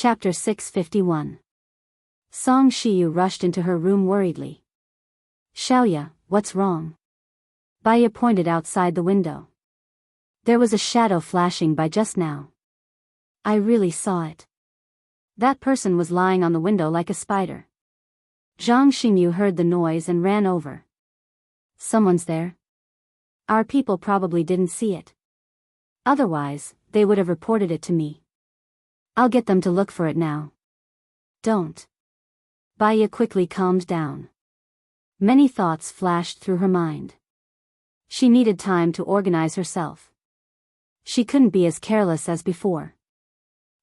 Chapter 651. Song Shiyu rushed into her room worriedly. Xiaoya, what's wrong? Baya pointed outside the window. There was a shadow flashing by just now. I really saw it. That person was lying on the window like a spider. Zhang Xingyu heard the noise and ran over. Someone's there. Our people probably didn't see it. Otherwise, they would have reported it to me. I'll get them to look for it now. Don't. Baya quickly calmed down. Many thoughts flashed through her mind. She needed time to organize herself. She couldn't be as careless as before.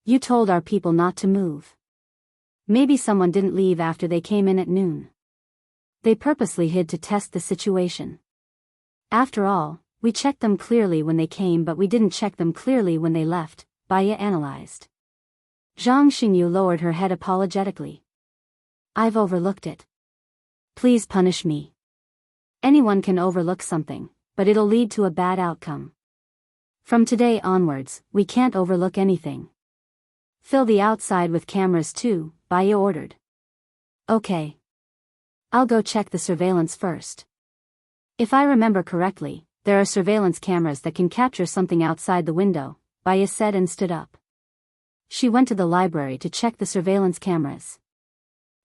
You told our people not to move. Maybe someone didn't leave after they came in at noon. They purposely hid to test the situation. After all, we checked them clearly when they came, but we didn't check them clearly when they left, Baya analyzed. Zhang Xingyu lowered her head apologetically. I've overlooked it. Please punish me. Anyone can overlook something, but it'll lead to a bad outcome. From today onwards, we can't overlook anything. Fill the outside with cameras too, Baya ordered. Okay. I'll go check the surveillance first. If I remember correctly, there are surveillance cameras that can capture something outside the window, Baya said and stood up. She went to the library to check the surveillance cameras.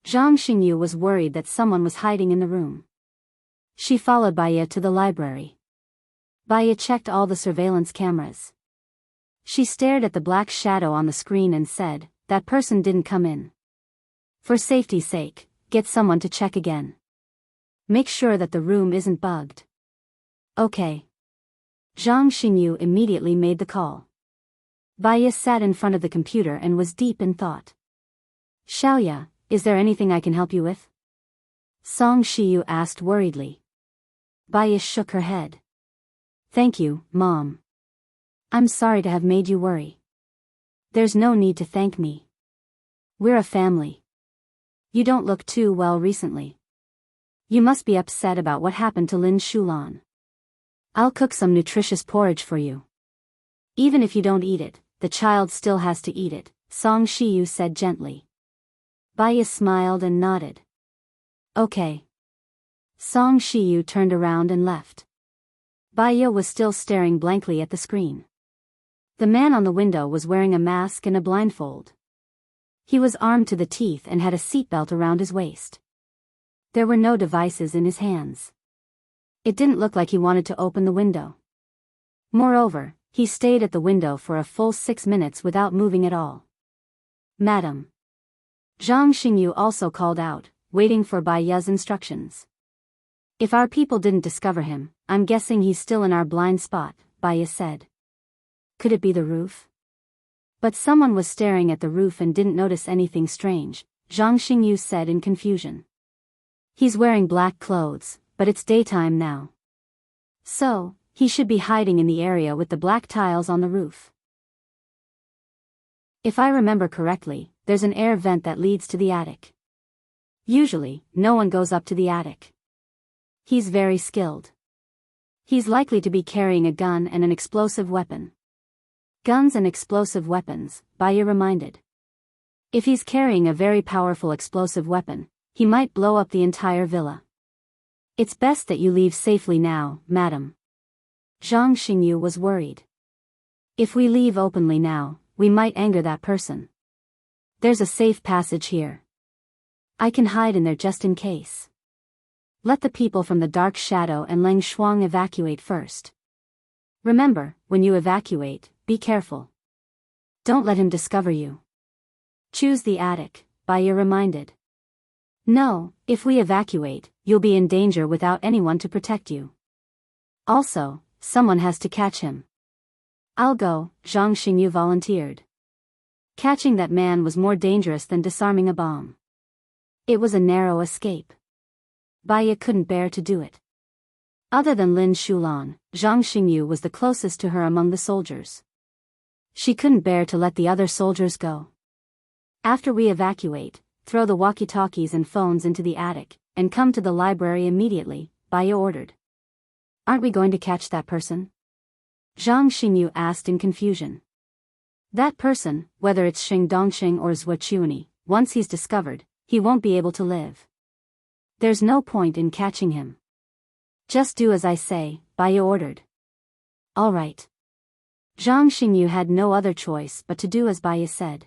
Zhang Xingyu was worried that someone was hiding in the room. She followed Baya to the library. Baya checked all the surveillance cameras. She stared at the black shadow on the screen and said, that person didn't come in. For safety's sake, get someone to check again. Make sure that the room isn't bugged. Okay. Zhang Xingyu immediately made the call. Baya sat in front of the computer and was deep in thought. Xiaoya, is there anything I can help you with? Song Shiyu asked worriedly. Baya shook her head. Thank you, Mom. I'm sorry to have made you worry. There's no need to thank me. We're a family. You don't look too well recently. You must be upset about what happened to Lin Shulan. I'll cook some nutritious porridge for you. Even if you don't eat it, the child still has to eat it, Song Shiyu said gently. Baya smiled and nodded. Okay. Song Shiyu turned around and left. Baya was still staring blankly at the screen. The man on the window was wearing a mask and a blindfold. He was armed to the teeth and had a seatbelt around his waist. There were no devices in his hands. It didn't look like he wanted to open the window. Moreover, he stayed at the window for a full 6 minutes without moving at all. Madam. Zhang Xingyu also called out, waiting for Baya's instructions. If our people didn't discover him, I'm guessing he's still in our blind spot, Baya said. Could it be the roof? But someone was staring at the roof and didn't notice anything strange, Zhang Xingyu said in confusion. He's wearing black clothes, but it's daytime now. So, he should be hiding in the area with the black tiles on the roof. If I remember correctly, there's an air vent that leads to the attic. Usually, no one goes up to the attic. He's very skilled. He's likely to be carrying a gun and an explosive weapon. Guns and explosive weapons, Baya reminded. If he's carrying a very powerful explosive weapon, he might blow up the entire villa. It's best that you leave safely now, madam. Zhang Xingyu was worried. If we leave openly now, we might anger that person. There's a safe passage here. I can hide in there just in case. Let the people from the Dark Shadow and Leng Shuang evacuate first. Remember, when you evacuate, be careful. Don't let him discover you. Choose the attic, Baya reminded. No, if we evacuate, you'll be in danger without anyone to protect you. Also, someone has to catch him. I'll go, Zhang Xingyu volunteered. Catching that man was more dangerous than disarming a bomb. It was a narrow escape. Baya couldn't bear to do it. Other than Lin Shulan, Zhang Xingyu was the closest to her among the soldiers. She couldn't bear to let the other soldiers go. After we evacuate, throw the walkie-talkies and phones into the attic, and come to the library immediately, Baya ordered. Aren't we going to catch that person? Zhang Xingyu asked in confusion. That person, whether it's Dongxing or Zhuochuani, once he's discovered, he won't be able to live. There's no point in catching him. Just do as I say, Baya ordered. All right. Zhang Xingyu had no other choice but to do as Baya said.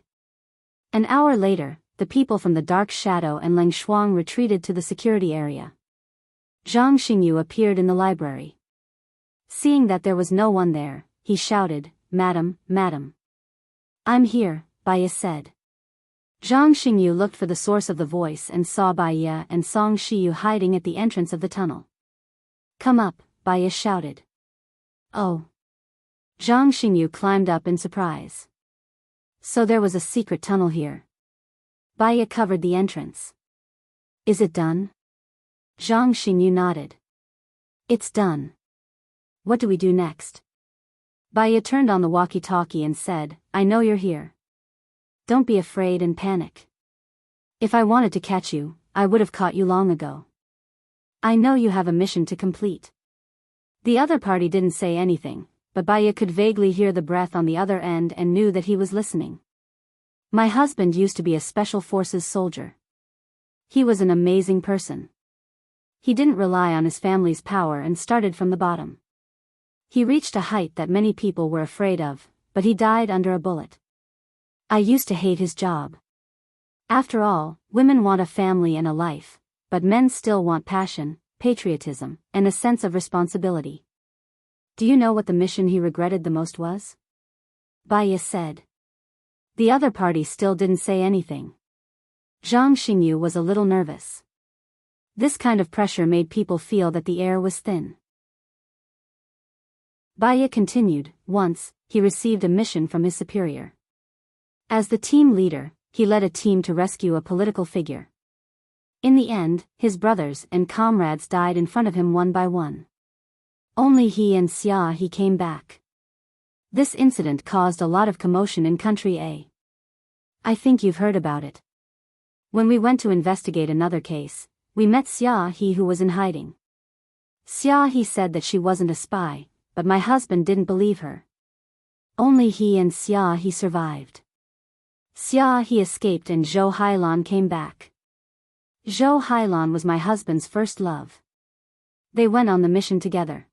An hour later, the people from the Dark Shadow and Leng Shuang retreated to the security area. Zhang Xingyu appeared in the library. Seeing that there was no one there, he shouted, "Madam, madam." "I'm here," Baya said. Zhang Xingyu looked for the source of the voice and saw Baya and Song Shiyu hiding at the entrance of the tunnel. "Come up," Baya shouted. "Oh." Zhang Xingyu climbed up in surprise. So there was a secret tunnel here. Baya covered the entrance. "Is it done?" Zhang Xingyu nodded. "It's done. What do we do next?" Baya turned on the walkie-talkie and said, "I know you're here. Don't be afraid and panic. If I wanted to catch you, I would have caught you long ago. I know you have a mission to complete." The other party didn't say anything, but Baya could vaguely hear the breath on the other end and knew that he was listening. "My husband used to be a special forces soldier. He was an amazing person. He didn't rely on his family's power and started from the bottom. He reached a height that many people were afraid of, but he died under a bullet. I used to hate his job. After all, women want a family and a life, but men still want passion, patriotism, and a sense of responsibility. Do you know what the mission he regretted the most was?" Baya said. The other party still didn't say anything. Zhang Xingyu was a little nervous. This kind of pressure made people feel that the air was thin. Baya continued, once, he received a mission from his superior. As the team leader, he led a team to rescue a political figure. In the end, his brothers and comrades died in front of him one by one. Only he and Xia came back. This incident caused a lot of commotion in Country A. I think you've heard about it. When we went to investigate another case, we met Xia who was in hiding. Xia said that she wasn't a spy, but my husband didn't believe her. Only he and Xia survived. Xia escaped and Zhou Hailan came back. Zhou Hailan was my husband's first love. They went on the mission together.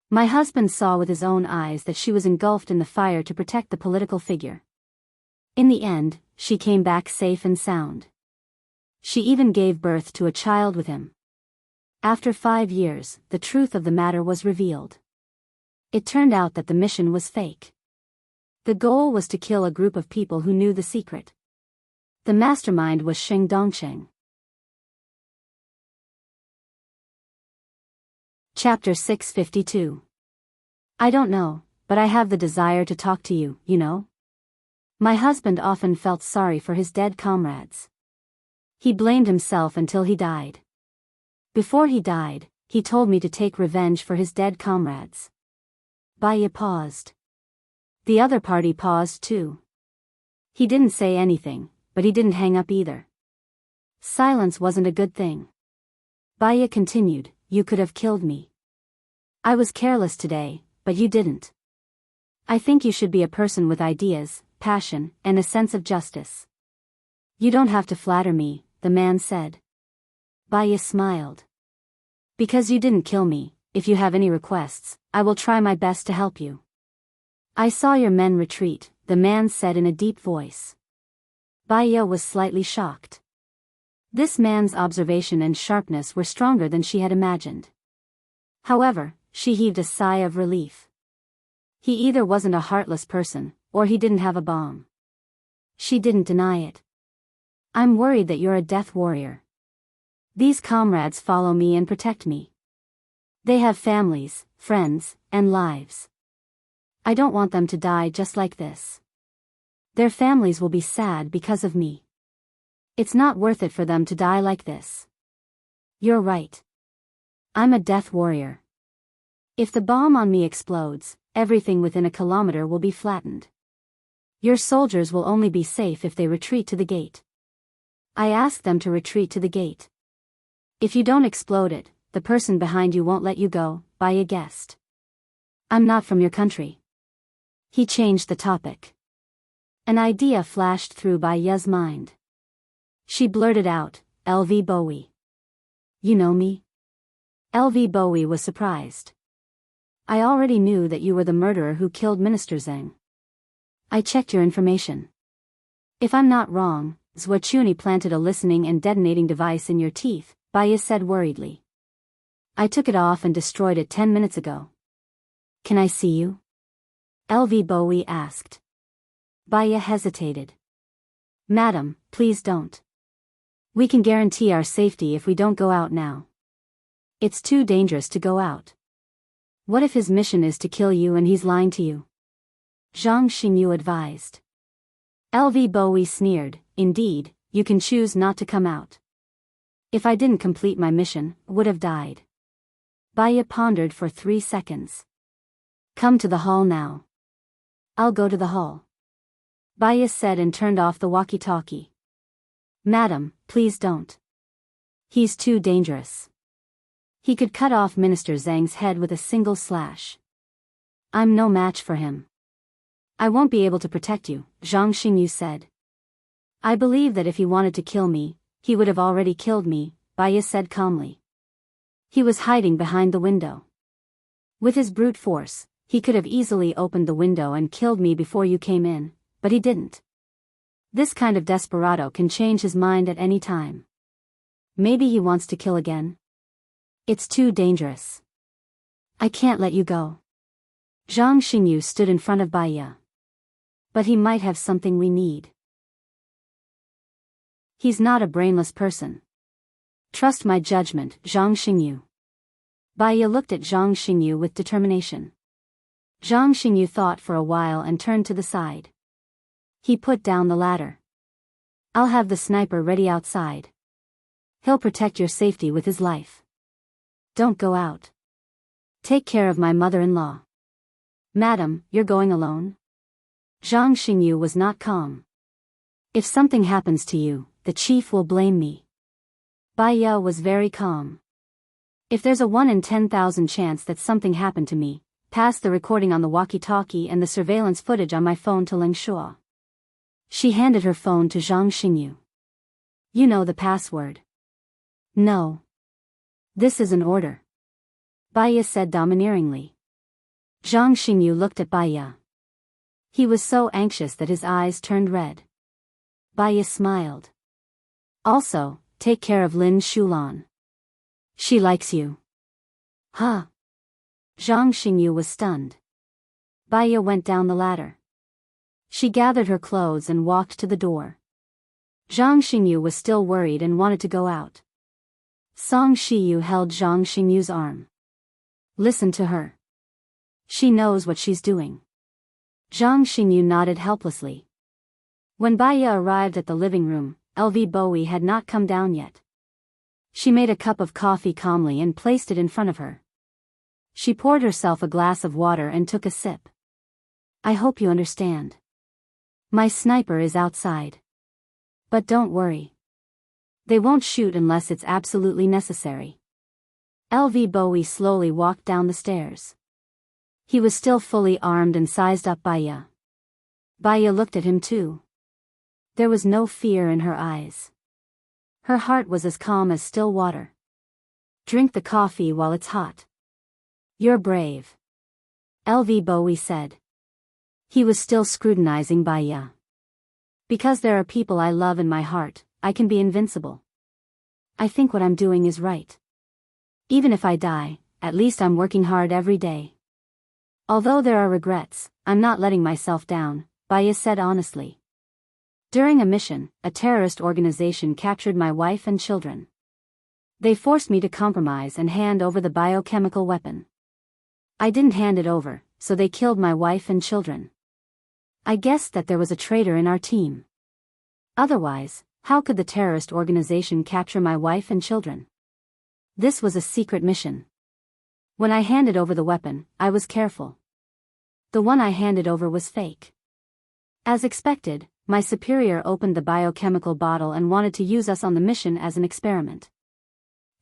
My husband saw with his own eyes that she was engulfed in the fire to protect the political figure. In the end, she came back safe and sound. She even gave birth to a child with him. After 5 years, the truth of the matter was revealed. It turned out that the mission was fake. The goal was to kill a group of people who knew the secret. The mastermind was Dongxing. Chapter 652. I don't know, but I have the desire to talk to you, you know? My husband often felt sorry for his dead comrades. He blamed himself until he died. Before he died, he told me to take revenge for his dead comrades. Baya paused. The other party paused too. He didn't say anything, but he didn't hang up either. Silence wasn't a good thing. Baya continued, you could have killed me. I was careless today, but you didn't. I think you should be a person with ideas, passion, and a sense of justice. You don't have to flatter me, the man said. Baya smiled. Because you didn't kill me, if you have any requests, I will try my best to help you. I saw your men retreat, the man said in a deep voice. Baya was slightly shocked. This man's observation and sharpness were stronger than she had imagined. However, she heaved a sigh of relief. He either wasn't a heartless person, or he didn't have a bomb. She didn't deny it. I'm worried that you're a death warrior. These comrades follow me and protect me. They have families, friends, and lives. I don't want them to die just like this. Their families will be sad because of me. It's not worth it for them to die like this. You're right. I'm a death warrior. If the bomb on me explodes, everything within a kilometer will be flattened. Your soldiers will only be safe if they retreat to the gate. I ask them to retreat to the gate. If you don't explode it, the person behind you won't let you go, Baya guessed. I'm not from your country. He changed the topic. An idea flashed through Baya's mind. She blurted out, "LV Bowie. You know me?" LV Bowie was surprised. "I already knew that you were the murderer who killed Minister Zhang. I checked your information. If I'm not wrong, Zwachuni planted a listening and detonating device in your teeth," Baya said worriedly. "I took it off and destroyed it 10 minutes ago." "Can I see you?" LV Bowie asked. Baya hesitated. "Madam, please don't. We can guarantee our safety if we don't go out now. It's too dangerous to go out. What if his mission is to kill you and he's lying to you?" Zhang Xingyu advised. LV Bowie sneered, "Indeed, you can choose not to come out. If I didn't complete my mission, I would have died." Baya pondered for 3 seconds. "Come to the hall now." "I'll go to the hall," Baya said and turned off the walkie-talkie. "Madam, please don't. He's too dangerous. He could cut off Minister Zhang's head with a single slash. I'm no match for him." "I won't be able to protect you," Zhang Xingyu said. "I believe that if he wanted to kill me, he would have already killed me," Baya said calmly. "He was hiding behind the window. With his brute force, he could have easily opened the window and killed me before you came in, but he didn't. This kind of desperado can change his mind at any time. Maybe he wants to kill again. It's too dangerous. I can't let you go." Zhang Xingyu stood in front of Baya. "But he might have something we need. He's not a brainless person. Trust my judgment, Zhang Xingyu." Baya looked at Zhang Xingyu with determination. Zhang Xingyu thought for a while and turned to the side. He put down the ladder. "I'll have the sniper ready outside. He'll protect your safety with his life. Don't go out. Take care of my mother-in-law." "Madam, you're going alone?" Zhang Xingyu was not calm. "If something happens to you, the chief will blame me." Baya was very calm. "If there's a 1 in 10,000 chance that something happened to me, pass the recording on the walkie-talkie and the surveillance footage on my phone to Ling Shuo." She handed her phone to Zhang Xingyu. "You know the password." "No. This is an order," Baya said domineeringly. Zhang Xingyu looked at Baya. He was so anxious that his eyes turned red. Baya smiled. "Also, take care of Lin Shulan. She likes you." "Huh?" Zhang Xingyu was stunned. Baya went down the ladder. She gathered her clothes and walked to the door. Zhang Xingyu was still worried and wanted to go out. Song Shiyu held Zhang Xingyu's arm. "Listen to her. She knows what she's doing." Zhang Xingyu nodded helplessly. When Baya arrived at the living room, LV Bowie had not come down yet. She made a cup of coffee calmly and placed it in front of her. She poured herself a glass of water and took a sip. "I hope you understand. My sniper is outside. But don't worry. They won't shoot unless it's absolutely necessary." LV Bowie slowly walked down the stairs. He was still fully armed and sized up Baya. Baya looked at him too. There was no fear in her eyes. Her heart was as calm as still water. "Drink the coffee while it's hot. You're brave," LV Bowie said. He was still scrutinizing Baya. "Because there are people I love in my heart, I can be invincible. I think what I'm doing is right. Even if I die, at least I'm working hard every day. Although there are regrets, I'm not letting myself down," Baya said honestly. "During a mission, a terrorist organization captured my wife and children. They forced me to compromise and hand over the biochemical weapon. I didn't hand it over, so they killed my wife and children. I guessed that there was a traitor in our team. Otherwise, how could the terrorist organization capture my wife and children? This was a secret mission. When I handed over the weapon, I was careful. The one I handed over was fake. As expected, my superior opened the biochemical bottle and wanted to use us on the mission as an experiment.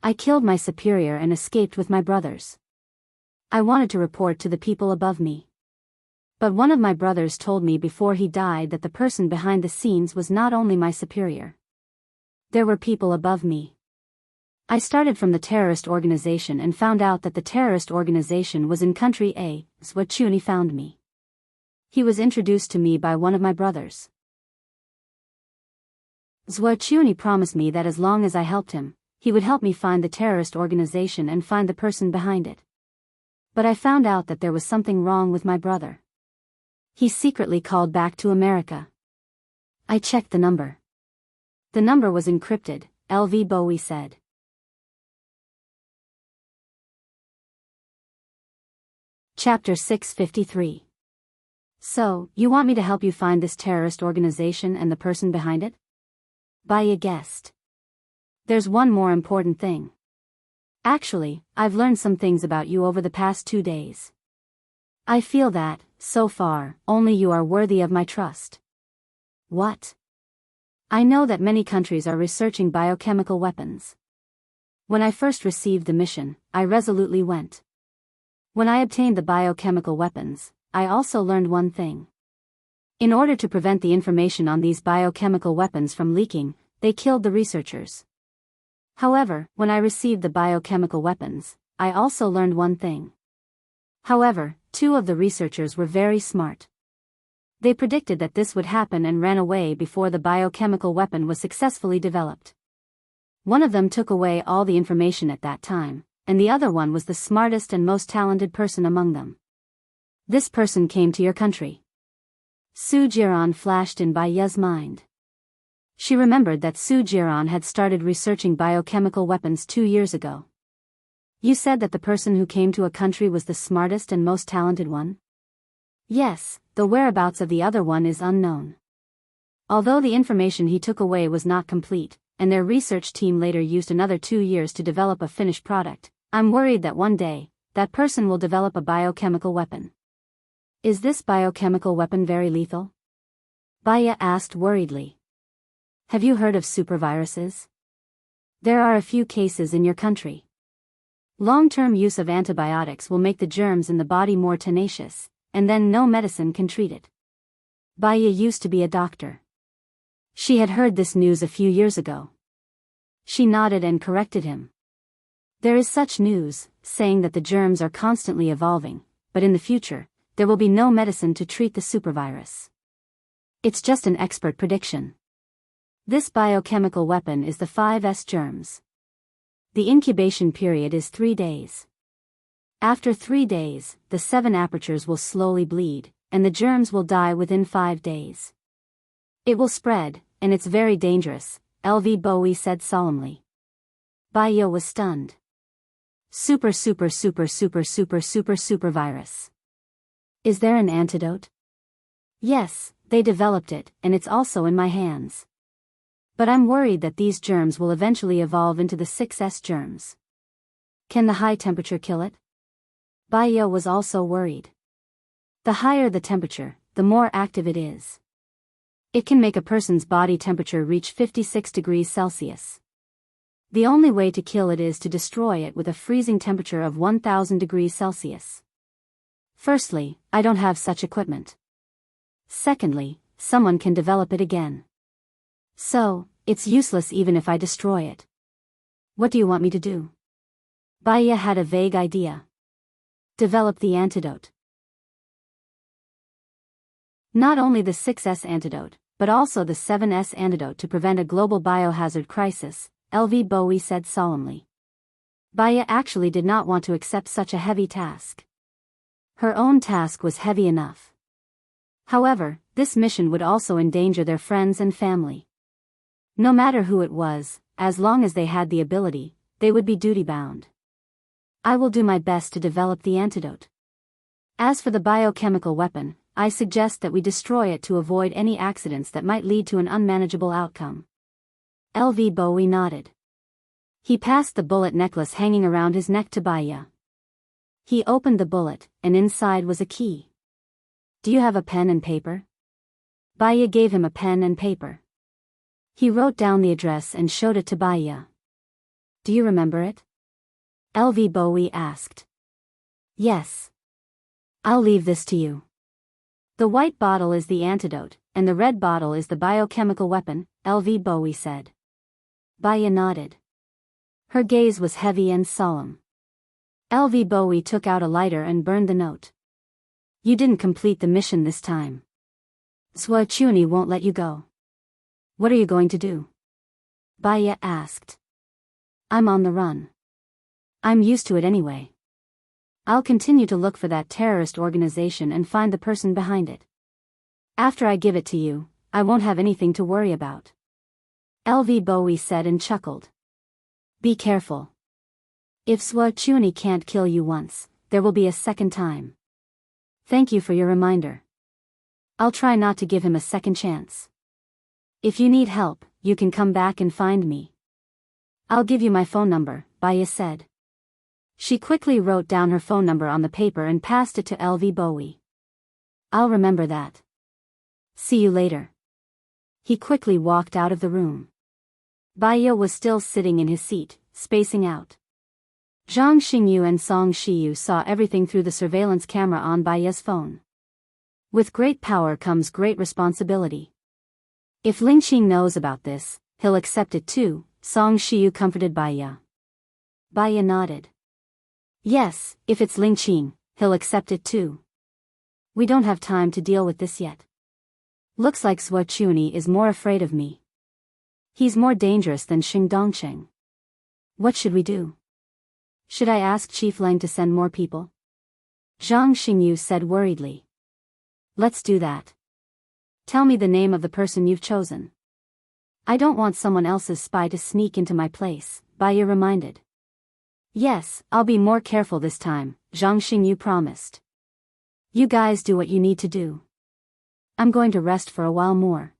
I killed my superior and escaped with my brothers. I wanted to report to the people above me. But one of my brothers told me before he died that the person behind the scenes was not only my superior. There were people above me. I started from the terrorist organization and found out that the terrorist organization was in country A. Zwachuni found me. He was introduced to me by one of my brothers. Zwachuni promised me that as long as I helped him, he would help me find the terrorist organization and find the person behind it. But I found out that there was something wrong with my brother. He secretly called back to America. I checked the number. The number was encrypted, LV Bowie said. Chapter 653. So, you want me to help you find this terrorist organization and the person behind it? Baya guessed. There's one more important thing. Actually, I've learned some things about you over the past 2 days. I feel that, so far, only you are worthy of my trust. What? I know that many countries are researching biochemical weapons. When I first received the mission, I resolutely went. When I obtained the biochemical weapons, I also learned one thing. In order to prevent the information on these biochemical weapons from leaking, they killed the researchers. However, when I received the biochemical weapons, I also learned one thing. However, 2 of the researchers were very smart. They predicted that this would happen and ran away before the biochemical weapon was successfully developed. One of them took away all the information at that time, and the other one was the smartest and most talented person among them. This person came to your country. Su Jiran flashed in Baya's mind. She remembered that Su Jiran had started researching biochemical weapons 2 years ago. You said that the person who came to a country was the smartest and most talented one? Yes, the whereabouts of the other one is unknown. Although the information he took away was not complete, and their research team later used another 2 years to develop a finished product, I'm worried that one day, that person will develop a biochemical weapon. Is this biochemical weapon very lethal? Baya asked worriedly. Have you heard of superviruses? There are a few cases in your country. Long-term use of antibiotics will make the germs in the body more tenacious, and then no medicine can treat it. Baya used to be a doctor. She had heard this news a few years ago. She nodded and corrected him. There is such news, saying that the germs are constantly evolving, but in the future, there will be no medicine to treat the supervirus. It's just an expert prediction. This biochemical weapon is the 5S germs. The incubation period is 3 days. After 3 days, the 7 apertures will slowly bleed, and the germs will die within 5 days. It will spread, and it's very dangerous, LV Bowie said solemnly. Baya was stunned. Super virus. Is there an antidote? Yes, they developed it, and it's also in my hands. But I'm worried that these germs will eventually evolve into the 6S germs. Can the high temperature kill it? Baya was also worried. The higher the temperature, the more active it is. It can make a person's body temperature reach 56 degrees Celsius. The only way to kill it is to destroy it with a freezing temperature of 1000 degrees Celsius. Firstly, I don't have such equipment. Secondly, someone can develop it again. So, it's useless even if I destroy it. What do you want me to do? Baya had a vague idea. Develop the antidote. Not only the 6S antidote, but also the 7S antidote to prevent a global biohazard crisis, LV Bowie said solemnly. Baya actually did not want to accept such a heavy task. Her own task was heavy enough. However, this mission would also endanger their friends and family. No matter who it was, as long as they had the ability, they would be duty-bound. I will do my best to develop the antidote. As for the biochemical weapon, I suggest that we destroy it to avoid any accidents that might lead to an unmanageable outcome. LV Bowie nodded. He passed the bullet necklace hanging around his neck to Baya. He opened the bullet, and inside was a key. Do you have a pen and paper? Baya gave him a pen and paper. He wrote down the address and showed it to Baya. Do you remember it? LV Bowie asked. Yes. I'll leave this to you. The white bottle is the antidote, and the red bottle is the biochemical weapon, LV Bowie said. Baya nodded. Her gaze was heavy and solemn. LV Bowie took out a lighter and burned the note. You didn't complete the mission this time. Zhuochuni won't let you go. What are you going to do? Baya asked. I'm on the run. I'm used to it anyway. I'll continue to look for that terrorist organization and find the person behind it. After I give it to you, I won't have anything to worry about. LV Bowie said and chuckled. Be careful. If Zhuochuni can't kill you once, there will be a second time. Thank you for your reminder. I'll try not to give him a second chance. If you need help, you can come back and find me. I'll give you my phone number, Baya said. She quickly wrote down her phone number on the paper and passed it to LV Bowie. I'll remember that. See you later. He quickly walked out of the room. Baya was still sitting in his seat, spacing out. Zhang Xingyu and Song Shiyu saw everything through the surveillance camera on Baya's phone. With great power comes great responsibility. If Lingqing knows about this, he'll accept it too, Song Shiyu comforted Baya. Baya nodded. Yes, if it's Lingqing, he'll accept it too. We don't have time to deal with this yet. Looks like Zhuochuni is more afraid of me. He's more dangerous than Xingdongcheng. What should we do? Should I ask Chief Leng to send more people? Zhang Xingyu said worriedly. Let's do that. Tell me the name of the person you've chosen. I don't want someone else's spy to sneak into my place, Baya reminded. Yes, I'll be more careful this time, Zhang Xingyu promised. You guys do what you need to do. I'm going to rest for a while more.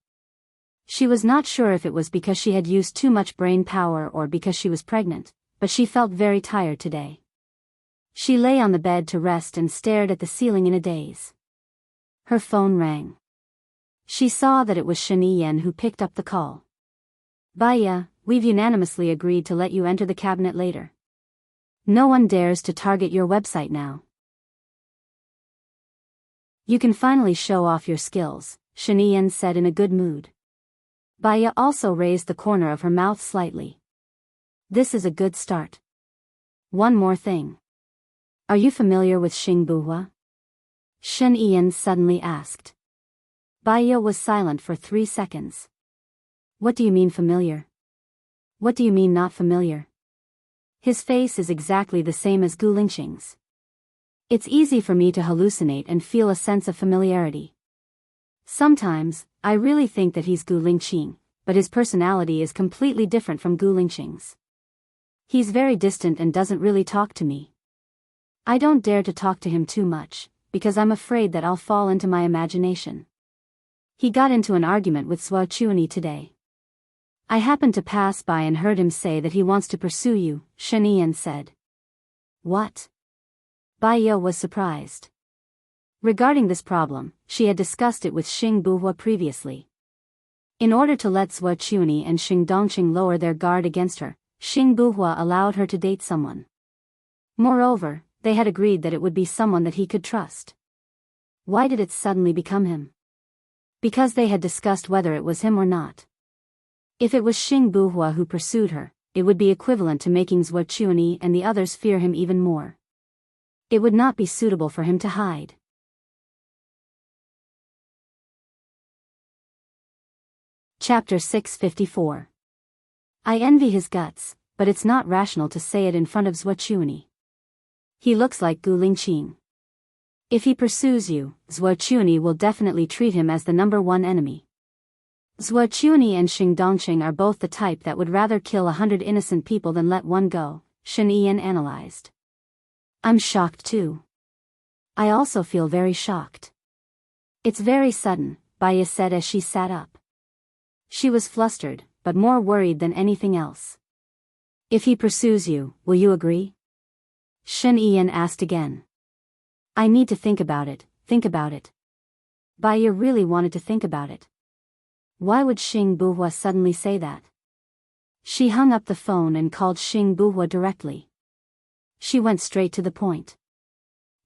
She was not sure if it was because she had used too much brain power or because she was pregnant, but she felt very tired today. She lay on the bed to rest and stared at the ceiling in a daze. Her phone rang. She saw that it was Shen Yan who picked up the call. Baya, we've unanimously agreed to let you enter the cabinet later. No one dares to target your website now. You can finally show off your skills, Shen Yan said in a good mood. Baya also raised the corner of her mouth slightly. This is a good start. One more thing. Are you familiar with Xing Buhua? Shen Yan suddenly asked. Baya was silent for 3 seconds. What do you mean familiar? What do you mean not familiar? His face is exactly the same as Gu Lingqing's. It's easy for me to hallucinate and feel a sense of familiarity. Sometimes, I really think that he's Gu Lingqing, but his personality is completely different from Gu Lingqing's. He's very distant and doesn't really talk to me. I don't dare to talk to him too much, because I'm afraid that I'll fall into my imagination. He got into an argument with Zhuochuni today. I happened to pass by and heard him say that he wants to pursue you, Shen Yan said. What? Baya was surprised. Regarding this problem, she had discussed it with Xing Buhua previously. In order to let Zhuochuni and Xingdongcheng lower their guard against her, Xing Buhua allowed her to date someone. Moreover, they had agreed that it would be someone that he could trust. Why did it suddenly become him? Because they had discussed whether it was him or not. If it was Xing Buhua who pursued her, it would be equivalent to making Zhuochuni and the others fear him even more. It would not be suitable for him to hide. Chapter 654. I envy his guts, but it's not rational to say it in front of Zhuochuni. He looks like Gu Lingqing. If he pursues you, Zhuochuni will definitely treat him as the #1 enemy. Zhuochuni and Xingdongcheng are both the type that would rather kill 100 innocent people than let one go, Shen Yan analyzed. I'm shocked too. I also feel very shocked. It's very sudden, Baya said as she sat up. She was flustered, but more worried than anything else. If he pursues you, will you agree? Shen Yan asked again. I need to think about it. Baya really wanted to think about it. Why would Xing Buhua suddenly say that? She hung up the phone and called Xing Buhua directly. She went straight to the point.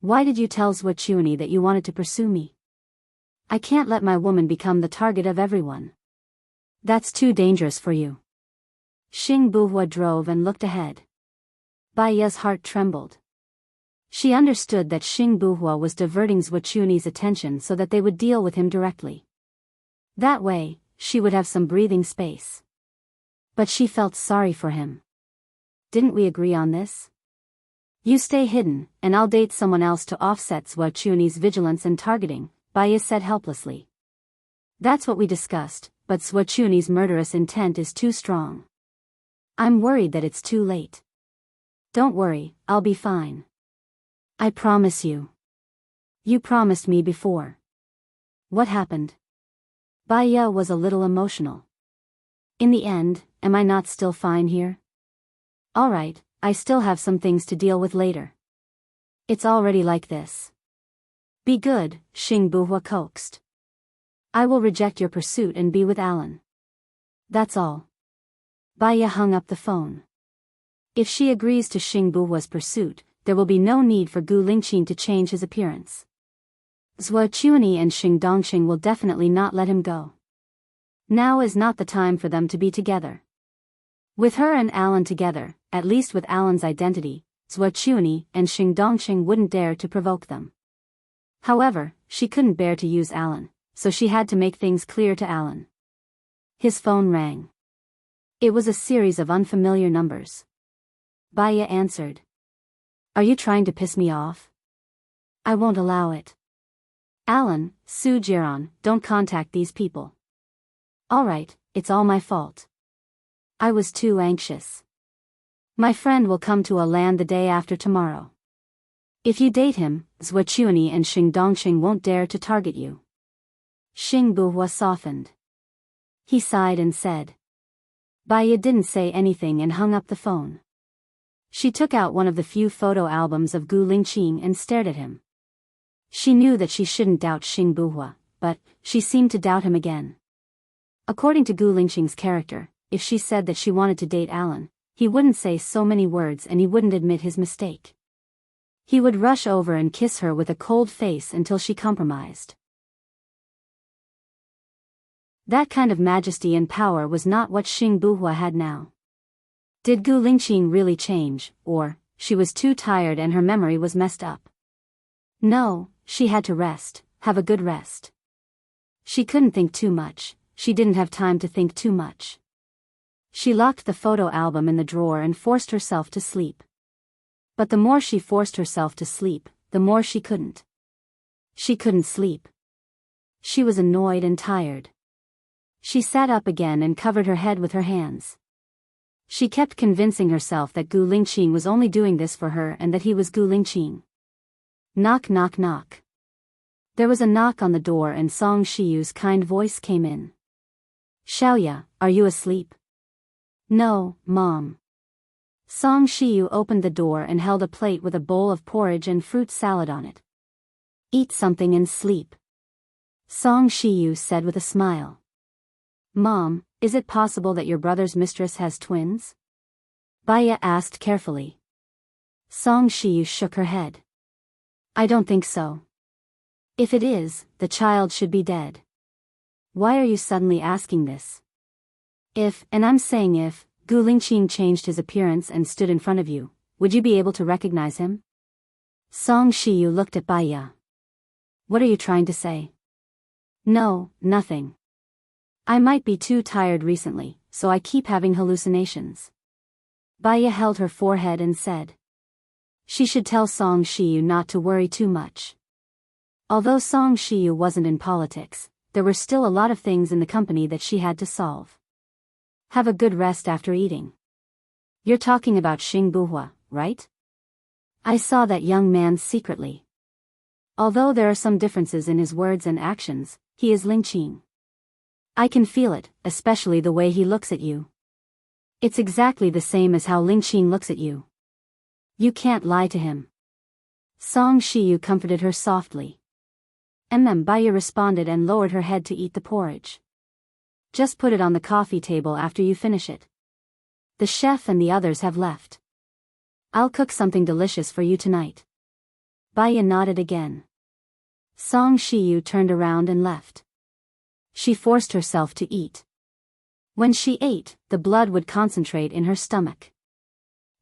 Why did you tell Zhuochuni that you wanted to pursue me? I can't let my woman become the target of everyone. That's too dangerous for you. Xing Buhua drove and looked ahead. Bai Ye's heart trembled. She understood that Xing Buhua was diverting Zhuo Quni's attention so that they would deal with him directly. That way, she would have some breathing space. But she felt sorry for him. Didn't we agree on this? You stay hidden, and I'll date someone else to offset Zhuo Quni's vigilance and targeting, Bai Ye said helplessly. That's what we discussed, but Zhuo Quni's murderous intent is too strong. I'm worried that it's too late. Don't worry, I'll be fine. I promise you. You promised me before. What happened? Bai Ye was a little emotional. In the end, am I not still fine here? All right, I still have some things to deal with later. It's already like this. Be good, Xing Buhua coaxed. I will reject your pursuit and be with Alan. That's all. Bai Ye hung up the phone. If she agrees to Xing Buhua's pursuit, there will be no need for Gu Lingqing to change his appearance. Zhuo Quni and Xing Dongxing will definitely not let him go. Now is not the time for them to be together. With her and Alan together, at least with Alan's identity, Zhuo Quni and Xing Dongxing wouldn't dare to provoke them. However, she couldn't bear to use Alan, so she had to make things clear to Alan. His phone rang. It was a series of unfamiliar numbers. Bai Ye answered. Are you trying to piss me off? I won't allow it. Alan, Su Jiran, don't contact these people. All right, it's all my fault. I was too anxious. My friend will come to a land the day after tomorrow. If you date him, Zhuo Quni and Xing Dongxing won't dare to target you. Xing Buhua softened. He sighed and said. Bai Ye didn't say anything and hung up the phone. She took out one of the few photo albums of Gu Lingqing and stared at him. She knew that she shouldn't doubt Xing Buhua, but she seemed to doubt him again. According to Gu Lingqing's character, if she said that she wanted to date Alan, he wouldn't say so many words and he wouldn't admit his mistake. He would rush over and kiss her with a cold face until she compromised. That kind of majesty and power was not what Xing Buhua had now. Did Gu Lingqing really change, or, she was too tired and her memory was messed up? No, she had to rest, have a good rest. She couldn't think too much, she didn't have time to think too much. She locked the photo album in the drawer and forced herself to sleep. But the more she forced herself to sleep, the more she couldn't. She couldn't sleep. She was annoyed and tired. She sat up again and covered her head with her hands. She kept convincing herself that Gu Lingqing was only doing this for her and that he was Gu Lingqing. Knock knock knock. There was a knock on the door and Song Shiyu's kind voice came in. Xiaoya, are you asleep? No, Mom. Song Shiyu opened the door and held a plate with a bowl of porridge and fruit salad on it. Eat something and sleep. Song Shiyu said with a smile. Mom, is it possible that your brother's mistress has twins? Bai Ye asked carefully. Song Shiyu shook her head. I don't think so. If it is, the child should be dead. Why are you suddenly asking this? If, and I'm saying if, Gu Lingqing changed his appearance and stood in front of you, would you be able to recognize him? Song Shiyu looked at Bai Ye. What are you trying to say? No, nothing. I might be too tired recently, so I keep having hallucinations. Bai Ye held her forehead and said. She should tell Song Shiyu not to worry too much. Although Song Shiyu wasn't in politics, there were still a lot of things in the company that she had to solve. Have a good rest after eating. You're talking about Xing Buhua, right? I saw that young man secretly. Although there are some differences in his words and actions, he is Lingqing. I can feel it, especially the way he looks at you. It's exactly the same as how Lingqing looks at you. You can't lie to him. Song Shiyu comforted her softly. Bai Ye responded and lowered her head to eat the porridge. Just put it on the coffee table after you finish it. The chef and the others have left. I'll cook something delicious for you tonight. Bai Ye nodded again. Song Shiyu turned around and left. She forced herself to eat. When she ate, the blood would concentrate in her stomach.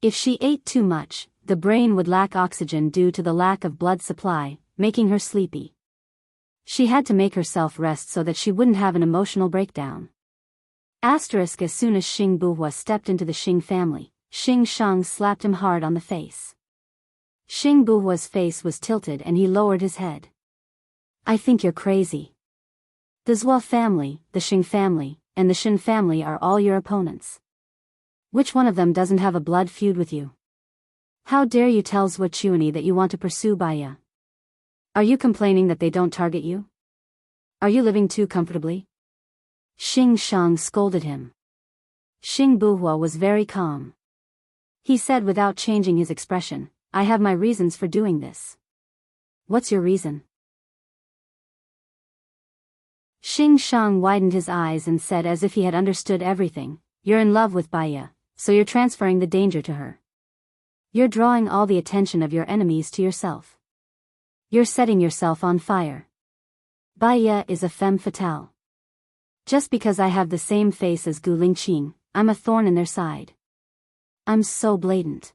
If she ate too much, the brain would lack oxygen due to the lack of blood supply, making her sleepy. She had to make herself rest so that she wouldn't have an emotional breakdown. Asterisk. As soon as Xing Buhua stepped into the Xing family, Xing Shang slapped him hard on the face. Xing Buhua's face was tilted and he lowered his head. I think you're crazy. The Zhua family, the Xing family, and the Shin family are all your opponents. Which one of them doesn't have a blood feud with you? How dare you tell Zhua Chuani that you want to pursue Baya? Are you complaining that they don't target you? Are you living too comfortably? Xing Shang scolded him. Xing Buhua was very calm. He said without changing his expression, I have my reasons for doing this. What's your reason? Xing Shang widened his eyes and said as if he had understood everything, you're in love with Baya, so you're transferring the danger to her. You're drawing all the attention of your enemies to yourself. You're setting yourself on fire. Baya is a femme fatale. Just because I have the same face as Gu Lingqing, I'm a thorn in their side. I'm so blatant.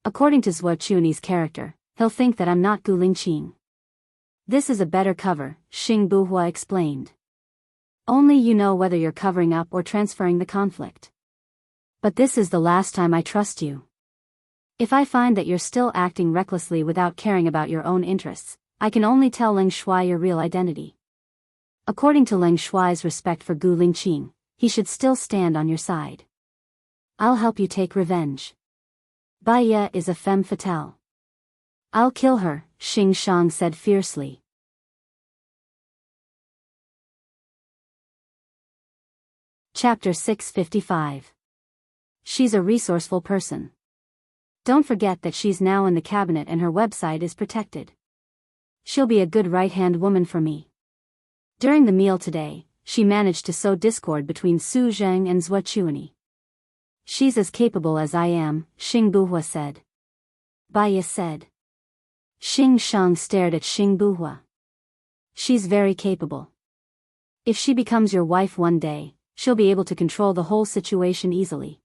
According to Zhua Chuani's character, he'll think that I'm not Gu Lingqing. This is a better cover, Xing Buhua explained. Only you know whether you're covering up or transferring the conflict. But this is the last time I trust you. If I find that you're still acting recklessly without caring about your own interests, I can only tell Leng Shuai your real identity. According to Leng Shuai's respect for Gu Lingqing, he should still stand on your side. I'll help you take revenge. Baya is a femme fatale. I'll kill her, Xing Shang said fiercely. Chapter 655. She's a resourceful person. Don't forget that she's now in the cabinet and her website is protected. She'll be a good right-hand woman for me. During the meal today, she managed to sow discord between Su Zheng and Zhua Chuani. She's as capable as I am, Xing Buhua said. Baya said. Xing Shang stared at Xing Buhua. She's very capable. If she becomes your wife one day, she'll be able to control the whole situation easily.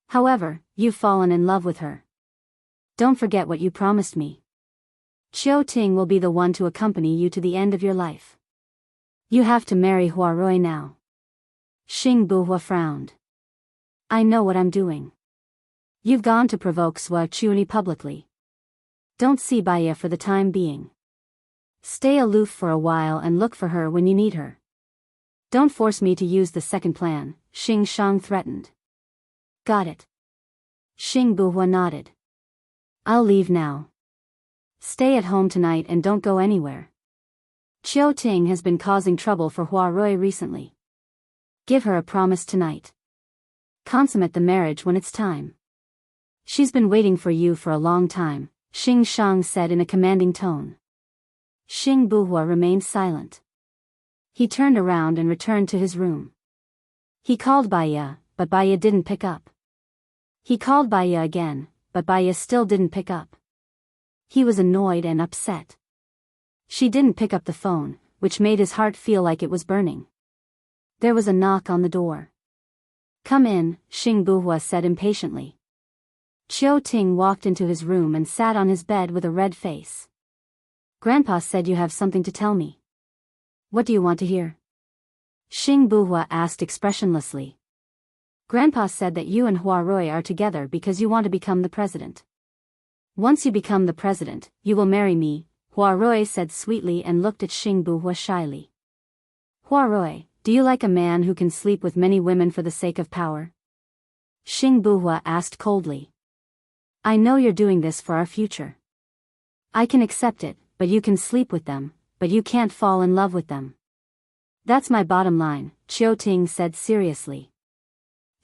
However, you've fallen in love with her. Don't forget what you promised me. Qiu Ting will be the one to accompany you to the end of your life. You have to marry Huarui now. Xing Buhua frowned. I know what I'm doing. You've gone to provoke Zhua Chuani publicly. Don't see Baya for the time being. Stay aloof for a while and look for her when you need her. Don't force me to use the second plan, Xing Shang threatened. Got it. Xing Buhua nodded. I'll leave now. Stay at home tonight and don't go anywhere. Qiu Ting has been causing trouble for Huarui recently. Give her a promise tonight. Consummate the marriage when it's time. She's been waiting for you for a long time, Xing Shang said in a commanding tone. Xing Buhua remained silent. He turned around and returned to his room. He called Baya, but Baya didn't pick up. He called Baya again, but Baya still didn't pick up. He was annoyed and upset. She didn't pick up the phone, which made his heart feel like it was burning. There was a knock on the door. Come in, Xing Buhua said impatiently. Qiu Ting walked into his room and sat on his bed with a red face. Grandpa said you have something to tell me. What do you want to hear? Xing Buhua asked expressionlessly. Grandpa said that you and Huarui are together because you want to become the president. Once you become the president, you will marry me, Huarui said sweetly and looked at Xing Buhua shyly. Huarui, do you like a man who can sleep with many women for the sake of power? Xing Buhua asked coldly. I know you're doing this for our future. I can accept it, but you can sleep with them, but you can't fall in love with them. That's my bottom line, Qiu Ting said seriously.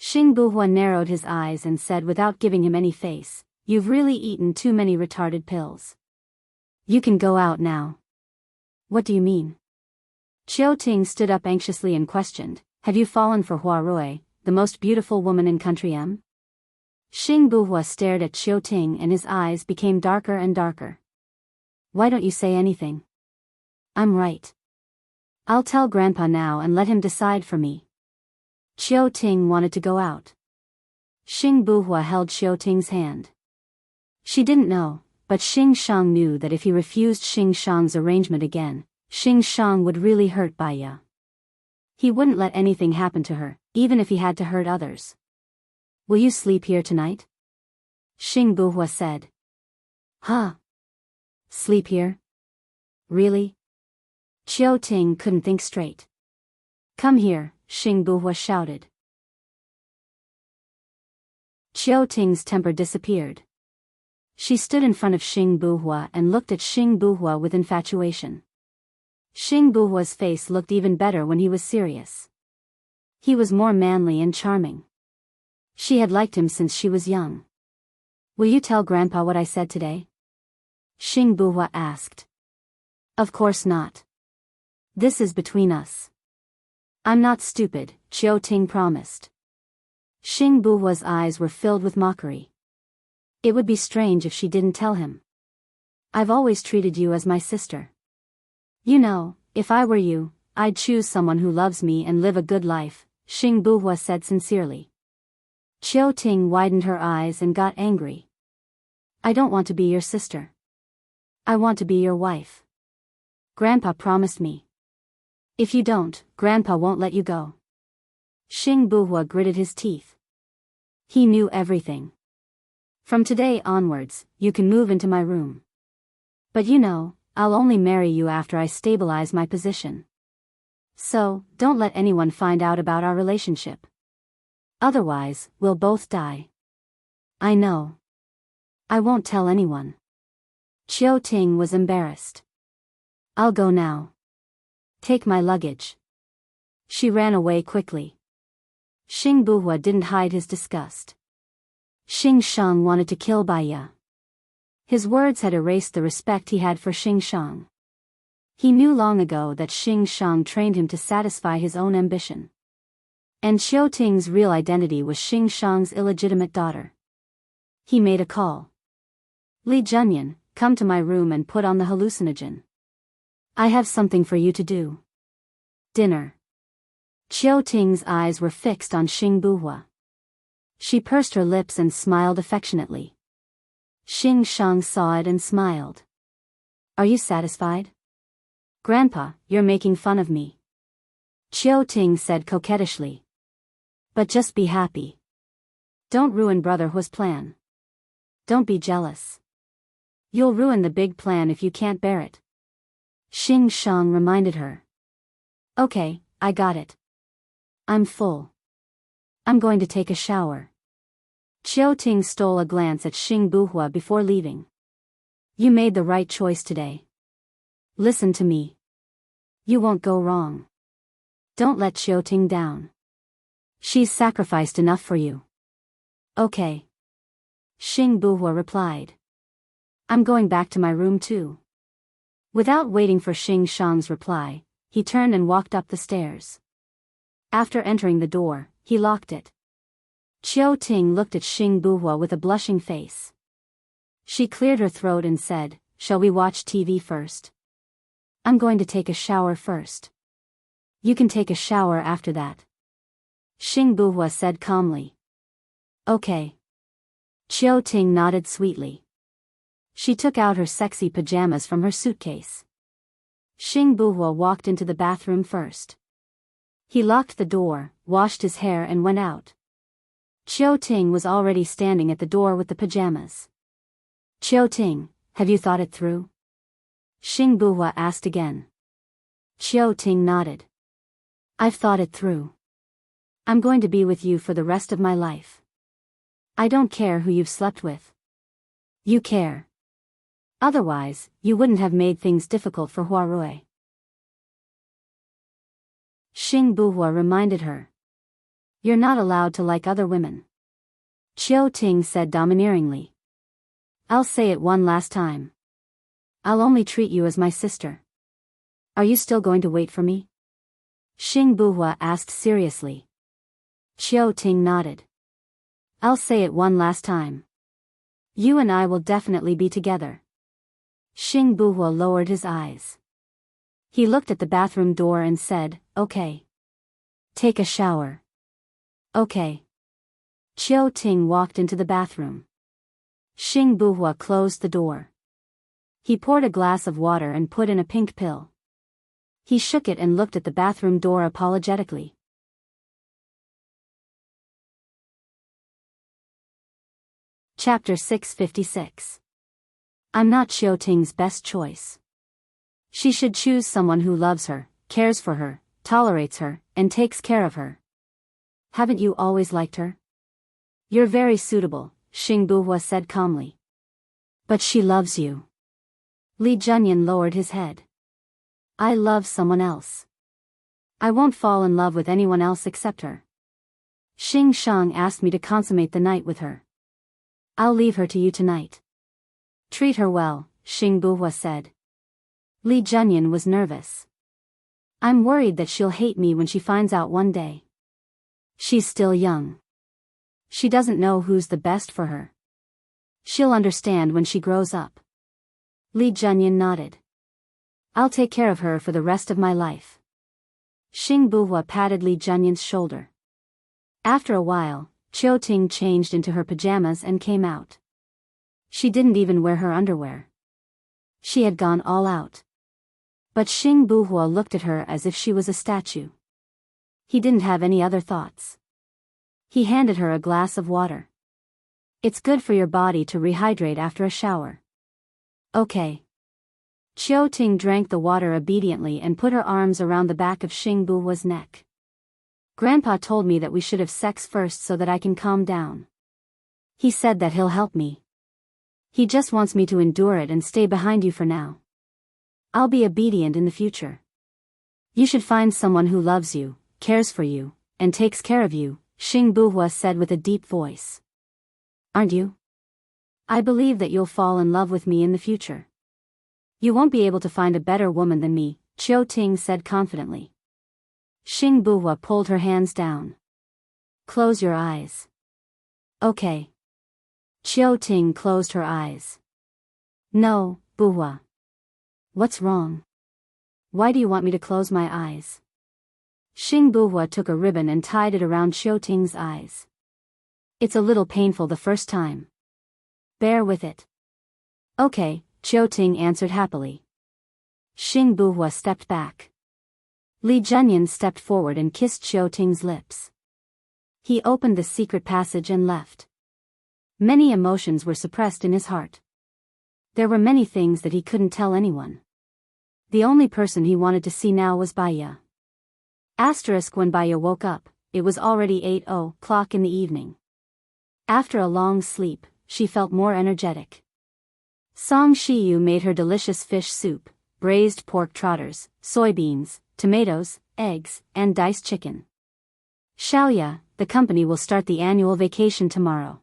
Xing Buhua narrowed his eyes and said without giving him any face, you've really eaten too many retarded pills. You can go out now. What do you mean? Qiu Ting stood up anxiously and questioned, have you fallen for Huarui, the most beautiful woman in country M? Xing Buhua stared at Qiu Ting and his eyes became darker and darker. Why don't you say anything? I'm right. I'll tell Grandpa now and let him decide for me. Qiu Ting wanted to go out. Xing Buhua held Qiu Ting's hand. She didn't know, but Xing Shang knew that if he refused Xing Shang's arrangement again, Xing Shang would really hurt Baiya. He wouldn't let anything happen to her, even if he had to hurt others. Will you sleep here tonight? Xing Buhua said. Huh? Sleep here? Really? Qiu Ting couldn't think straight. Come here, Xing Buhua shouted. Qiu Ting's temper disappeared. She stood in front of Xing Buhua and looked at Xing Buhua with infatuation. Xing Buhua's face looked even better when he was serious. He was more manly and charming. She had liked him since she was young. Will you tell Grandpa what I said today? Xing Buhua asked. Of course not. This is between us. I'm not stupid, Qiu Ting promised. Xing Buhua's eyes were filled with mockery. It would be strange if she didn't tell him. I've always treated you as my sister. You know, if I were you, I'd choose someone who loves me and live a good life, Xing Buhua said sincerely. Qiu Ting widened her eyes and got angry. I don't want to be your sister. I want to be your wife. Grandpa promised me. If you don't, Grandpa won't let you go. Xing Buhua gritted his teeth. He knew everything. From today onwards, you can move into my room. But you know, I'll only marry you after I stabilize my position. So, don't let anyone find out about our relationship. Otherwise, we'll both die. I know. I won't tell anyone. Qiu Ting was embarrassed. I'll go now. Take my luggage. She ran away quickly. Xing Buhua didn't hide his disgust. Xing Shang wanted to kill Baiya. His words had erased the respect he had for Xing Shang. He knew long ago that Xing Shang trained him to satisfy his own ambition. And Qiu Ting's real identity was Xing Shang's illegitimate daughter. He made a call. Li Junyan, come to my room and put on the hallucinogen. I have something for you to do. Dinner. Qiu Ting's eyes were fixed on Xing Buhua. She pursed her lips and smiled affectionately. Xing Shang saw it and smiled. Are you satisfied? Grandpa, you're making fun of me. Qiu Ting said coquettishly. But just be happy. Don't ruin Brother Hu's plan. Don't be jealous. You'll ruin the big plan if you can't bear it. Xing Shang reminded her. Okay, I got it. I'm full. I'm going to take a shower. Qiu Ting stole a glance at Xing Buhua before leaving. You made the right choice today. Listen to me. You won't go wrong. Don't let Qiu Ting down. She's sacrificed enough for you. Okay. Xing Buhua replied. I'm going back to my room too. Without waiting for Xing Shang's reply, he turned and walked up the stairs. After entering the door, he locked it. Qiu Ting looked at Xing Buhua with a blushing face. She cleared her throat and said, Shall we watch TV first? I'm going to take a shower first. You can take a shower after that. Xing Buhua said calmly. Okay. Qiu Ting nodded sweetly. She took out her sexy pajamas from her suitcase. Xing Buhua walked into the bathroom first. He locked the door, washed his hair and went out. Qiu Ting was already standing at the door with the pajamas. Qiu Ting, have you thought it through? Xing Buhua asked again. Qiu Ting nodded. I've thought it through. I'm going to be with you for the rest of my life. I don't care who you've slept with. You care. Otherwise, you wouldn't have made things difficult for Huarui. Xing Buhua reminded her. You're not allowed to like other women. Qiu Ting said domineeringly. I'll say it one last time. I'll only treat you as my sister. Are you still going to wait for me? Xing Buhua asked seriously. Qiu Ting nodded. I'll say it one last time. You and I will definitely be together. Xing Buhua lowered his eyes. He looked at the bathroom door and said, "Okay. Take a shower." "Okay." Chiu Ting walked into the bathroom. Xing Buhua closed the door. He poured a glass of water and put in a pink pill. He shook it and looked at the bathroom door apologetically. Chapter 656. I'm not Chiu Ting's best choice. She should choose someone who loves her, cares for her, tolerates her, and takes care of her. Haven't you always liked her? You're very suitable, Xing Buhua said calmly. But she loves you. Li Junyan lowered his head. I love someone else. I won't fall in love with anyone else except her. Xing Shang asked me to consummate the night with her. I'll leave her to you tonight. Treat her well, Xing Buhua said. Li Junyan was nervous. I'm worried that she'll hate me when she finds out one day. She's still young. She doesn't know who's the best for her. She'll understand when she grows up. Li Junyan nodded. I'll take care of her for the rest of my life. Xing Buhua patted Li Junyan's shoulder. After a while, Chiu Ting changed into her pajamas and came out. She didn't even wear her underwear. She had gone all out. But Xing Buhua looked at her as if she was a statue. He didn't have any other thoughts. He handed her a glass of water. It's good for your body to rehydrate after a shower. Okay. Chiu Ting drank the water obediently and put her arms around the back of Xing Buhua's neck. Grandpa told me that we should have sex first so that I can calm down. He said that he'll help me. He just wants me to endure it and stay behind you for now. I'll be obedient in the future. You should find someone who loves you, cares for you, and takes care of you, Xing Buhua said with a deep voice. Aren't you? I believe that you'll fall in love with me in the future. You won't be able to find a better woman than me, Chiu Ting said confidently. Xing Buhua pulled her hands down. Close your eyes. Okay. Chiu Ting closed her eyes. No, Buhua. What's wrong? Why do you want me to close my eyes? Xing Buhua took a ribbon and tied it around Chiu Ting's eyes. It's a little painful the first time. Bear with it. Okay, Chiu Ting answered happily. Xing Buhua stepped back. Li Junyan stepped forward and kissed Chiu Ting's lips. He opened the secret passage and left. Many emotions were suppressed in his heart. There were many things that he couldn't tell anyone. The only person he wanted to see now was Baya. When Baya woke up, it was already 8:00 in the evening. After a long sleep, she felt more energetic. Song Shiyu made her delicious fish soup, braised pork trotters, soybeans, tomatoes, eggs, and diced chicken. Xiaoya, the company will start the annual vacation tomorrow.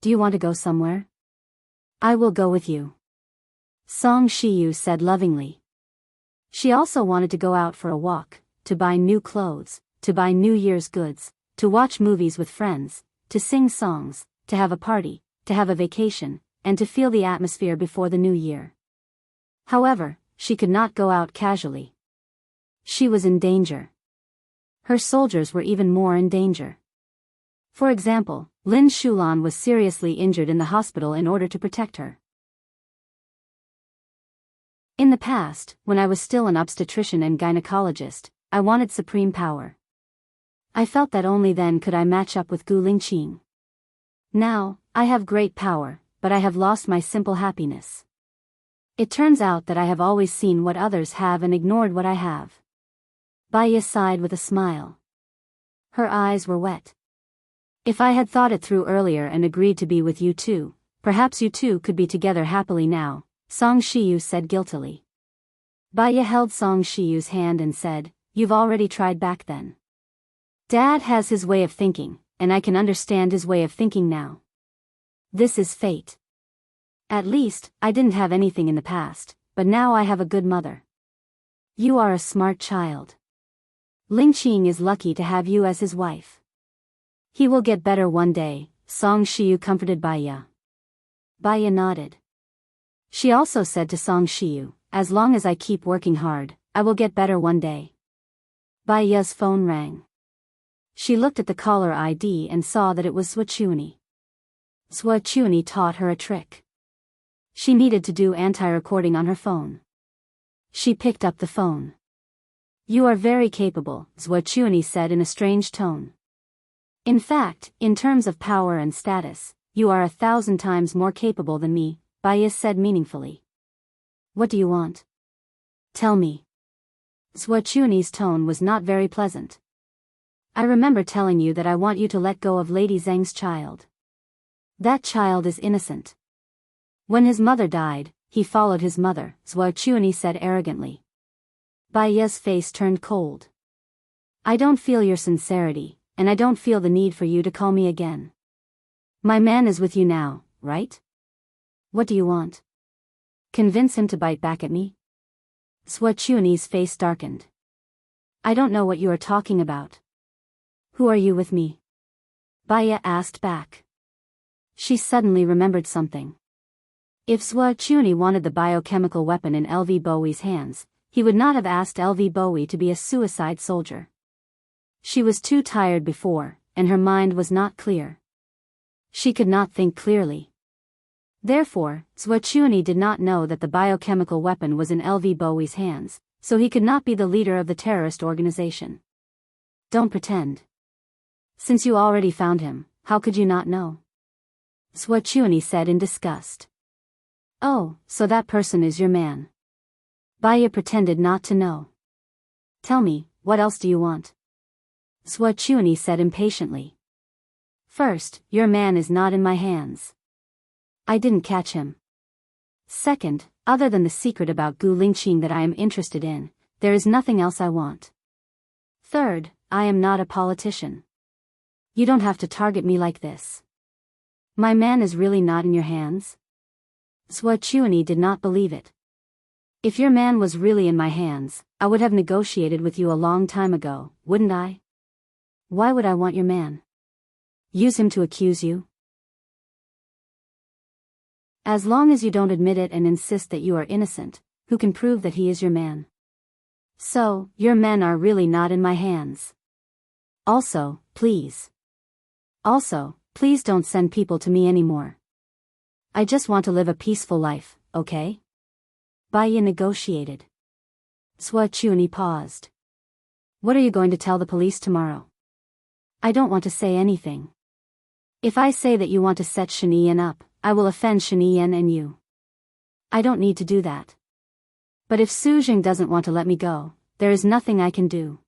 Do you want to go somewhere? I will go with you. Song Shiyu said lovingly. She also wanted to go out for a walk, to buy new clothes, to buy New Year's goods, to watch movies with friends, to sing songs, to have a party, to have a vacation, and to feel the atmosphere before the new year. However, she could not go out casually. She was in danger. Her soldiers were even more in danger. For example, Lin Shulan was seriously injured in the hospital in order to protect her. In the past, when I was still an obstetrician and gynecologist, I wanted supreme power. I felt that only then could I match up with Gu Lingqing. Now, I have great power, but I have lost my simple happiness. It turns out that I have always seen what others have and ignored what I have. Baya sighed with a smile. Her eyes were wet. If I had thought it through earlier and agreed to be with you too, perhaps you two could be together happily now, Song Shiyu said guiltily. Baya held Song Shiyu's hand and said, You've already tried back then. Dad has his way of thinking, and I can understand his way of thinking now. This is fate. At least, I didn't have anything in the past, but now I have a good mother. You are a smart child. Lingqing is lucky to have you as his wife. He will get better one day, Song Shiyu comforted Baya. Baya nodded. She also said to Song Shiyu, As long as I keep working hard, I will get better one day. Bai Ya's phone rang. She looked at the caller ID and saw that it was Zhuochuani. Zhuochuani taught her a trick. She needed to do anti-recording on her phone. She picked up the phone. You are very capable, Zhuochuani said in a strange tone. In fact, in terms of power and status, you are 1,000 times more capable than me, Bai Ya said meaningfully. What do you want? Tell me. Zhuochuani's tone was not very pleasant. I remember telling you that I want you to let go of Lady Zheng's child. That child is innocent. When his mother died, he followed his mother, Zhuochuani said arrogantly. Bai Ya's face turned cold. I don't feel your sincerity, and I don't feel the need for you to call me again. My man is with you now, right? What do you want? Convince him to bite back at me? Zhuochuani's face darkened. I don't know what you are talking about. Who are you with me? Bai Ya asked back. She suddenly remembered something. If Zhuochuani wanted the biochemical weapon in LV Bowie's hands, he would not have asked LV Bowie to be a suicide soldier. She was too tired before, and her mind was not clear. She could not think clearly. Therefore, Zhuochuani did not know that the biochemical weapon was in LV Bowie's hands, so he could not be the leader of the terrorist organization. Don't pretend. Since you already found him, how could you not know? Zhuochuani said in disgust. Oh, so that person is your man. Bai Ya pretended not to know. Tell me, what else do you want? Zhuochuani said impatiently. First, your man is not in my hands. I didn't catch him. Second, other than the secret about Gu Lingqing that I am interested in, there is nothing else I want. Third, I am not a politician. You don't have to target me like this. My man is really not in your hands? Zhuochuani did not believe it. If your man was really in my hands, I would have negotiated with you a long time ago, wouldn't I? Why would I want your man? Use him to accuse you? As long as you don't admit it and insist that you are innocent, who can prove that he is your man? So, your men are really not in my hands. Also, please don't send people to me anymore. I just want to live a peaceful life, okay? Bai Ya negotiated. Zhuochuani paused. What are you going to tell the police tomorrow? I don't want to say anything. If I say that you want to set Shen Yan up, I will offend Shen Yan and you. I don't need to do that. But if Su Jing doesn't want to let me go, there is nothing I can do.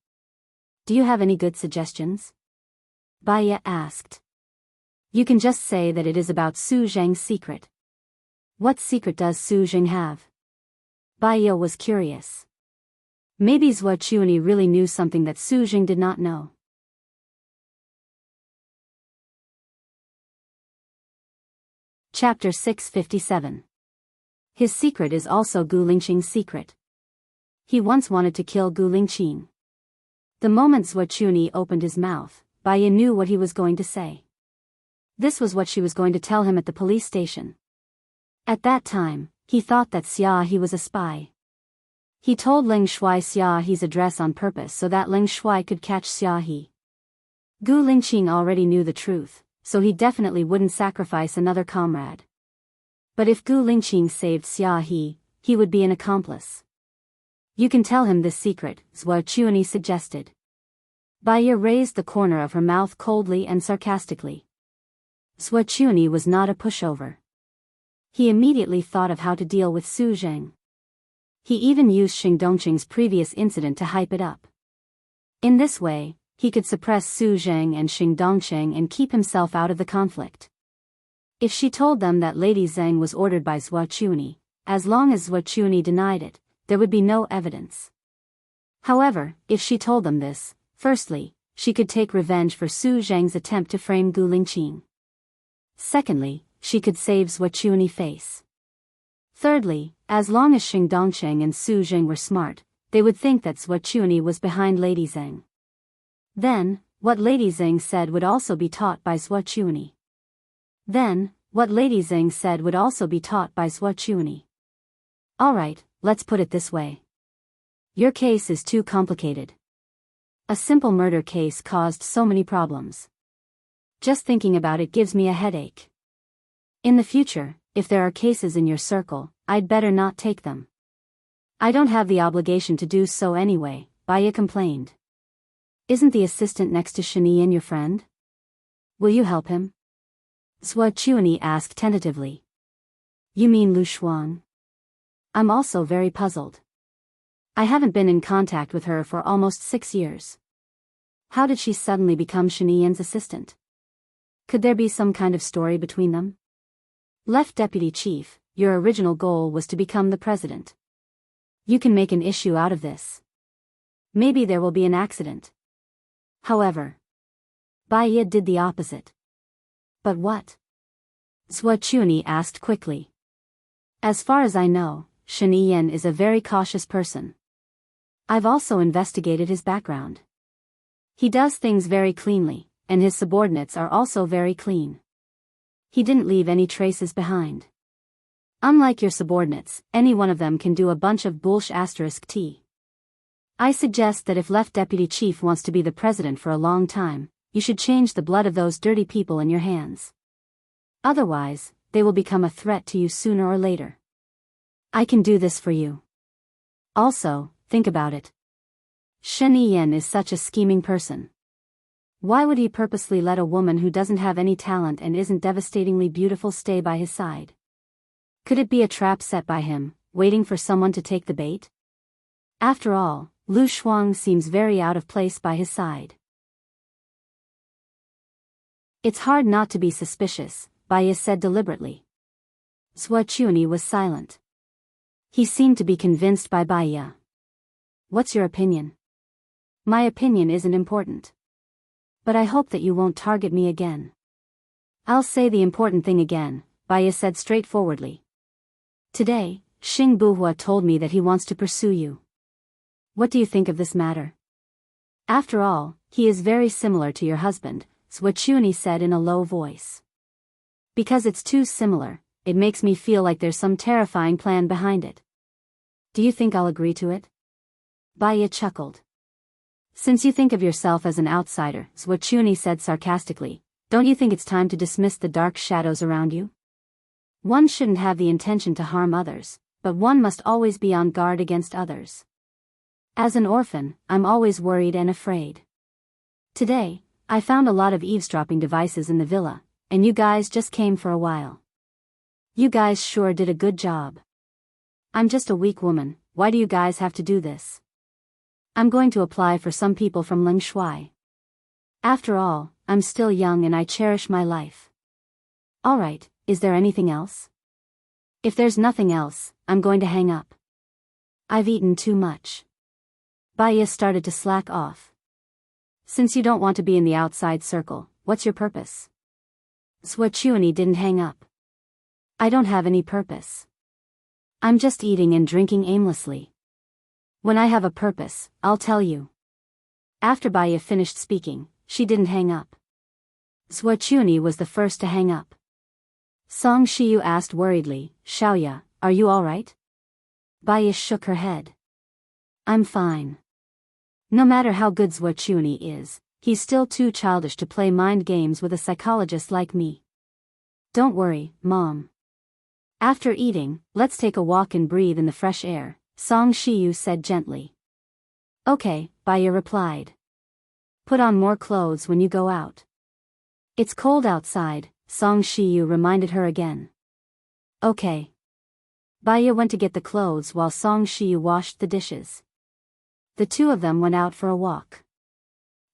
Do you have any good suggestions? Bai Ya asked. You can just say that it is about Su Zheng's secret. What secret does Su Jing have? Bai Ya was curious. Maybe Zhuochuani really knew something that Su Jing did not know. Chapter 657. His secret is also Gu Lingqing's secret. He once wanted to kill Gu Lingqing. The moment Zhuochuani opened his mouth, Bai Ya knew what he was going to say. This was what she was going to tell him at the police station. At that time, he thought that Xia He was a spy. He told Ling Shui Xia He's address on purpose so that Ling Shui could catch Xia He. Gu Lingqing already knew the truth, so he definitely wouldn't sacrifice another comrade. But if Gu Lingqing saved Xia He, he would be an accomplice. You can tell him this secret, Zhuochuani suggested. Bai Ya raised the corner of her mouth coldly and sarcastically. Zhuochuani was not a pushover. He immediately thought of how to deal with Su Zheng. He even used Xing Dongqing's previous incident to hype it up. In this way, he could suppress Su Zheng and Xing Dongqing and keep himself out of the conflict. If she told them that Lady Zheng was ordered by Zhuochuani, as long as Zhuochuani denied it, there would be no evidence. However, if she told them this, firstly, she could take revenge for Su Zheng's attempt to frame Gu Lingqing. Secondly, she could save Zhuochuani face. Thirdly, as long as Xing Dongqing and Su Jing were smart, they would think that Zhuochuani was behind Lady Zheng. Then, what Lady Zheng said would also be taught by Zhuochuani. Alright, let's put it this way. Your case is too complicated. A simple murder case caused so many problems. Just thinking about it gives me a headache. In the future, if there are cases in your circle, I'd better not take them. I don't have the obligation to do so anyway, Baya complained. Isn't the assistant next to Shaniyan your friend? Will you help him? Zhua Chuani asked tentatively. You mean Lu Shuang? I'm also very puzzled. I haven't been in contact with her for almost 6 years. How did she suddenly become Shaniyan's assistant? Could there be some kind of story between them? Left Deputy Chief, your original goal was to become the president. You can make an issue out of this. Maybe there will be an accident. However, Baya did the opposite. But what? Zhua Chuani asked quickly. As far as I know, Shaniyan is a very cautious person. I've also investigated his background. He does things very cleanly, and his subordinates are also very clean. He didn't leave any traces behind. Unlike your subordinates, any one of them can do a bunch of bullsh*t. I suggest that if Left Deputy Chief wants to be the president for a long time, you should change the blood of those dirty people in your hands. Otherwise, they will become a threat to you sooner or later. I can do this for you. Also, think about it. Shaniyan is such a scheming person. Why would he purposely let a woman who doesn't have any talent and isn't devastatingly beautiful stay by his side? Could it be a trap set by him, waiting for someone to take the bait? After all, Lu Shuang seems very out of place by his side. It's hard not to be suspicious, Baya said deliberately. Zhua Chuani was silent. He seemed to be convinced by Baya. What's your opinion? My opinion isn't important. But I hope that you won't target me again. I'll say the important thing again, Baya said straightforwardly. Today, Xing Buhua told me that he wants to pursue you. What do you think of this matter? After all, he is very similar to your husband, Zhua Chuani said in a low voice. Because it's too similar, it makes me feel like there's some terrifying plan behind it. Do you think I'll agree to it? Baya chuckled. Since you think of yourself as an outsider, Zhua Chuani said sarcastically, don't you think it's time to dismiss the dark shadows around you? One shouldn't have the intention to harm others, but one must always be on guard against others. As an orphan, I'm always worried and afraid. Today, I found a lot of eavesdropping devices in the villa, and you guys just came for a while. You guys sure did a good job. I'm just a weak woman, why do you guys have to do this? I'm going to apply for some people from Ling Shui. After all, I'm still young and I cherish my life. Alright, is there anything else? If there's nothing else, I'm going to hang up. I've eaten too much. Baya started to slack off. Since you don't want to be in the outside circle, what's your purpose? Zhua Chuani didn't hang up. I don't have any purpose. I'm just eating and drinking aimlessly. When I have a purpose, I'll tell you. After Baya finished speaking, she didn't hang up. Zhua Chuani was the first to hang up. Song Shiyu asked worriedly, Xiaoya, are you alright? Baya shook her head. I'm fine. No matter how good Zhua Chuani is, he's still too childish to play mind games with a psychologist like me. Don't worry, Mom. After eating, let's take a walk and breathe in the fresh air, Song Shiyu said gently. Okay, Baya replied. Put on more clothes when you go out. It's cold outside, Song Shiyu reminded her again. Okay. Baya went to get the clothes while Song Shiyu washed the dishes. The two of them went out for a walk.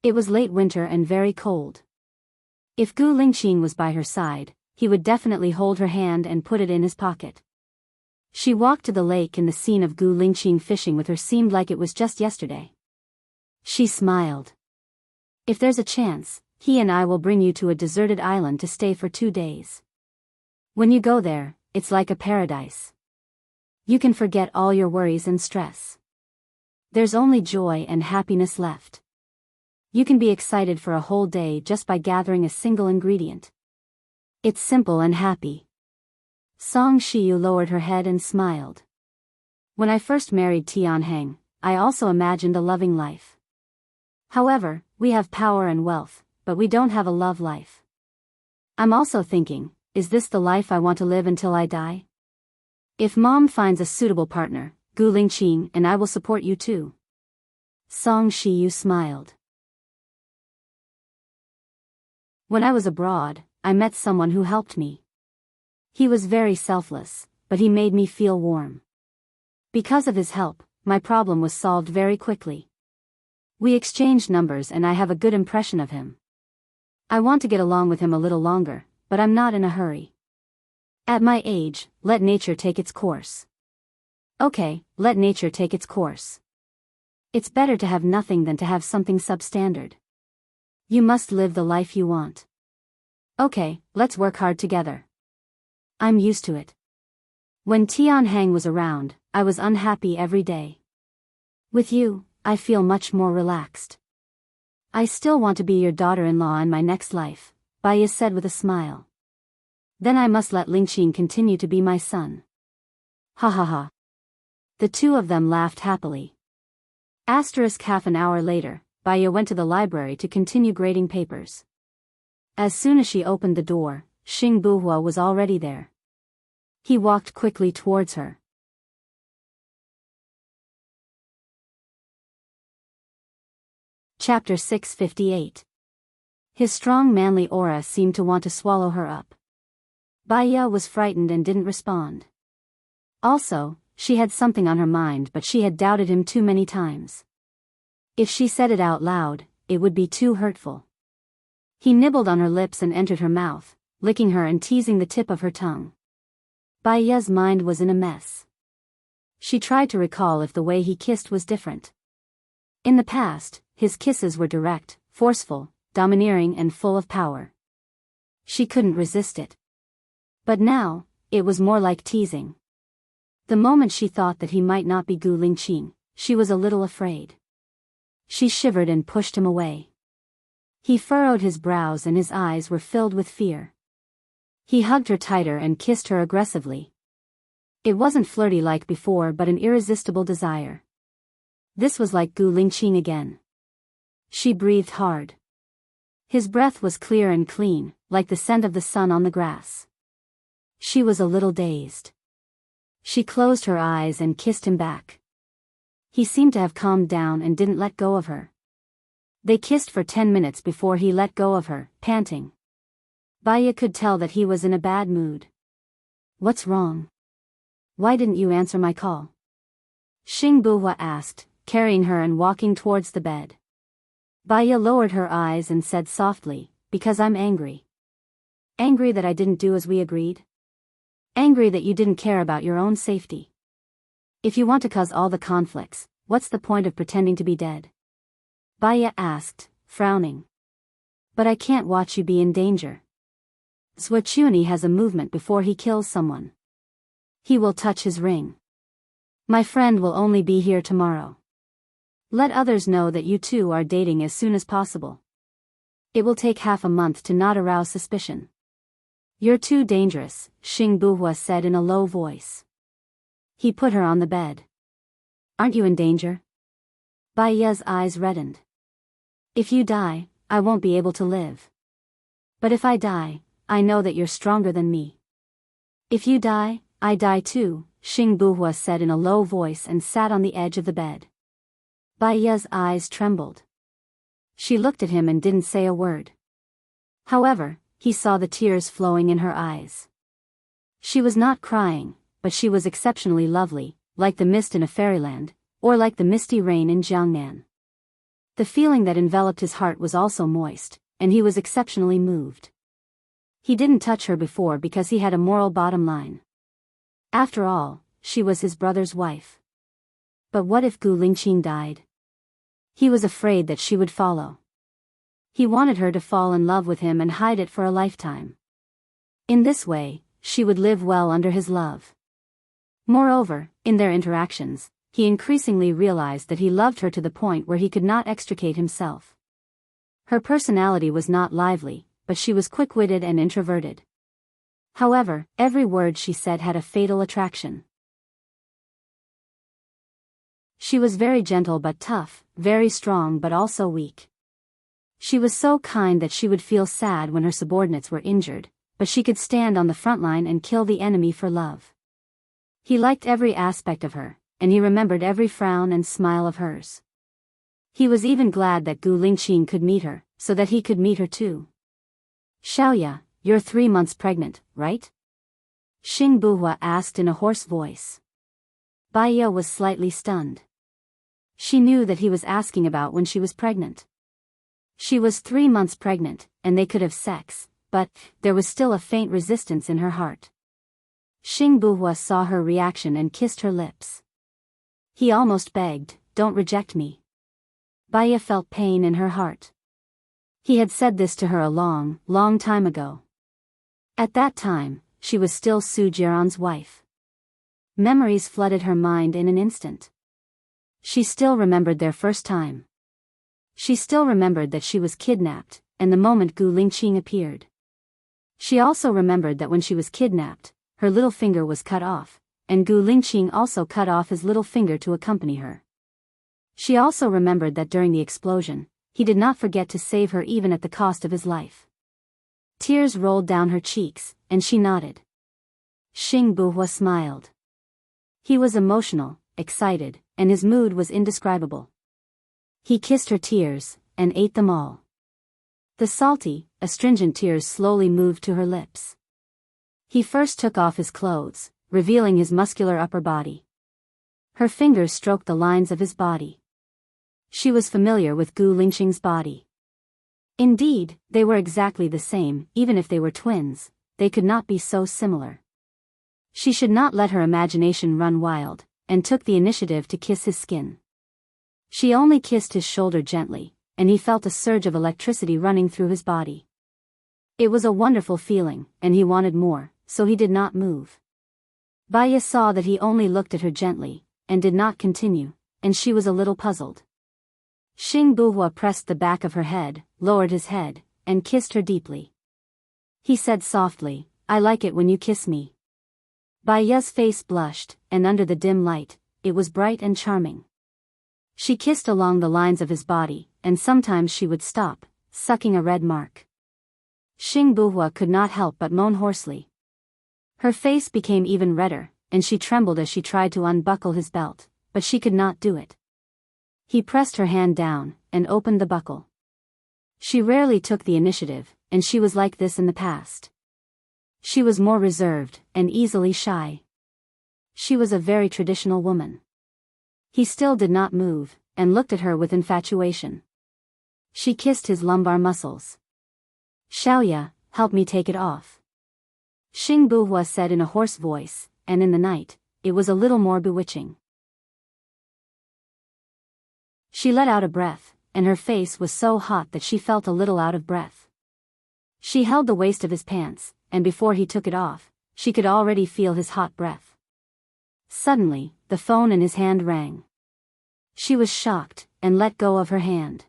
It was late winter and very cold. If Gu Lingqing was by her side, he would definitely hold her hand and put it in his pocket. She walked to the lake and the scene of Gu Lingqing fishing with her seemed like it was just yesterday. She smiled. If there's a chance, he and I will bring you to a deserted island to stay for 2 days. When you go there, it's like a paradise. You can forget all your worries and stress. There's only joy and happiness left. You can be excited for a whole day just by gathering a single ingredient. It's simple and happy. Song Shiyu lowered her head and smiled. When I first married Tianheng, I also imagined a loving life. However, we have power and wealth, but we don't have a love life. I'm also thinking, is this the life I want to live until I die? If Mom finds a suitable partner, Gu Lingqing and I will support you too. Song Shiyu smiled. When I was abroad, I met someone who helped me. He was very selfless, but he made me feel warm. Because of his help, my problem was solved very quickly. We exchanged numbers and I have a good impression of him. I want to get along with him a little longer, but I'm not in a hurry. At my age, let nature take its course. Okay, let nature take its course. It's better to have nothing than to have something substandard. You must live the life you want. Okay, let's work hard together. I'm used to it. When Tianhang was around, I was unhappy every day. With you, I feel much more relaxed. I still want to be your daughter-in-law in my next life, Baiya said with a smile. Then I must let Lingqing continue to be my son. Ha ha ha. The two of them laughed happily. Half an hour later, Baiya went to the library to continue grading papers. As soon as she opened the door, Xing Buhua was already there. He walked quickly towards her. Chapter 658. His strong manly aura seemed to want to swallow her up. Baiya was frightened and didn't respond. Also, she had something on her mind, but she had doubted him too many times. If she said it out loud, it would be too hurtful. He nibbled on her lips and entered her mouth, licking her and teasing the tip of her tongue. Baiya's mind was in a mess. She tried to recall if the way he kissed was different. In the past, his kisses were direct, forceful, domineering and full of power. She couldn't resist it. But now, it was more like teasing. The moment she thought that he might not be Gu Lingqing, she was a little afraid. She shivered and pushed him away. He furrowed his brows and his eyes were filled with fear. He hugged her tighter and kissed her aggressively. It wasn't flirty like before but an irresistible desire. This was like Gu Lingqing again. She breathed hard. His breath was clear and clean, like the scent of the sun on the grass. She was a little dazed. She closed her eyes and kissed him back. He seemed to have calmed down and didn't let go of her. They kissed for 10 minutes before he let go of her, panting. Baiya could tell that he was in a bad mood. What's wrong? Why didn't you answer my call? Xing Buhua asked, carrying her and walking towards the bed. Baiya lowered her eyes and said softly, because I'm angry. Angry that I didn't do as we agreed? Angry that you didn't care about your own safety. If you want to cause all the conflicts, what's the point of pretending to be dead? Baiya asked, frowning. But I can't watch you be in danger. Zhuochuni has a movement before he kills someone. He will touch his ring. My friend will only be here tomorrow. Let others know that you two are dating as soon as possible. It will take half a month to not arouse suspicion. You're too dangerous, Xing Buhua said in a low voice. He put her on the bed. Aren't you in danger? Baiya's eyes reddened. If you die, I won't be able to live. But if I die, I know that you're stronger than me. If you die, I die too, Xing Buhua said in a low voice and sat on the edge of the bed. Baiya's eyes trembled. She looked at him and didn't say a word. However, he saw the tears flowing in her eyes. She was not crying, but she was exceptionally lovely, like the mist in a fairyland, or like the misty rain in Jiangnan. The feeling that enveloped his heart was also moist, and he was exceptionally moved. He didn't touch her before because he had a moral bottom line. After all, she was his brother's wife. But what if Gu Lingqing died? He was afraid that she would follow. He wanted her to fall in love with him and hide it for a lifetime. In this way, she would live well under his love. Moreover, in their interactions, he increasingly realized that he loved her to the point where he could not extricate himself. Her personality was not lively, but she was quick-witted and introverted. However, every word she said had a fatal attraction. She was very gentle but tough, very strong but also weak. She was so kind that she would feel sad when her subordinates were injured, but she could stand on the front line and kill the enemy for love. He liked every aspect of her, and he remembered every frown and smile of hers. He was even glad that Gu Lingqing could meet her, so that he could meet her too. Xiaoya, you're 3 months pregnant, right? Xing Buhua asked in a hoarse voice. Baiya was slightly stunned. She knew that he was asking about when she was pregnant. She was 3 months pregnant, and they could have sex, but there was still a faint resistance in her heart. Xing Buhua saw her reaction and kissed her lips. He almost begged, "Don't reject me." Baiya felt pain in her heart. He had said this to her a long, long time ago. At that time, she was still Su Jiran's wife. Memories flooded her mind in an instant. She still remembered their first time. She still remembered that she was kidnapped, and the moment Gu Lingqing appeared. She also remembered that when she was kidnapped, her little finger was cut off, and Gu Lingqing also cut off his little finger to accompany her. She also remembered that during the explosion, he did not forget to save her even at the cost of his life. Tears rolled down her cheeks, and she nodded. Xing Buhua smiled. He was emotional, excited, and his mood was indescribable. He kissed her tears, and ate them all. The salty, astringent tears slowly moved to her lips. He first took off his clothes, revealing his muscular upper body. Her fingers stroked the lines of his body. She was familiar with Gu Lingqing's body. Indeed, they were exactly the same. Even if they were twins, they could not be so similar. She should not let her imagination run wild, and took the initiative to kiss his skin. She only kissed his shoulder gently, and he felt a surge of electricity running through his body. It was a wonderful feeling, and he wanted more, so he did not move. Baiya saw that he only looked at her gently, and did not continue, and she was a little puzzled. Xing Buhua pressed the back of her head, lowered his head, and kissed her deeply. He said softly, "I like it when you kiss me." Baiya's face blushed, and under the dim light, it was bright and charming. She kissed along the lines of his body, and sometimes she would stop, sucking a red mark. Xing Buhua could not help but moan hoarsely. Her face became even redder, and she trembled as she tried to unbuckle his belt, but she could not do it. He pressed her hand down, and opened the buckle. She rarely took the initiative, and she was like this in the past. She was more reserved, and easily shy. She was a very traditional woman. He still did not move, and looked at her with infatuation. She kissed his lumbar muscles. "Xiaoya, help me take it off," Xing Buhua said in a hoarse voice, and in the night, it was a little more bewitching. She let out a breath, and her face was so hot that she felt a little out of breath. She held the waist of his pants, and before he took it off, she could already feel his hot breath. Suddenly, the phone in his hand rang. She was shocked, and let go of her hand.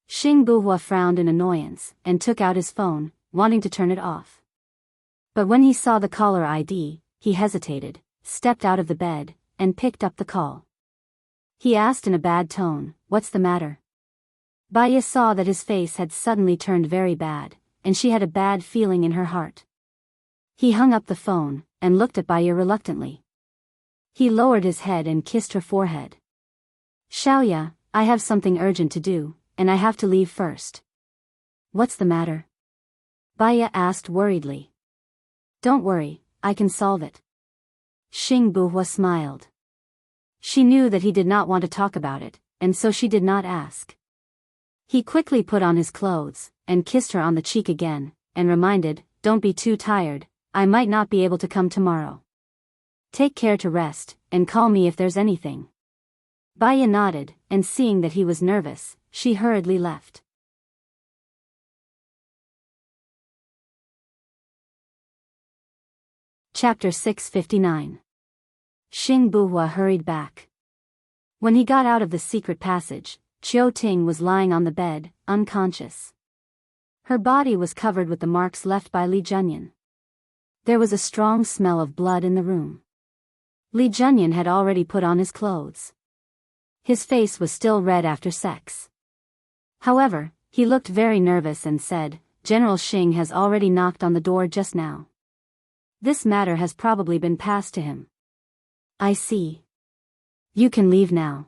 Xing Buhua frowned in annoyance, and took out his phone, wanting to turn it off. But when he saw the caller ID, he hesitated, stepped out of the bed, and picked up the call. He asked in a bad tone, "What's the matter?" Baiya saw that his face had suddenly turned very bad, and she had a bad feeling in her heart. He hung up the phone, and looked at Baiya reluctantly. He lowered his head and kissed her forehead. "Xiaoya, I have something urgent to do, and I have to leave first." "What's the matter?" Baiya asked worriedly. "Don't worry, I can solve it." Xing Buhua smiled. She knew that he did not want to talk about it, and so she did not ask. He quickly put on his clothes, and kissed her on the cheek again, and reminded, "Don't be too tired, I might not be able to come tomorrow. Take care to rest, and call me if there's anything." Baiya nodded, and seeing that he was nervous, she hurriedly left. Chapter 659. Xing Buhua hurried back. When he got out of the secret passage, Qiu Ting was lying on the bed, unconscious. Her body was covered with the marks left by Li Junyan. There was a strong smell of blood in the room. Li Junyan had already put on his clothes. His face was still red after sex. However, he looked very nervous and said, "General Xing has already knocked on the door just now. This matter has probably been passed to him." "I see. You can leave now."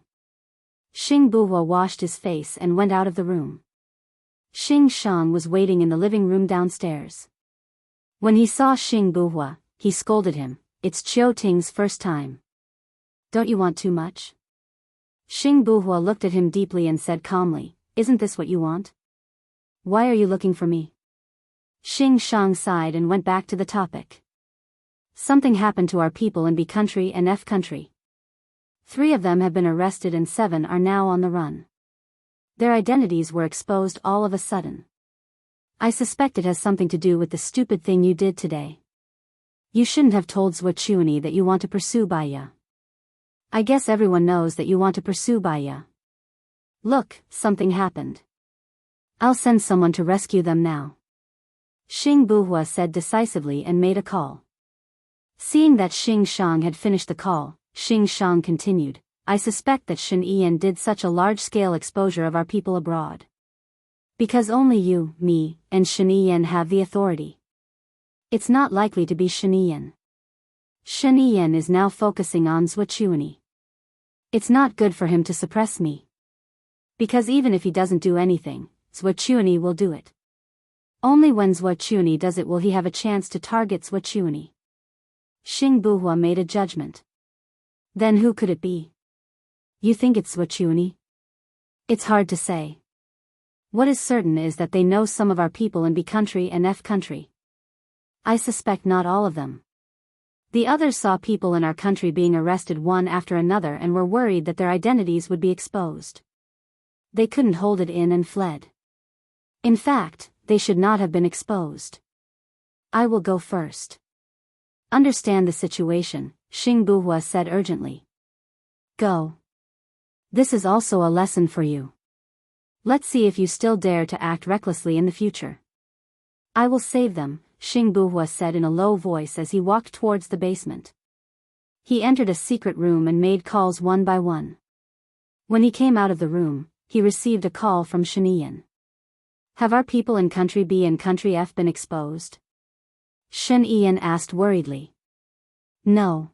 Xing Buhua washed his face and went out of the room. Xing Shang was waiting in the living room downstairs. When he saw Xing Buhua, he scolded him, "It's Chiu Ting's first time. Don't you want too much?" Xing Buhua looked at him deeply and said calmly, "Isn't this what you want? Why are you looking for me?" Xing Shang sighed and went back to the topic. "Something happened to our people in B country and F country. 3 of them have been arrested and 7 are now on the run. Their identities were exposed all of a sudden. I suspect it has something to do with the stupid thing you did today. You shouldn't have told Zhou Chuani that you want to pursue Baiya. I guess everyone knows that you want to pursue Baiya. Look, something happened. I'll send someone to rescue them now." Xing Buhua said decisively and made a call. Seeing that Xing Shang had finished the call, Xing Shang continued, "I suspect that Shen Yiyan did such a large-scale exposure of our people abroad. Because only you, me, and Shen Yiyan have the authority. It's not likely to be Shen Yiyan. Shen Yiyan is now focusing on Zhou Chuani. It's not good for him to suppress me. Because even if he doesn't do anything, Zhou Chuani will do it. Only when Zhou Chuani does it will he have a chance to target Zhou Chuani." Xing Buhua made a judgment. "Then who could it be? You think it's Zhou Chuani?" "It's hard to say. What is certain is that they know some of our people in B country and F country. I suspect not all of them. The others saw people in our country being arrested one after another and were worried that their identities would be exposed. They couldn't hold it in and fled. In fact, they should not have been exposed. I will go first. Understand the situation," Xing Buhua said urgently. "Go. This is also a lesson for you. Let's see if you still dare to act recklessly in the future." "I will save them," Xing Buhua said in a low voice as he walked towards the basement. He entered a secret room and made calls one by one. When he came out of the room, he received a call from Shen Yiyan. "Have our people in country B and country F been exposed?" Shen Yiyan asked worriedly. "No.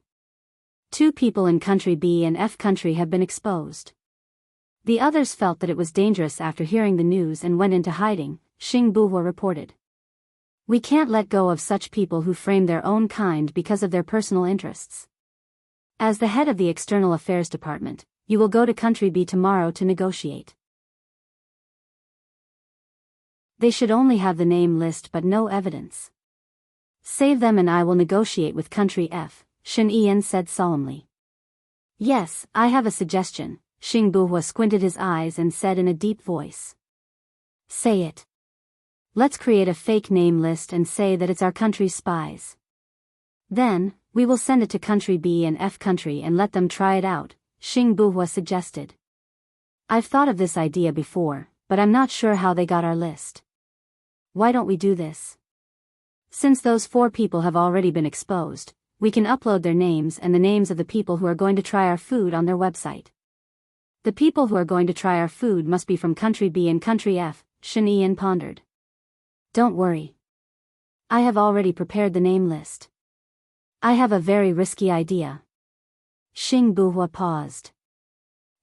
2 people in country B and F country have been exposed. The others felt that it was dangerous after hearing the news and went into hiding," Xing Buhua reported. "We can't let go of such people who frame their own kind because of their personal interests. As the head of the External Affairs Department, you will go to country B tomorrow to negotiate. They should only have the name list but no evidence. Save them and I will negotiate with country F," Shen Yiyan said solemnly. "Yes, I have a suggestion," Xing Buhua squinted his eyes and said in a deep voice. "Say it. Let's create a fake name list and say that it's our country's spies. Then, we will send it to country B and F country and let them try it out," Xing Buhua suggested. "I've thought of this idea before, but I'm not sure how they got our list. Why don't we do this? Since those 4 people have already been exposed, we can upload their names and the names of the people who are going to try our food on their website. The people who are going to try our food must be from country B and country F," Shen Yiyan pondered. "Don't worry. I have already prepared the name list. I have a very risky idea." Xing Buhua paused.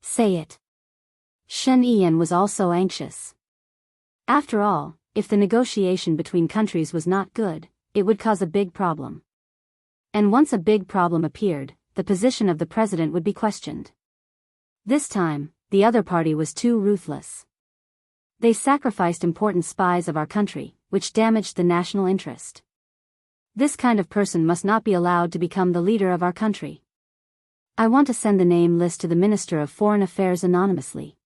"Say it." Shen Yiyan was also anxious. After all, if the negotiation between countries was not good, it would cause a big problem. And once a big problem appeared, the position of the president would be questioned. This time, the other party was too ruthless. They sacrificed important spies of our country, which damaged the national interest. This kind of person must not be allowed to become the leader of our country. I want to send the name list to the Minister of Foreign Affairs anonymously.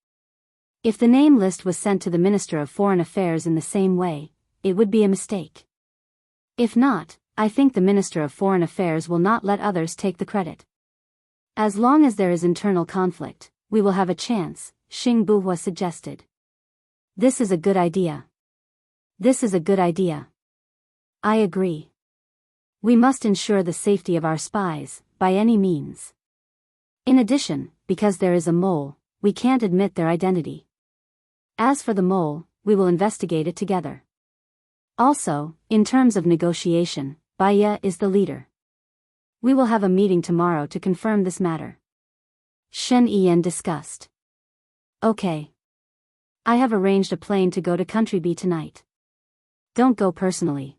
If the name list was sent to the Minister of Foreign Affairs in the same way, it would be a mistake. If not, I think the Minister of Foreign Affairs will not let others take the credit. As long as there is internal conflict, we will have a chance, Xing Buhua suggested. This is a good idea. This is a good idea. I agree. We must ensure the safety of our spies, by any means. In addition, because there is a mole, we can't admit their identity. As for the mole, we will investigate it together. Also, in terms of negotiation, Baya is the leader. We will have a meeting tomorrow to confirm this matter. Shen Yiyan discussed. Okay. I have arranged a plane to go to Country B tonight. Don't go personally.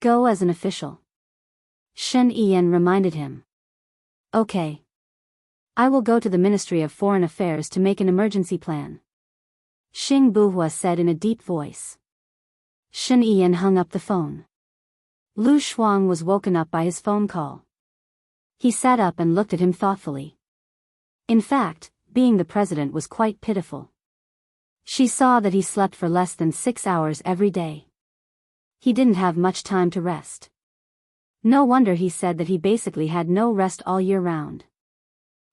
Go as an official. Shen Yiyan reminded him. Okay. I will go to the Ministry of Foreign Affairs to make an emergency plan. Xing Buhua said in a deep voice. Shen Yiyan hung up the phone. Lu Shuang was woken up by his phone call. He sat up and looked at him thoughtfully. In fact, being the president was quite pitiful. She saw that he slept for less than 6 hours every day. He didn't have much time to rest. No wonder he said that he basically had no rest all year round.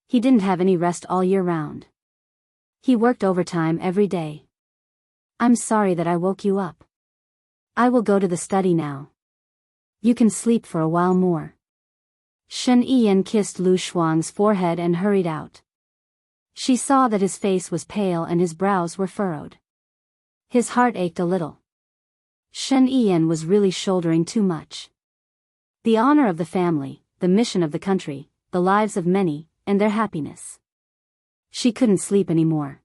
He didn't have any rest all year round. He worked overtime every day. I'm sorry that I woke you up. I will go to the study now. You can sleep for a while more. Shen Yiyan kissed Lu Shuang's forehead and hurried out. She saw that his face was pale and his brows were furrowed. His heart ached a little. Shen Yiyan was really shouldering too much. The honor of the family, the mission of the country, the lives of many, and their happiness. She couldn't sleep anymore.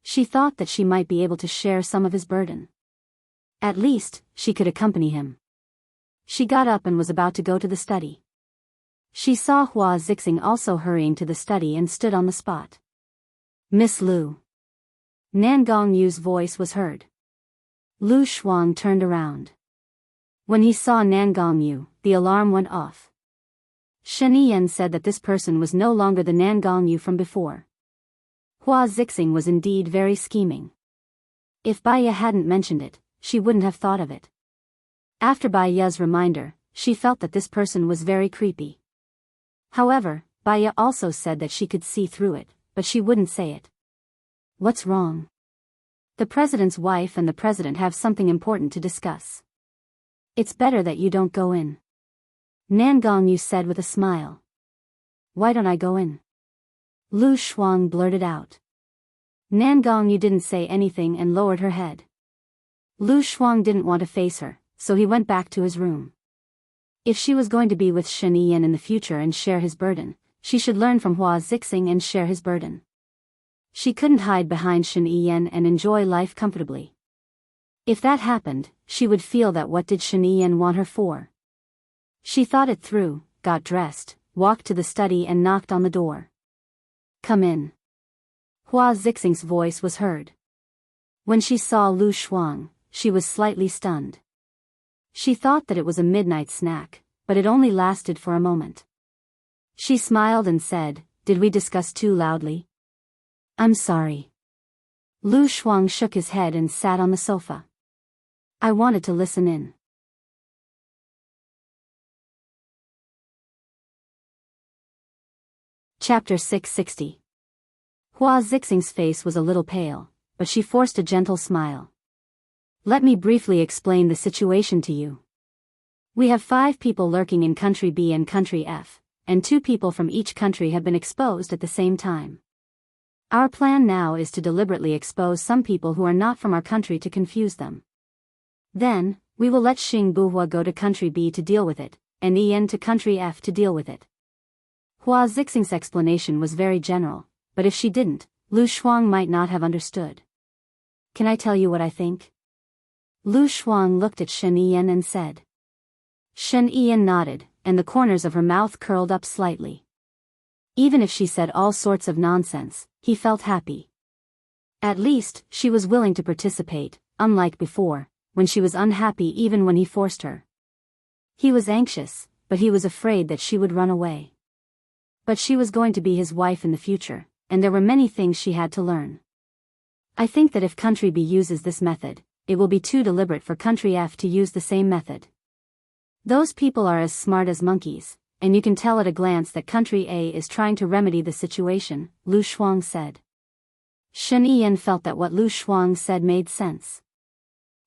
She thought that she might be able to share some of his burden. At least, she could accompany him. She got up and was about to go to the study. She saw Hua Zixing also hurrying to the study and stood on the spot. Miss Lu. Nan Gongyu's voice was heard. Lu Shuang turned around. When he saw Nan Gongyu, the alarm went off. Shen Yiyan said that this person was no longer the Nan Gongyu from before. Hua Zixing was indeed very scheming. If Baya hadn't mentioned it, she wouldn't have thought of it. After Baya's reminder, she felt that this person was very creepy. However, Baya also said that she could see through it, but she wouldn't say it. What's wrong? The president's wife and the president have something important to discuss. It's better that you don't go in. Nan Gongyu said with a smile. Why don't I go in? Lu Shuang blurted out. Nan Gongyu didn't say anything and lowered her head. Lu Shuang didn't want to face her, so he went back to his room. If she was going to be with Shen Yiyan in the future and share his burden, she should learn from Hua Zixing and share his burden. She couldn't hide behind Shen Yiyan and enjoy life comfortably. If that happened, she would feel that what did Shen Yiyan want her for? She thought it through, got dressed, walked to the study and knocked on the door. Come in. Hua Zixing's voice was heard. When she saw Lu Shuang, she was slightly stunned. She thought that it was a midnight snack, but it only lasted for a moment. She smiled and said, Did we discuss too loudly? I'm sorry. Lu Shuang shook his head and sat on the sofa. I wanted to listen in. Chapter 660. Hua Zixing's face was a little pale, but she forced a gentle smile. Let me briefly explain the situation to you. We have 5 people lurking in Country B and Country F, and 2 people from each country have been exposed at the same time. Our plan now is to deliberately expose some people who are not from our country to confuse them. Then, we will let Xing Buhua go to Country B to deal with it, and Yiyan to Country F to deal with it. Hua Zixing's explanation was very general, but if she didn't, Lu Shuang might not have understood. Can I tell you what I think? Lu Shuang looked at Shen Yiyan and said. Shen Yiyan nodded, and the corners of her mouth curled up slightly. Even if she said all sorts of nonsense, he felt happy. At least, she was willing to participate, unlike before, when she was unhappy even when he forced her. He was anxious, but he was afraid that she would run away. But she was going to be his wife in the future, and there were many things she had to learn. I think that if Country B uses this method, it will be too deliberate for Country F to use the same method. Those people are as smart as monkeys, and you can tell at a glance that Country A is trying to remedy the situation, Lu Shuang said. Shen Yiyan felt that what Lu Shuang said made sense.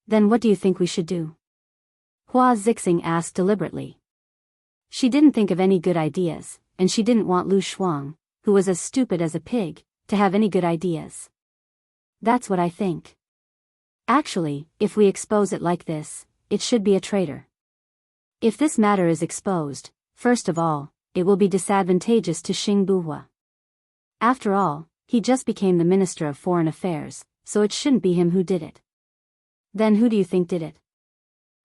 Then what do you think we should do? Hua Zixing asked deliberately. She didn't think of any good ideas, and she didn't want Lu Shuang, who was as stupid as a pig, to have any good ideas. That's what I think. Actually, if we expose it like this, it should be a traitor. If this matter is exposed, first of all, it will be disadvantageous to Xing Buhua. After all, he just became the Minister of Foreign Affairs, so it shouldn't be him who did it. Then who do you think did it?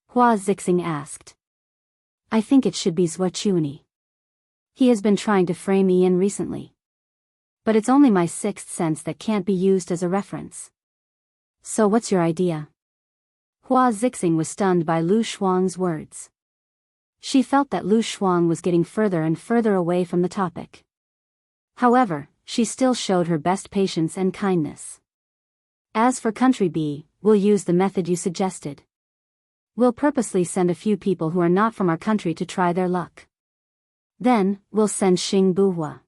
Hua Zixing asked. I think it should be Zhuo Chuani. He has been trying to frame Ian recently. But it's only my sixth sense that can't be used as a reference. So what's your idea? Hua Zixing was stunned by Lu Shuang's words. She felt that Lu Shuang was getting further and further away from the topic. However, she still showed her best patience and kindness. As for Country B, we'll use the method you suggested. We'll purposely send a few people who are not from our country to try their luck. Then, we'll send Xing Buhua.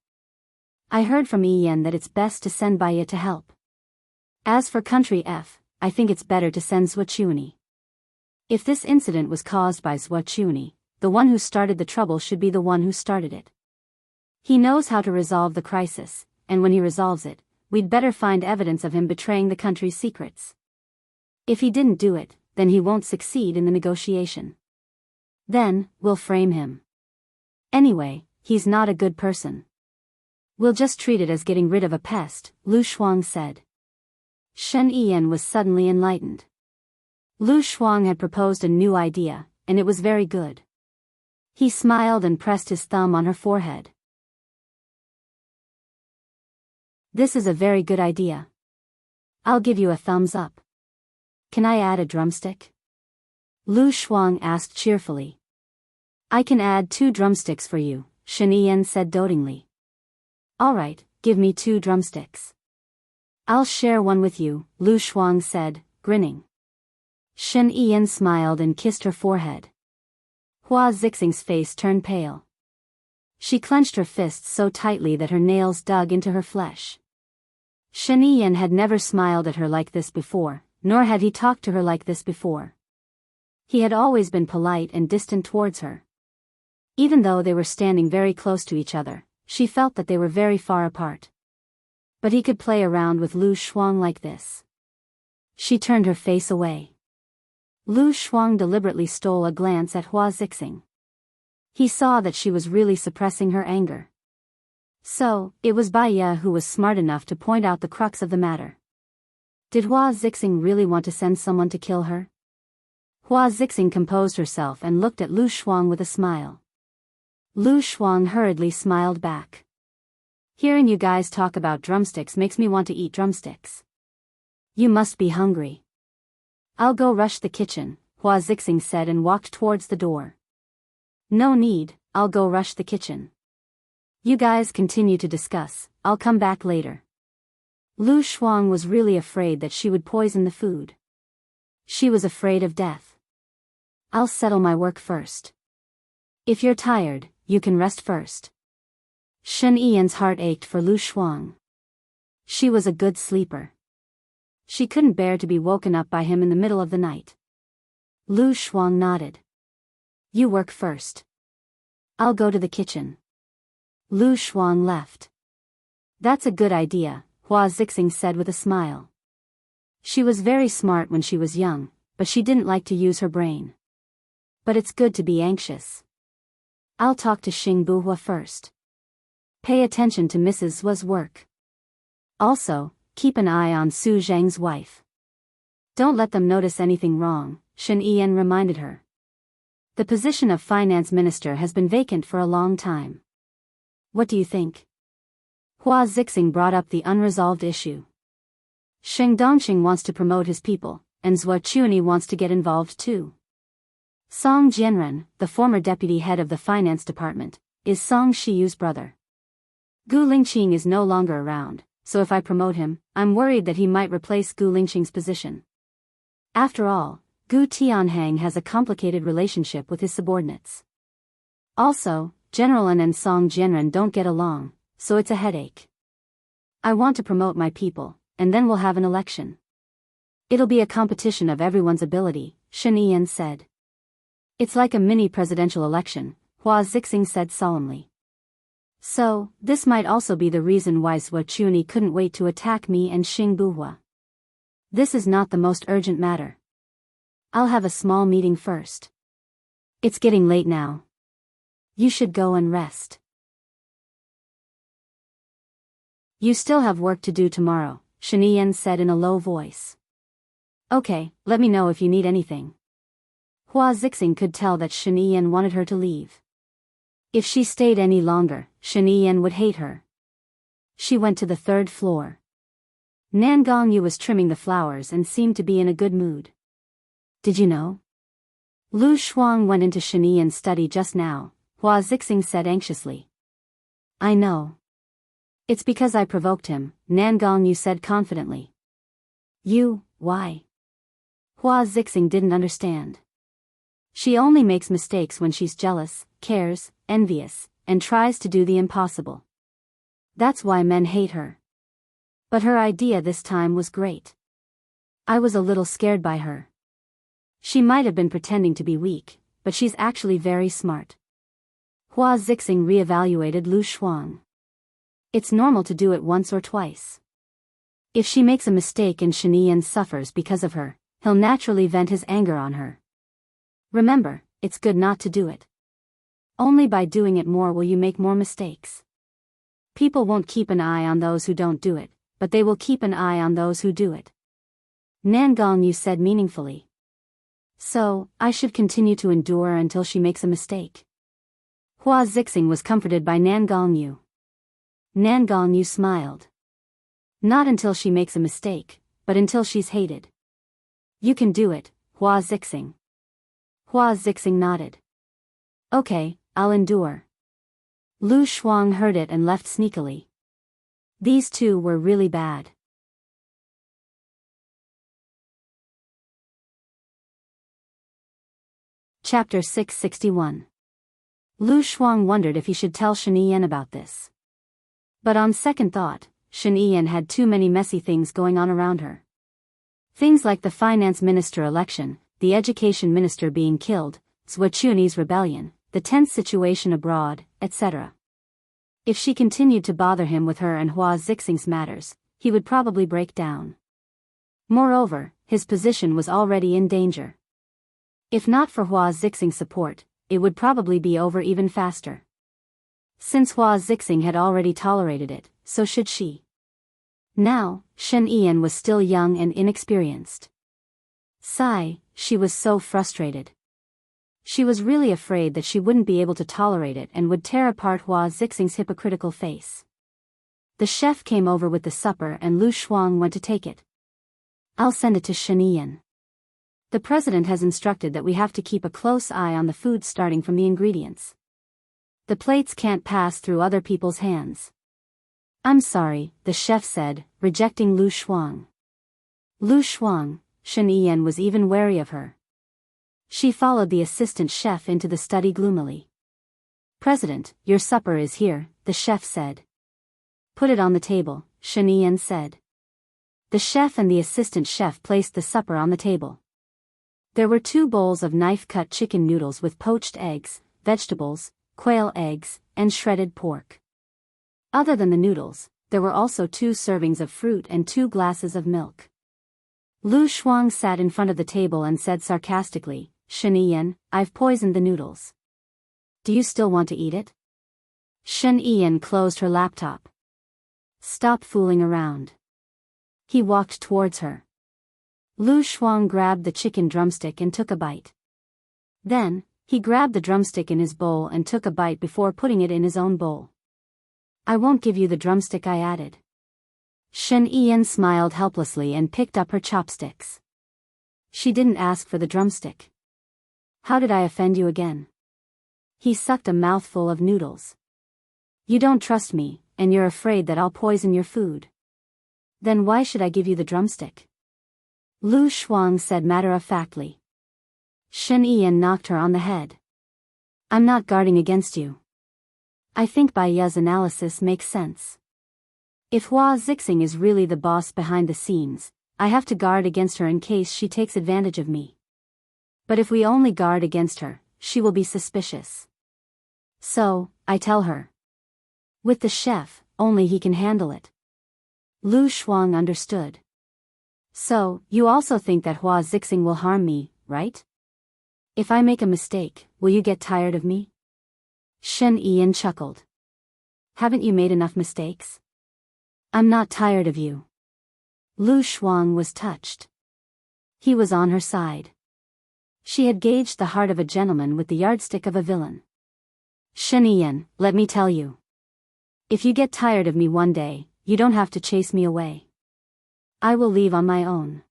I heard from Ian that it's best to send Baya to help. As for Country F, I think it's better to send Zhuo Chuani. If this incident was caused by Zhuo Chuani, the one who started the trouble should be the one who started it. He knows how to resolve the crisis, and when he resolves it, we'd better find evidence of him betraying the country's secrets. If he didn't do it, then he won't succeed in the negotiation. Then, we'll frame him. Anyway, he's not a good person. We'll just treat it as getting rid of a pest, Lu Shuang said. Shen Yiyan was suddenly enlightened. Lu Shuang had proposed a new idea, and it was very good. He smiled and pressed his thumb on her forehead. This is a very good idea. I'll give you a thumbs up. Can I add a drumstick? Lu Shuang asked cheerfully. I can add 2 drumsticks for you, Shen Yiyan said dotingly. All right, give me 2 drumsticks. I'll share one with you, Lu Shuang said, grinning. Shen Yiyan smiled and kissed her forehead. Hua Zixing's face turned pale. She clenched her fists so tightly that her nails dug into her flesh. Shen Yiyan had never smiled at her like this before, nor had he talked to her like this before. He had always been polite and distant towards her. Even though they were standing very close to each other, she felt that they were very far apart. But he could play around with Lu Shuang like this. She turned her face away. Lu Shuang deliberately stole a glance at Hua Zixing. He saw that she was really suppressing her anger. So, it was Baya who was smart enough to point out the crux of the matter. Did Hua Zixing really want to send someone to kill her? Hua Zixing composed herself and looked at Lu Shuang with a smile. Lu Shuang hurriedly smiled back. Hearing you guys talk about drumsticks makes me want to eat drumsticks. You must be hungry. I'll go rush the kitchen, Hua Zixing said and walked towards the door. No need, I'll go rush the kitchen. You guys continue to discuss, I'll come back later. Lu Shuang was really afraid that she would poison the food. She was afraid of death. I'll settle my work first. If you're tired, you can rest first. Shen Yiyan's heart ached for Lu Shuang. She was a good sleeper. She couldn't bear to be woken up by him in the middle of the night. Lu Shuang nodded. You work first. I'll go to the kitchen. Lu Shuang left. That's a good idea, Hua Zixing said with a smile. She was very smart when she was young, but she didn't like to use her brain. But it's good to be anxious. I'll talk to Xing Buhua first. Pay attention to Mrs. Zhuo's work. Also, keep an eye on Su Zhang's wife. Don't let them notice anything wrong, Shen Yiyan reminded her. The position of finance minister has been vacant for a long time. What do you think? Hua Zixing brought up the unresolved issue. Sheng Dongqing wants to promote his people, and Zhuo Chuani wants to get involved too. Song Jianren, the former deputy head of the finance department, is Song Shiyu's brother. Gu Lingqing is no longer around, so if I promote him, I'm worried that he might replace Gu Lingqing's position. After all, Gu Tianhang has a complicated relationship with his subordinates. Also, General An and Song Jianren don't get along, so it's a headache. I want to promote my people, and then we'll have an election. It'll be a competition of everyone's ability, Shen Yiyan said. It's like a mini presidential election, Hua Zixing said solemnly. So, this might also be the reason why Swachuni couldn't wait to attack me and Xing Buhua. This is not the most urgent matter. I'll have a small meeting first. It's getting late now. You should go and rest. You still have work to do tomorrow, Shinian said in a low voice. Okay, let me know if you need anything. Hua Zixing could tell that Shinian wanted her to leave. If she stayed any longer, Shinian would hate her. She went to the 3rd floor. Nan Gongyu was trimming the flowers and seemed to be in a good mood. Did you know? Lu Shuang went into Shinian's study just now, Hua Zixing said anxiously. I know. It's because I provoked him, Nan Gongyu said confidently. Why? Hua Zixing didn't understand. She only makes mistakes when she's jealous, cares, envious, and tries to do the impossible. That's why men hate her. But her idea this time was great. I was a little scared by her. She might have been pretending to be weak, but she's actually very smart. Hua Zixing reevaluated Lu Shuang. It's normal to do it once or twice. If she makes a mistake and Shinian suffers because of her, he'll naturally vent his anger on her. Remember, it's good not to do it. Only by doing it more will you make more mistakes. People won't keep an eye on those who don't do it, but they will keep an eye on those who do it. Nan Gongyu said meaningfully. So, I should continue to endure until she makes a mistake. Hua Zixing was comforted by Nan Gongyu. Nan Gongyu smiled. Not until she makes a mistake, but until she's hated. You can do it, Hua Zixing. Hua Zixing nodded. Okay, I'll endure. Lu Shuang heard it and left sneakily. These two were really bad. Chapter 661. Lu Shuang wondered if he should tell Shinian about this. But on second thought, Shinian had too many messy things going on around her. Things like the finance minister election, the education minister being killed, Swachuni's rebellion, the tense situation abroad, etc. If she continued to bother him with her and Hua Zixing's matters, he would probably break down. Moreover, his position was already in danger. If not for Hua Zixing's support, it would probably be over even faster. Since Hua Zixing had already tolerated it, so should she. Now, Shen Ian was still young and inexperienced. Sigh, she was so frustrated. She was really afraid that she wouldn't be able to tolerate it and would tear apart Hua Zixing's hypocritical face. The chef came over with the supper and Lu Shuang went to take it. I'll send it to Shen Ian. The president has instructed that we have to keep a close eye on the food starting from the ingredients. The plates can't pass through other people's hands. I'm sorry, the chef said, rejecting Lu Shuang. Lu Shuang, Shen Ian was even wary of her. She followed the assistant chef into the study gloomily. President, your supper is here, the chef said. Put it on the table, Shen Ian said. The chef and the assistant chef placed the supper on the table. There were 2 bowls of knife-cut chicken noodles with poached eggs, vegetables, quail eggs, and shredded pork. Other than the noodles, there were also 2 servings of fruit and 2 glasses of milk. Lu Shuang sat in front of the table and said sarcastically, Shen Ian, I've poisoned the noodles. Do you still want to eat it? Shen Ian closed her laptop. Stop fooling around. He walked towards her. Lu Shuang grabbed the chicken drumstick and took a bite. Then, he grabbed the drumstick in his bowl and took a bite before putting it in his own bowl. I won't give you the drumstick, I added. Shen Ian smiled helplessly and picked up her chopsticks. She didn't ask for the drumstick. How did I offend you again? He sucked a mouthful of noodles. You don't trust me, and you're afraid that I'll poison your food. Then why should I give you the drumstick? Lu Shuang said matter-of-factly. Shen Ian knocked her on the head. I'm not guarding against you. I think Bai Ye's analysis makes sense. If Hua Zixing is really the boss behind the scenes, I have to guard against her in case she takes advantage of me. But if we only guard against her, she will be suspicious. So, I tell her. With the chef, only he can handle it. Lu Shuang understood. So, you also think that Hua Zixing will harm me, right? If I make a mistake, will you get tired of me? Shen Yiyan chuckled. Haven't you made enough mistakes? I'm not tired of you. Lu Shuang was touched. He was on her side. She had gauged the heart of a gentleman with the yardstick of a villain. Shen Yiyan, let me tell you. If you get tired of me one day, you don't have to chase me away. I will leave on my own.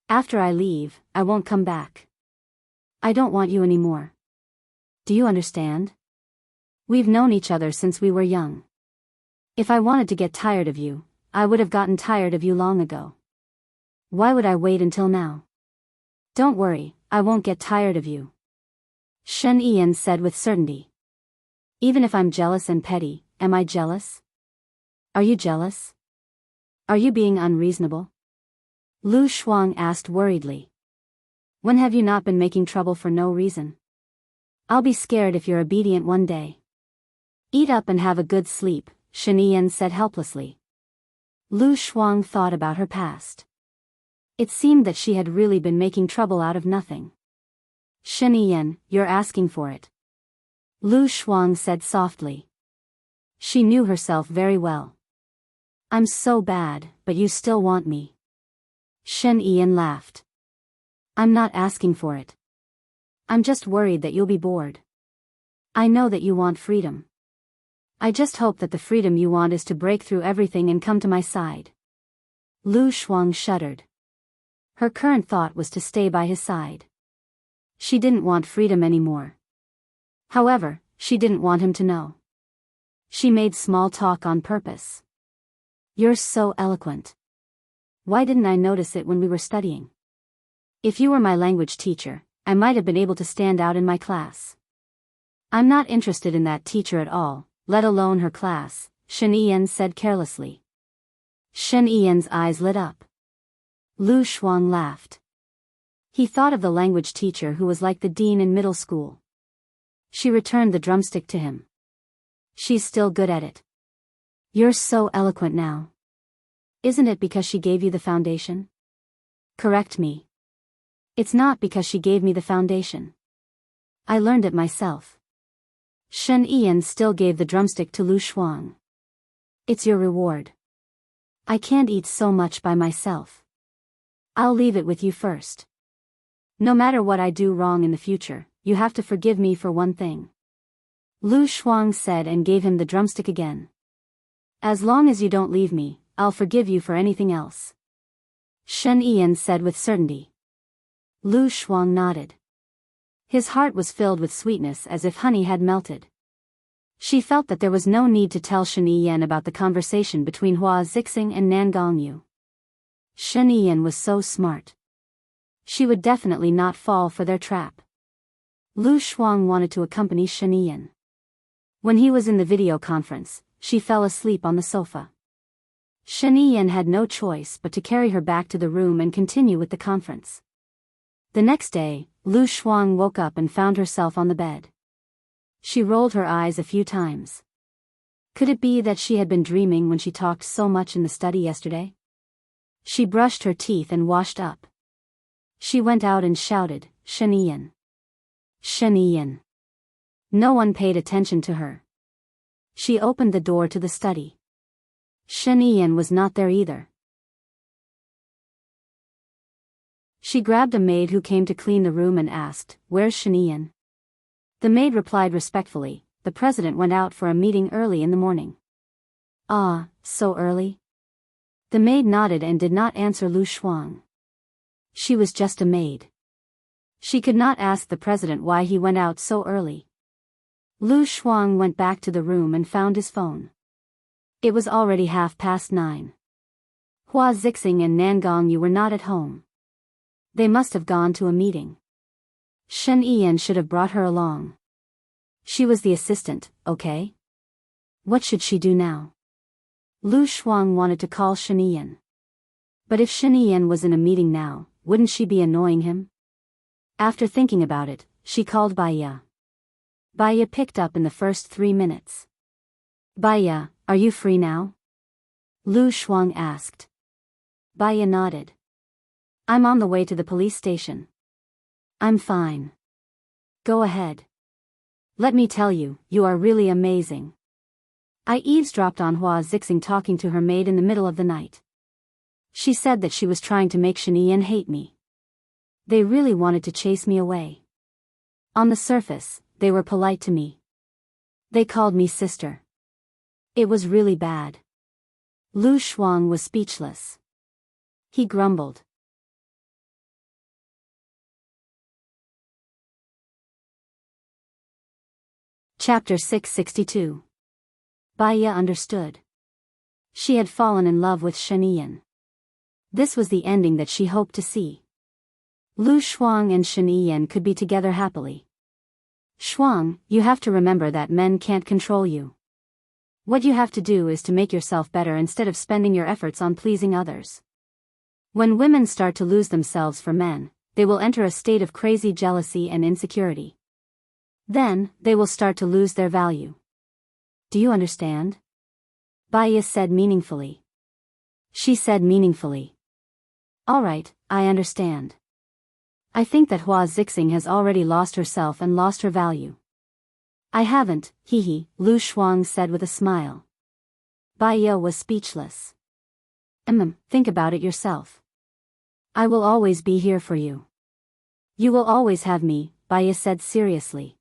After I leave, I won't come back. I don't want you anymore. Do you understand? We've known each other since we were young. If I wanted to get tired of you, I would have gotten tired of you long ago. Why would I wait until now? Don't worry, I won't get tired of you. Shen Yiyan said with certainty. Even if I'm jealous and petty, am I jealous? Are you jealous? Are you being unreasonable? Lu Shuang asked worriedly. When have you not been making trouble for no reason? I'll be scared if you're obedient one day. Eat up and have a good sleep, Shen Yiyan said helplessly. Lu Shuang thought about her past. It seemed that she had really been making trouble out of nothing. Shen Yiyan, you're asking for it. Lu Shuang said softly. She knew herself very well. I'm so bad, but you still want me. Shen Yiyan laughed. I'm not asking for it. I'm just worried that you'll be bored. I know that you want freedom. I just hope that the freedom you want is to break through everything and come to my side. Lu Shuang shuddered. Her current thought was to stay by his side. She didn't want freedom anymore. However, she didn't want him to know. She made small talk on purpose. You're so eloquent. Why didn't I notice it when we were studying? If you were my language teacher, I might have been able to stand out in my class. I'm not interested in that teacher at all, let alone her class, Shen Yiyan said carelessly. Shen Yiyan's eyes lit up. Lu Shuang laughed. He thought of the language teacher who was like the dean in middle school. She returned the drumstick to him. She's still good at it. You're so eloquent now. Isn't it because she gave you the foundation? Correct me. It's not because she gave me the foundation. I learned it myself. Shen Yiyan still gave the drumstick to Lu Shuang. It's your reward. I can't eat so much by myself. I'll leave it with you first. No matter what I do wrong in the future, you have to forgive me for one thing. Lu Shuang said and gave him the drumstick again. As long as you don't leave me, I'll forgive you for anything else. Shen Yiyan said with certainty. Lu Shuang nodded. His heart was filled with sweetness as if honey had melted. She felt that there was no need to tell Shen Yiyan about the conversation between Hua Zixing and Nan Gongyu. Shen Yiyan was so smart. She would definitely not fall for their trap. Lu Shuang wanted to accompany Shen Yiyan. When he was in the video conference, she fell asleep on the sofa. Shen Yiyan had no choice but to carry her back to the room and continue with the conference. The next day, Lu Shuang woke up and found herself on the bed. She rolled her eyes a few times. Could it be that she had been dreaming when she talked so much in the study yesterday? She brushed her teeth and washed up. She went out and shouted, Shen Yiyan. Shen Yiyan. No one paid attention to her. She opened the door to the study. Shen Yiyan was not there either. She grabbed a maid who came to clean the room and asked, Where's Shen Yiyan? The maid replied respectfully, The president went out for a meeting early in the morning. Ah, so early? The maid nodded and did not answer Lu Shuang. She was just a maid. She could not ask the president why he went out so early. Lu Shuang went back to the room and found his phone. It was already 9:30. Hua Zixing and Nan Gongyu were not at home. They must have gone to a meeting. Shen Yiyan should have brought her along. She was the assistant, okay? What should she do now? Lu Shuang wanted to call Shen Yiyan. But if Shen Yiyan was in a meeting now, wouldn't she be annoying him? After thinking about it, she called Baiya. Baya picked up in the first 3 minutes. Baya, are you free now? Lu Shuang asked. Baya nodded. I'm on the way to the police station. I'm fine. Go ahead. Let me tell you, you are really amazing. I eavesdropped on Hua Zixing talking to her maid in the middle of the night. She said that she was trying to make Shen Yan hate me. They really wanted to chase me away. On the surface, they were polite to me. They called me sister. It was really bad. Lu Shuang was speechless. He grumbled. Chapter 662. Baya understood. She had fallen in love with Shen Yan. This was the ending that she hoped to see. Lu Shuang and Shen Yan could be together happily. Shuang, you have to remember that men can't control you. What you have to do is to make yourself better instead of spending your efforts on pleasing others. When women start to lose themselves for men, they will enter a state of crazy jealousy and insecurity. Then, they will start to lose their value. Do you understand? Baya said meaningfully. She said meaningfully. All right, I understand. I think that Hua Zixing has already lost herself and lost her value. I haven't, hee, Lu Shuang said with a smile. Baya was speechless. Think about it yourself. I will always be here for you. You will always have me, Baya said seriously.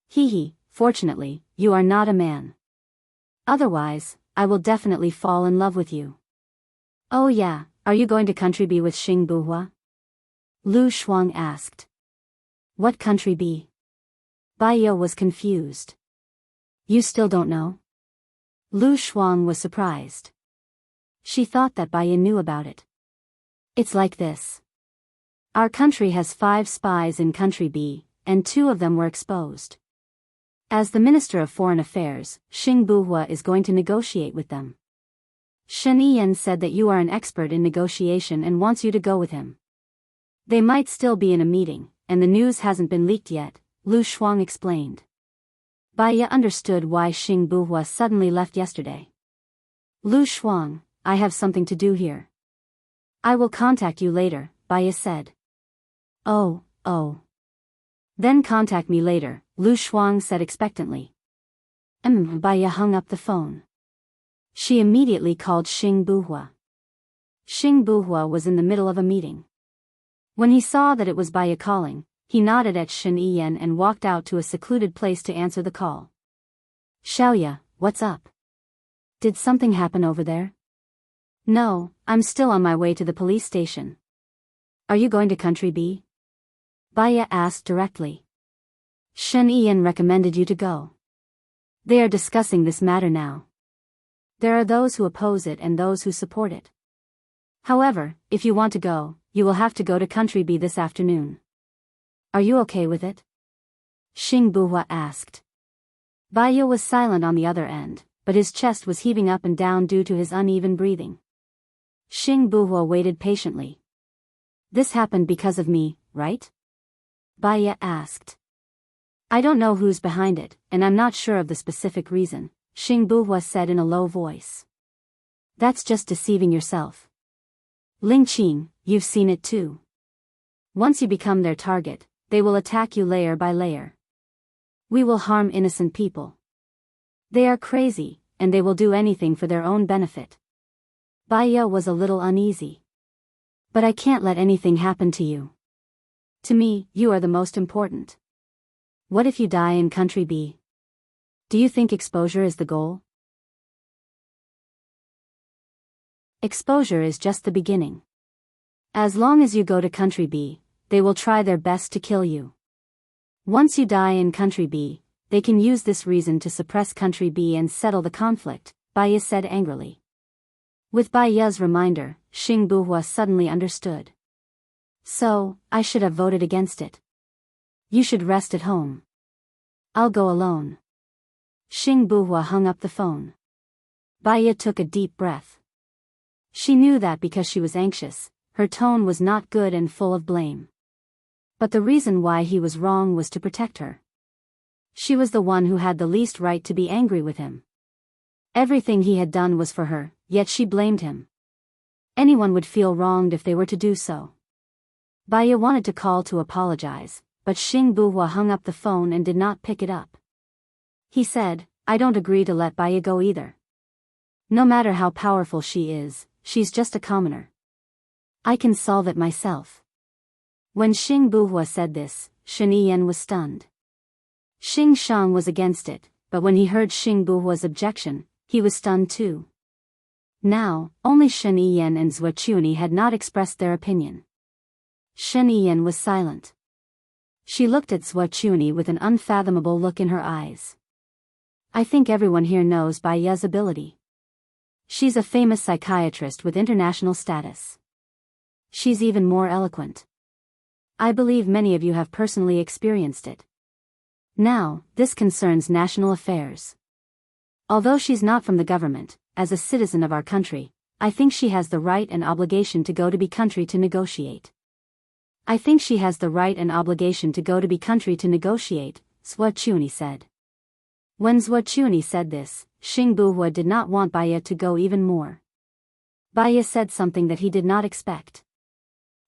Hee, fortunately, you are not a man. Otherwise, I will definitely fall in love with you. Oh yeah, are you going to country B with Xing Buhua? Lu Shuang asked. What country B? Baya was confused. You still don't know? Lu Shuang was surprised. She thought that Baya knew about it. It's like this. Our country has 5 spies in country B, and 2 of them were exposed. As the Minister of Foreign Affairs, Xing Buhua is going to negotiate with them. Shen Yan said that you are an expert in negotiation and wants you to go with him. They might still be in a meeting, and the news hasn't been leaked yet, Lu Shuang explained. Baya understood why Xing Buhua suddenly left yesterday. Lu Shuang, I have something to do here. I will contact you later, Baya said. Oh. Then contact me later, Lu Shuang said expectantly. Baya hung up the phone. She immediately called Xing Buhua. Xing Buhua was in the middle of a meeting. When he saw that it was Baya calling, he nodded at Shen Yan and walked out to a secluded place to answer the call. Xiaoya, what's up? Did something happen over there? No, I'm still on my way to the police station. Are you going to country B? Baya asked directly. Shen Yan recommended you to go. They are discussing this matter now. There are those who oppose it and those who support it. However, if you want to go, you will have to go to country B this afternoon. Are you okay with it? Xing Buhua asked. Baya was silent on the other end, but his chest was heaving up and down due to his uneven breathing. Xing Buhua waited patiently. This happened because of me, right? Baya asked. I don't know who's behind it, and I'm not sure of the specific reason, Xing Buhua said in a low voice. That's just deceiving yourself. Ling Qing, you've seen it too. Once you become their target, they will attack you layer by layer. We will harm innocent people. They are crazy, and they will do anything for their own benefit. Baya was a little uneasy. But I can't let anything happen to you. To me, you are the most important. What if you die in country B? Do you think exposure is the goal? Exposure is just the beginning. As long as you go to country B, they will try their best to kill you. Once you die in country B, they can use this reason to suppress country B and settle the conflict, Baya said angrily. With Baya's reminder, Xing Buhua suddenly understood. So, I should have voted against it. You should rest at home. I'll go alone. Xing Buhua hung up the phone. Baya took a deep breath. She knew that because she was anxious, her tone was not good and full of blame. But the reason why he was wrong was to protect her. She was the one who had the least right to be angry with him. Everything he had done was for her, yet she blamed him. Anyone would feel wronged if they were to do so. Baya wanted to call to apologize, but Xing Buhua hung up the phone and did not pick it up. He said, "I don't agree to let Baya go either. No matter how powerful she is, she's just a commoner. I can solve it myself." When Xing Buhua said this, Shen Yan was stunned. Xing Shang was against it, but when he heard Xing Buhua's objection, he was stunned too. Now, only Shen Yan and Zhuo Chuni had not expressed their opinion. Shen Yan was silent. She looked at Zhuo Chuni with an unfathomable look in her eyes. "I think everyone here knows Bai Ya's ability. She's a famous psychiatrist with international status. She's even more eloquent. I believe many of you have personally experienced it. Now, this concerns national affairs. Although she's not from the government, as a citizen of our country, I think she has the right and obligation to go to Bi country to negotiate. I think she has the right and obligation to go to Bi country to negotiate," Zhuo Chuni said. When Zhuo Chuni said this, Xing Buhua did not want Baya to go even more. Baya said something that he did not expect.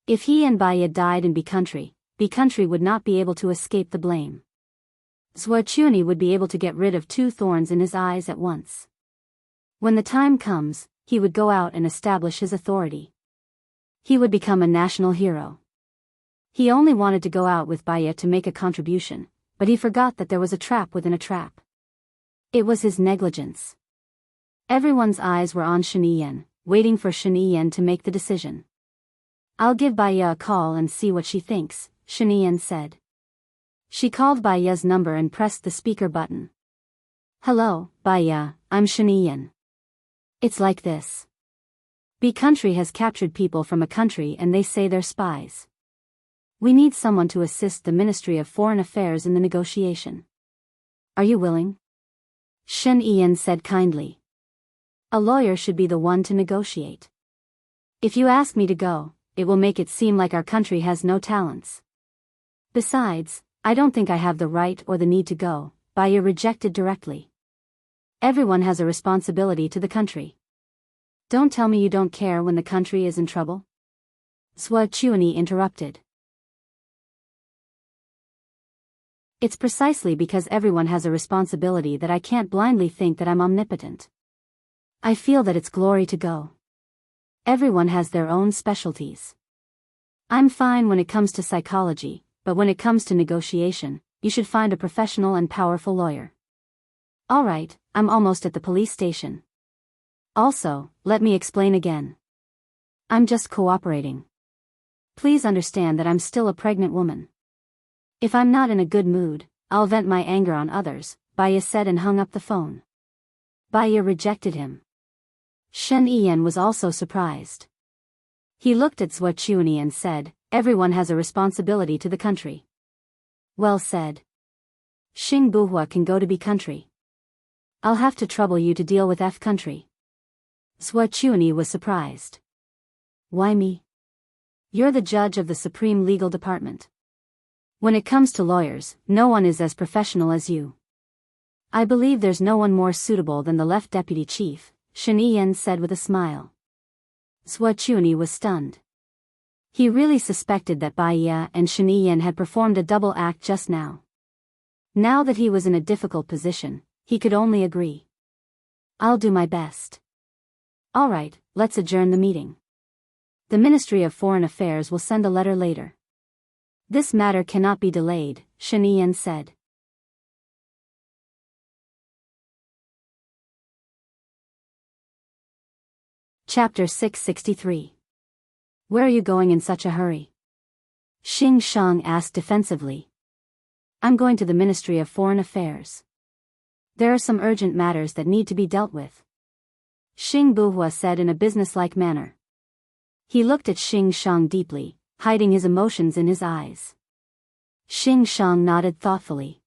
If he and Baya died in Bi country would not be able to escape the blame. Zhuo Chuni would be able to get rid of two thorns in his eyes at once. When the time comes, he would go out and establish his authority. He would become a national hero. He only wanted to go out with Baya to make a contribution, but he forgot that there was a trap within a trap. It was his negligence. Everyone's eyes were on Shen Yan, waiting for Shen Yan to make the decision. "I'll give Baya a call and see what she thinks," Shen Yan said. She called Baya's number and pressed the speaker button. "Hello, Baya, I'm Shen Yan. It's like this. Bi country has captured people from a country and they say they're spies. We need someone to assist the Ministry of Foreign Affairs in the negotiation. Are you willing?" Shen Yan said kindly. "A lawyer should be the one to negotiate. If you ask me to go, it will make it seem like our country has no talents. Besides, I don't think I have the right or the need to go," Baya rejected directly. "Everyone has a responsibility to the country. Don't tell me you don't care when the country is in trouble." Zhuo Chuni interrupted. "It's precisely because everyone has a responsibility that I can't blindly think that I'm omnipotent. I feel that it's glory to go. Everyone has their own specialties. I'm fine when it comes to psychology, but when it comes to negotiation, you should find a professional and powerful lawyer. All right, I'm almost at the police station. Also, let me explain again. I'm just cooperating. Please understand that I'm still a pregnant woman. If I'm not in a good mood, I'll vent my anger on others," Baya said and hung up the phone. Baya rejected him. Shen Yan was also surprised. He looked at Zhuo Chuni and said, "Everyone has a responsibility to the country." "Well said. Xing Buhua can go to Bi country. I'll have to trouble you to deal with F country." Zhuo Chuni was surprised. "Why me? You're the judge of the Supreme Legal Department. When it comes to lawyers, no one is as professional as you. I believe there's no one more suitable than the left deputy chief," Shen Yan said with a smile. Zhuo Chuni was stunned. He really suspected that Baya and Shen Yan had performed a double act just now. Now that he was in a difficult position, he could only agree. "I'll do my best." "All right, let's adjourn the meeting. The Ministry of Foreign Affairs will send a letter later. This matter cannot be delayed," Shen Yan said. Chapter 663. "Where are you going in such a hurry?" Xing Shang asked defensively. "I'm going to the Ministry of Foreign Affairs. There are some urgent matters that need to be dealt with," Xing Buhua said in a businesslike manner. He looked at Xing Shang deeply, hiding his emotions in his eyes. Xing Shang nodded thoughtfully.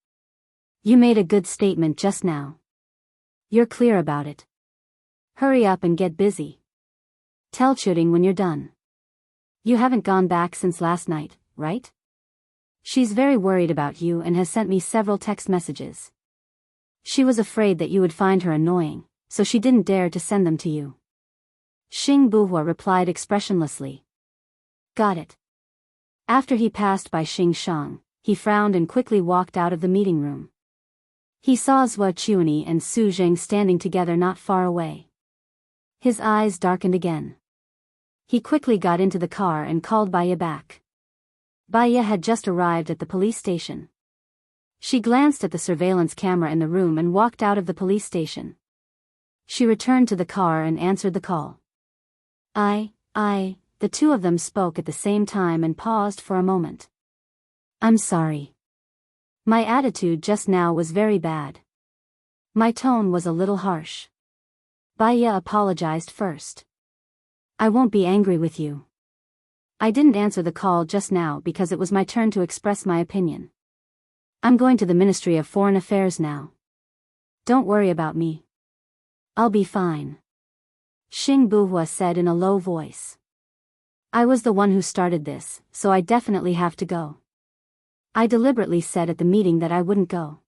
"You made a good statement just now. You're clear about it. Hurry up and get busy. Tell Chuding when you're done. You haven't gone back since last night, right?" She's very worried about you and has sent me several text messages. She was afraid that you would find her annoying, so she didn't dare to send them to you. Xing Buhua replied expressionlessly. Got it. After he passed by Xing Shang, he frowned and quickly walked out of the meeting room. He saw Zhua Chuani and Su Zheng standing together not far away. His eyes darkened again. He quickly got into the car and called Baiya back. Baiya had just arrived at the police station. She glanced at the surveillance camera in the room and walked out of the police station. She returned to the car and answered the call. The two of them spoke at the same time and paused for a moment. I'm sorry. My attitude just now was very bad. My tone was a little harsh. Baiya apologized first. I won't be angry with you. I didn't answer the call just now because it was my turn to express my opinion. I'm going to the Ministry of Foreign Affairs now. Don't worry about me. I'll be fine. Xing Buhua said in a low voice. I was the one who started this, so I definitely have to go. I deliberately said at the meeting that I wouldn't go.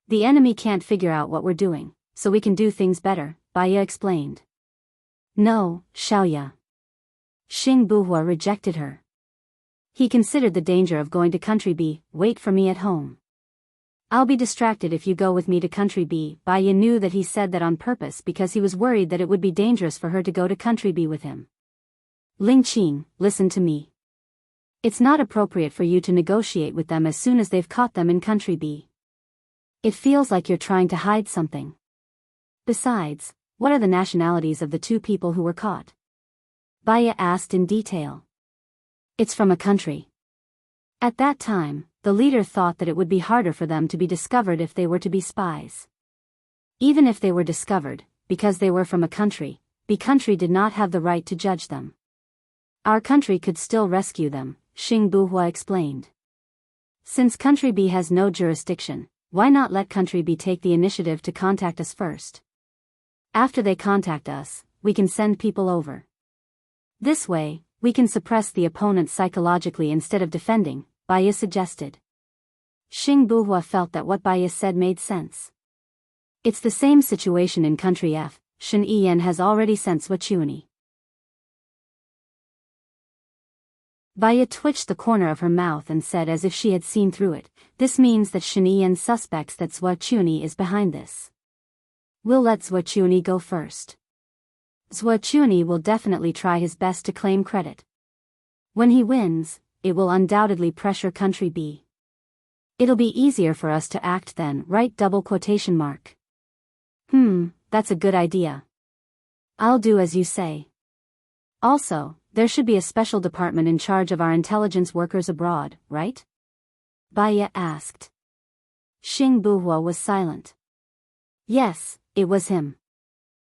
The enemy can't figure out what we're doing, so we can do things better, Baiya explained. No, Xiaoya. Xing Buhua rejected her. He considered the danger of going to Country B. Wait for me at home. I'll be distracted if you go with me to Country B. Baiya knew that he said that on purpose because he was worried that it would be dangerous for her to go to Country B with him. Ling Qing, listen to me. It's not appropriate for you to negotiate with them as soon as they've caught them in Country B. It feels like you're trying to hide something. Besides, what are the nationalities of the two people who were caught? Baiya asked in detail. It's from a country. At that time, the leader thought that it would be harder for them to be discovered if they were to be spies. Even if they were discovered, because they were from a country, the country did not have the right to judge them. Our country could still rescue them, Xing Buhua explained. Since Country B has no jurisdiction, why not let Country B take the initiative to contact us first? After they contact us, we can send people over. This way, we can suppress the opponent psychologically instead of defending, Baiya suggested. Xing Buhua felt that what Baiya said made sense. It's the same situation in Country F. Shen Yiyan has already sent Zhua Chuani. Baiya twitched the corner of her mouth and said as if she had seen through it, this means that Shen Yiyan suspects that Zhua Chuani is behind this. We'll let Zhua Chuani go first. Zhua Chuani will definitely try his best to claim credit. When he wins, it will undoubtedly pressure Country B. It'll be easier for us to act then, right? That's a good idea. I'll do as you say. Also, there should be a special department in charge of our intelligence workers abroad, right? Baiya asked. Xing Buhua was silent. Yes, it was him.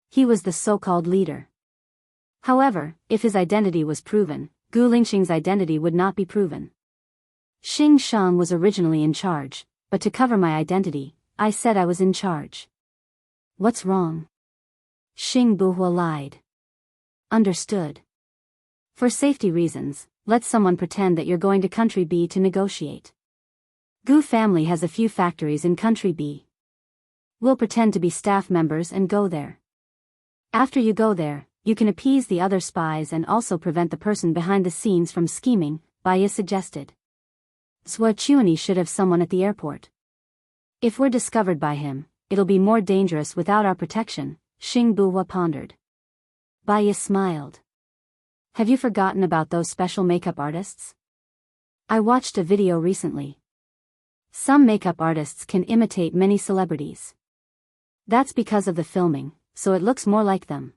He was the so-called leader. However, if his identity was proven, Gu Lingxing's identity would not be proven. Xing Shang was originally in charge, but to cover my identity, I said I was in charge. What's wrong? Xing Buhua lied. Understood. For safety reasons, let someone pretend that you're going to Country B to negotiate. Gu family has a few factories in Country B. We'll pretend to be staff members and go there. After you go there, you can appease the other spies and also prevent the person behind the scenes from scheming, Baiya suggested. Zhua Chuani should have someone at the airport. If we're discovered by him, it'll be more dangerous without our protection, Xing Buhua pondered. Baiya smiled. Have you forgotten about those special makeup artists? I watched a video recently. Some makeup artists can imitate many celebrities. That's because of the filming, so it looks more like them.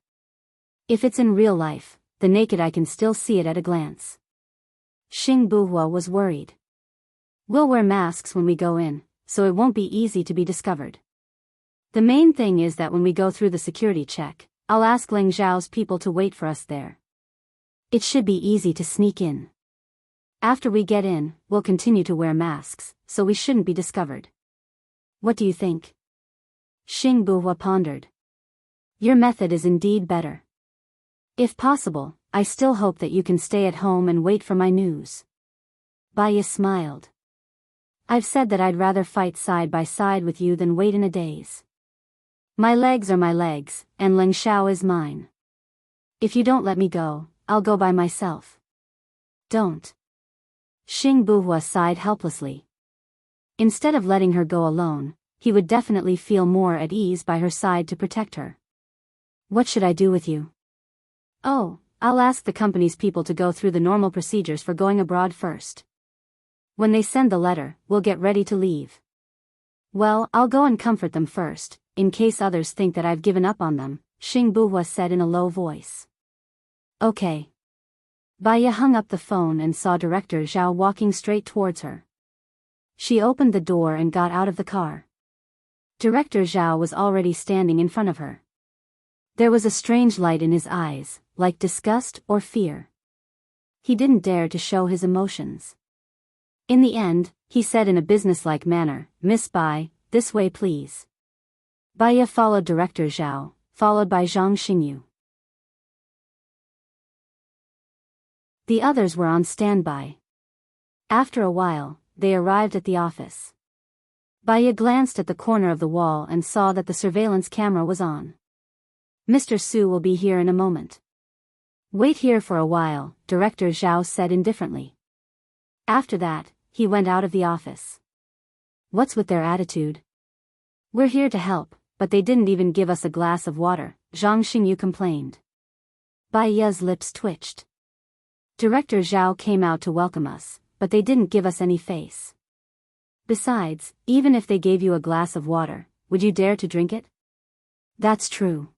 If it's in real life, the naked eye can still see it at a glance. Xing Buhua was worried. We'll wear masks when we go in, so it won't be easy to be discovered. The main thing is that when we go through the security check, I'll ask Ling Zhao's people to wait for us there. It should be easy to sneak in. After we get in, we'll continue to wear masks, so we shouldn't be discovered. What do you think? Xing Buhua pondered. Your method is indeed better. If possible, I still hope that you can stay at home and wait for my news. Baiya smiled. I've said that I'd rather fight side by side with you than wait in a daze. My legs are my legs, and Ling Xiao is mine. If you don't let me go, I'll go by myself. Don't. Xing Buhua sighed helplessly. Instead of letting her go alone, he would definitely feel more at ease by her side to protect her. What should I do with you? Oh, I'll ask the company's people to go through the normal procedures for going abroad first. When they send the letter, we'll get ready to leave. Well, I'll go and comfort them first, in case others think that I've given up on them, Xing Buhua said in a low voice. Okay. Baya hung up the phone and saw Director Zhao walking straight towards her. She opened the door and got out of the car. Director Zhao was already standing in front of her. There was a strange light in his eyes, like disgust or fear. He didn't dare to show his emotions. In the end, he said in a businesslike manner, "Miss Bai, this way please." Baya followed Director Zhao, followed by Zhang Xingyu. The others were on standby. After a while, they arrived at the office. Baya glanced at the corner of the wall and saw that the surveillance camera was on. Mr. Su will be here in a moment. Wait here for a while, Director Zhao said indifferently. After that, he went out of the office. What's with their attitude? We're here to help, but they didn't even give us a glass of water, Zhang Xingyu complained. Baya's lips twitched. Director Zhao came out to welcome us, but they didn't give us any face. Besides, even if they gave you a glass of water, would you dare to drink it? That's true.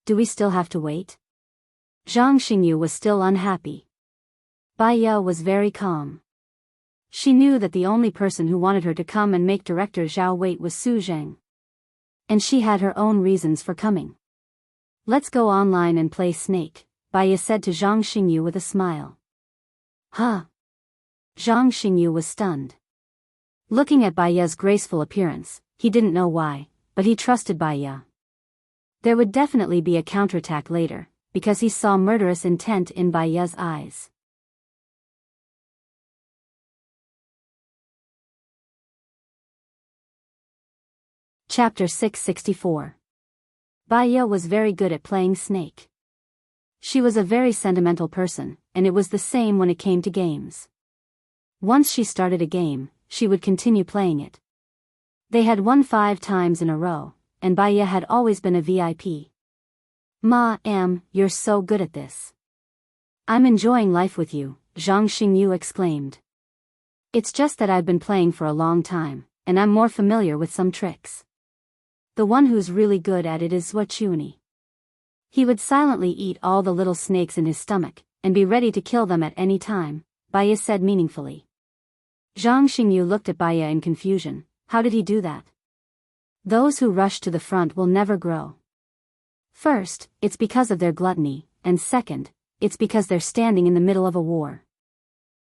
Do we still have to wait? Zhang Xingyu was still unhappy. Baya was very calm. She knew that the only person who wanted her to come and make Director Zhao wait was Su Zheng. And she had her own reasons for coming. Let's go online and play Snake, Baya said to Zhang Xingyu with a smile. Huh? Zhang Xingyu was stunned. Looking at Baya's graceful appearance, he didn't know why, but he trusted Baya. There would definitely be a counterattack later, because he saw murderous intent in Baya's eyes. Chapter 664. Baya was very good at playing Snake. She was a very sentimental person, and it was the same when it came to games. Once she started a game, she would continue playing it. They had won 5 times in a row, and Baya had always been a VIP. You're so good at this. I'm enjoying life with you, Zhang Xingyu exclaimed. It's just that I've been playing for a long time, and I'm more familiar with some tricks. The one who's really good at it is Zhuani. He would silently eat all the little snakes in his stomach, and be ready to kill them at any time, Baya said meaningfully. Zhang Xingyu looked at Baya in confusion. How did he do that? Those who rush to the front will never grow. First, it's because of their gluttony, and second, it's because they're standing in the middle of a war.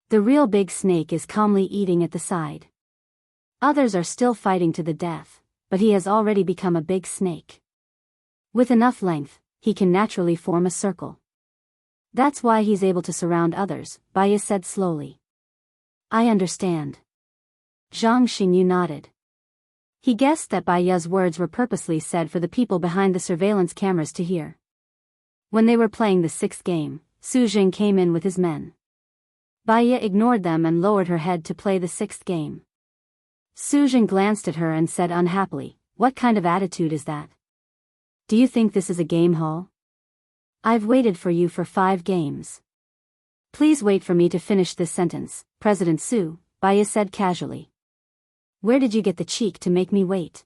The real big snake is calmly eating at the side. Others are still fighting to the death, but he has already become a big snake. With enough length, he can naturally form a circle. That's why he's able to surround others, Baya said slowly. I understand. Zhang Xingyu nodded. He guessed that Baya's words were purposely said for the people behind the surveillance cameras to hear. When they were playing the 6th game, Su Jing came in with his men. Baya ignored them and lowered her head to play the 6th game. Su Jing glanced at her and said unhappily, "What kind of attitude is that? Do you think this is a game hall? I've waited for you for 5 games. Please wait for me to finish this sentence, President Su," Baya said casually. Where did you get the cheek to make me wait?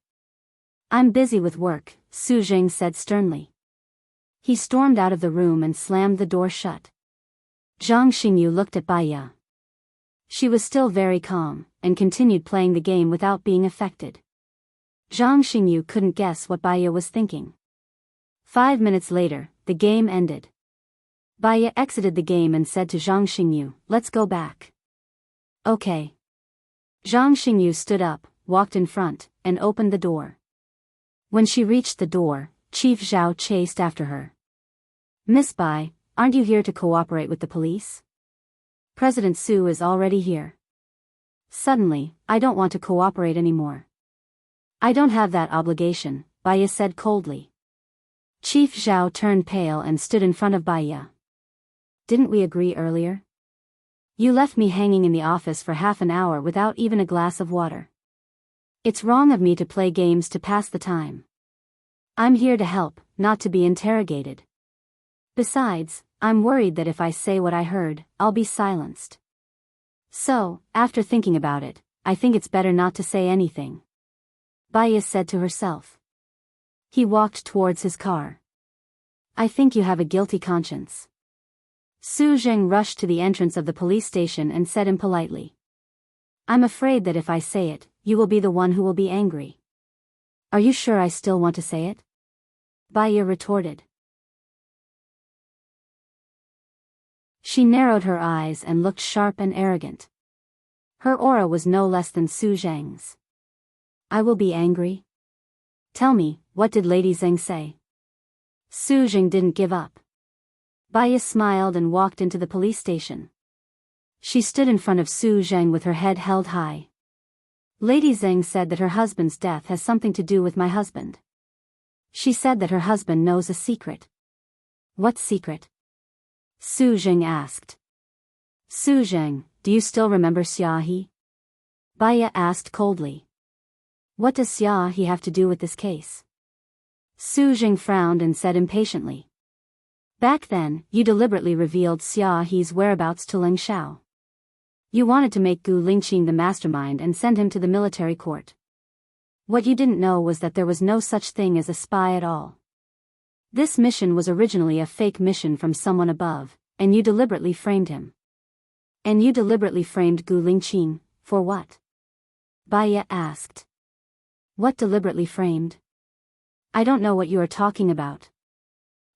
I'm busy with work, Su Jing said sternly. He stormed out of the room and slammed the door shut. Zhang Xingyu looked at Baya. She was still very calm, and continued playing the game without being affected. Zhang Xingyu couldn't guess what Baya was thinking. 5 minutes later, the game ended. Baya exited the game and said to Zhang Xingyu, "Let's go back." Okay. Zhang Xingyu stood up, walked in front, and opened the door. When she reached the door, Chief Zhao chased after her. "Miss Bai, aren't you here to cooperate with the police? President Su is already here." Suddenly, I don't want to cooperate anymore. I don't have that obligation, Baya said coldly. Chief Zhao turned pale and stood in front of Baya. Didn't we agree earlier? You left me hanging in the office for half an hour without even a glass of water. It's wrong of me to play games to pass the time. I'm here to help, not to be interrogated. Besides, I'm worried that if I say what I heard, I'll be silenced. So, after thinking about it, I think it's better not to say anything. Baya said to herself. He walked towards his car. I think you have a guilty conscience. Su Zheng rushed to the entrance of the police station and said impolitely. I'm afraid that if I say it, you will be the one who will be angry. Are you sure I still want to say it? Baya retorted. She narrowed her eyes and looked sharp and arrogant. Her aura was no less than Su Zheng's. I will be angry? Tell me, what did Lady Zheng say? Su Zheng didn't give up. Baya smiled and walked into the police station. She stood in front of Su Zheng with her head held high. Lady Zheng said that her husband's death has something to do with my husband. She said that her husband knows a secret. What secret? Su Zheng asked. Su Zheng, do you still remember Xiaohe? Baya asked coldly. What does Xiaohe have to do with this case? Su Zheng frowned and said impatiently. Back then, you deliberately revealed Xiaohe's whereabouts to Ling Xiao. You wanted to make Gu Lingqing the mastermind and send him to the military court. What you didn't know was that there was no such thing as a spy at all. This mission was originally a fake mission from someone above, and you deliberately framed him. And you deliberately framed Gu Lingqing, for what? Baya asked. What deliberately framed? I don't know what you are talking about.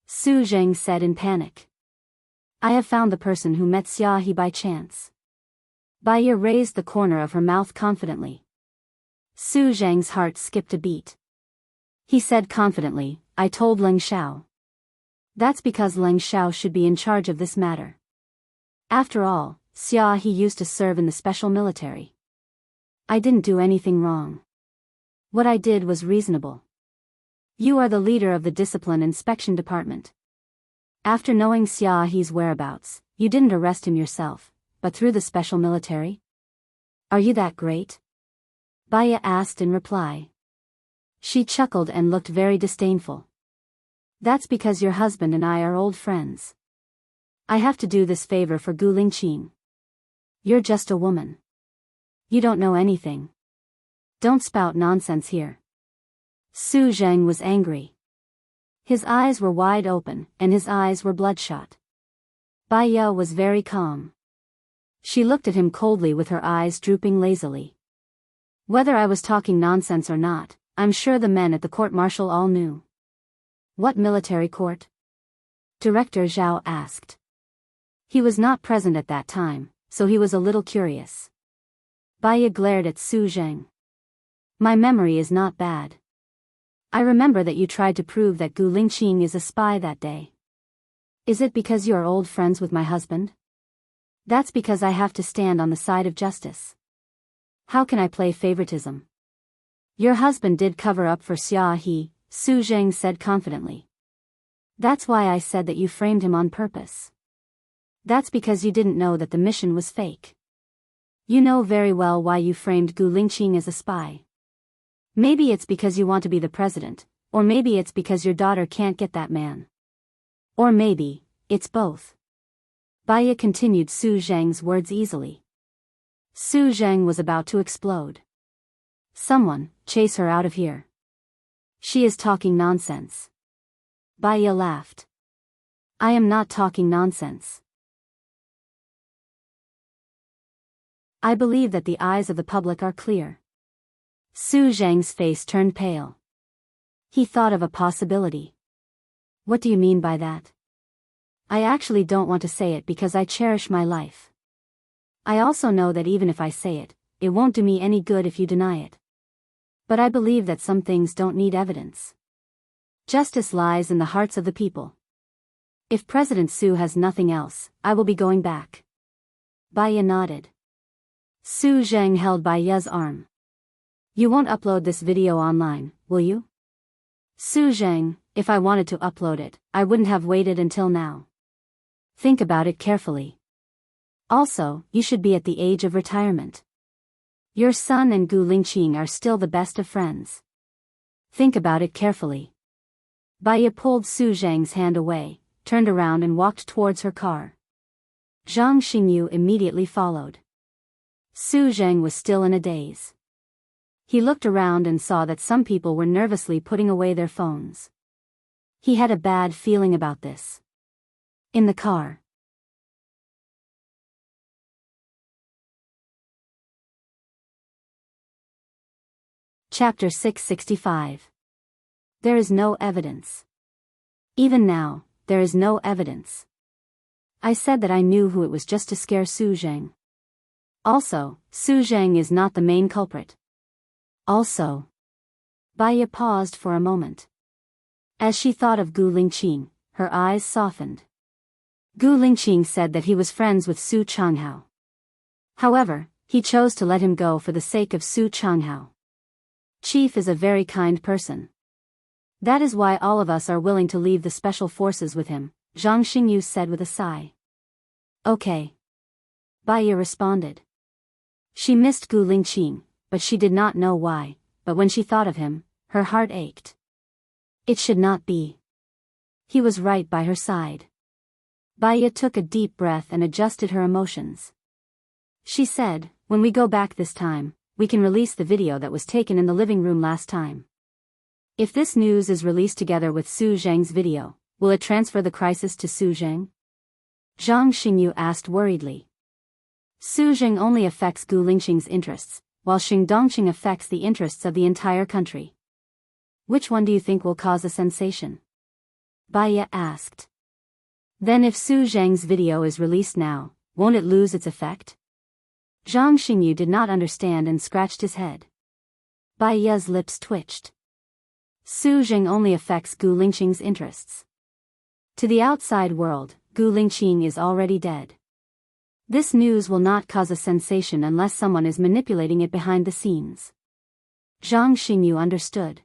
Su Zheng said in panic. I have found the person who met Xiaohe by chance. Baya raised the corner of her mouth confidently. Su Zheng's heart skipped a beat. He said confidently, I told Ling Xiao. That's because Ling Xiao should be in charge of this matter. After all, Xiaohe used to serve in the special military. I didn't do anything wrong. What I did was reasonable. You are the leader of the discipline inspection department. After knowing Xiaohe's whereabouts, you didn't arrest him yourself, but through the special military? Are you that great? Baya asked in reply. She chuckled and looked very disdainful. That's because your husband and I are old friends. I have to do this favor for Gu Lingqing. You're just a woman. You don't know anything. Don't spout nonsense here. Su Zheng was angry. His eyes were wide open, and his eyes were bloodshot. Baya was very calm. She looked at him coldly with her eyes drooping lazily. Whether I was talking nonsense or not, I'm sure the men at the court-martial all knew. What military court? Director Zhao asked. He was not present at that time, so he was a little curious. Baya glared at Su Zheng. My memory is not bad. I remember that you tried to prove that Gu Lingqing is a spy that day. Is it because you are old friends with my husband? That's because I have to stand on the side of justice. How can I play favoritism? Your husband did cover up for Xiaohe, Su Zheng said confidently. That's why I said that you framed him on purpose. That's because you didn't know that the mission was fake. You know very well why you framed Gu Lingqing as a spy. Maybe it's because you want to be the president, or maybe it's because your daughter can't get that man. Or maybe, it's both. Baya continued Su Zheng's words easily. Su Zheng was about to explode. Someone, chase her out of here. She is talking nonsense. Baya laughed. I am not talking nonsense. I believe that the eyes of the public are clear. Su Zheng's face turned pale. He thought of a possibility. What do you mean by that? I actually don't want to say it because I cherish my life. I also know that even if I say it, it won't do me any good if you deny it. But I believe that some things don't need evidence. Justice lies in the hearts of the people. If President Su has nothing else, I will be going back. Baya nodded. Su Zheng held Bai Ye's arm. You won't upload this video online, will you? Su Zheng, if I wanted to upload it, I wouldn't have waited until now. Think about it carefully. Also, you should be at the age of retirement. Your son and Gu Lingqing are still the best of friends. Think about it carefully. Bai Ye pulled Su Zheng's hand away, turned around and walked towards her car. Zhang Xingyu immediately followed. Su Zheng was still in a daze. He looked around and saw that some people were nervously putting away their phones. He had a bad feeling about this. In the car. Chapter 665. There is no evidence. Even now, there is no evidence. I said that I knew who it was just to scare Su Zheng. Also, Su Zheng is not the main culprit. Also. Bai Ye paused for a moment. As she thought of Gu Lingqing, her eyes softened. Gu Lingqing said that he was friends with Su Changhao. However, he chose to let him go for the sake of Su Changhao. Chief is a very kind person. That is why all of us are willing to leave the special forces with him, Zhang Xingyu said with a sigh. Okay. Bai Ye responded. She missed Gu Lingqing, but she did not know why, but when she thought of him, her heart ached. It should not be. He was right by her side. Bai Ye took a deep breath and adjusted her emotions. She said, when we go back this time, we can release the video that was taken in the living room last time. If this news is released together with Su Zheng's video, will it transfer the crisis to Su Zheng? Zhang Xingyu asked worriedly. Su Zheng only affects Gu Lingqing's interests, while Xing Dongqing affects the interests of the entire country. Which one do you think will cause a sensation? Bai Ye asked. Then if Su Zheng's video is released now, won't it lose its effect? Zhang Xingyu did not understand and scratched his head. Bai Ye's lips twitched. Su Zheng only affects Gu Lingqing's interests. To the outside world, Gu Lingqing is already dead. This news will not cause a sensation unless someone is manipulating it behind the scenes. Zhang Xingyu understood.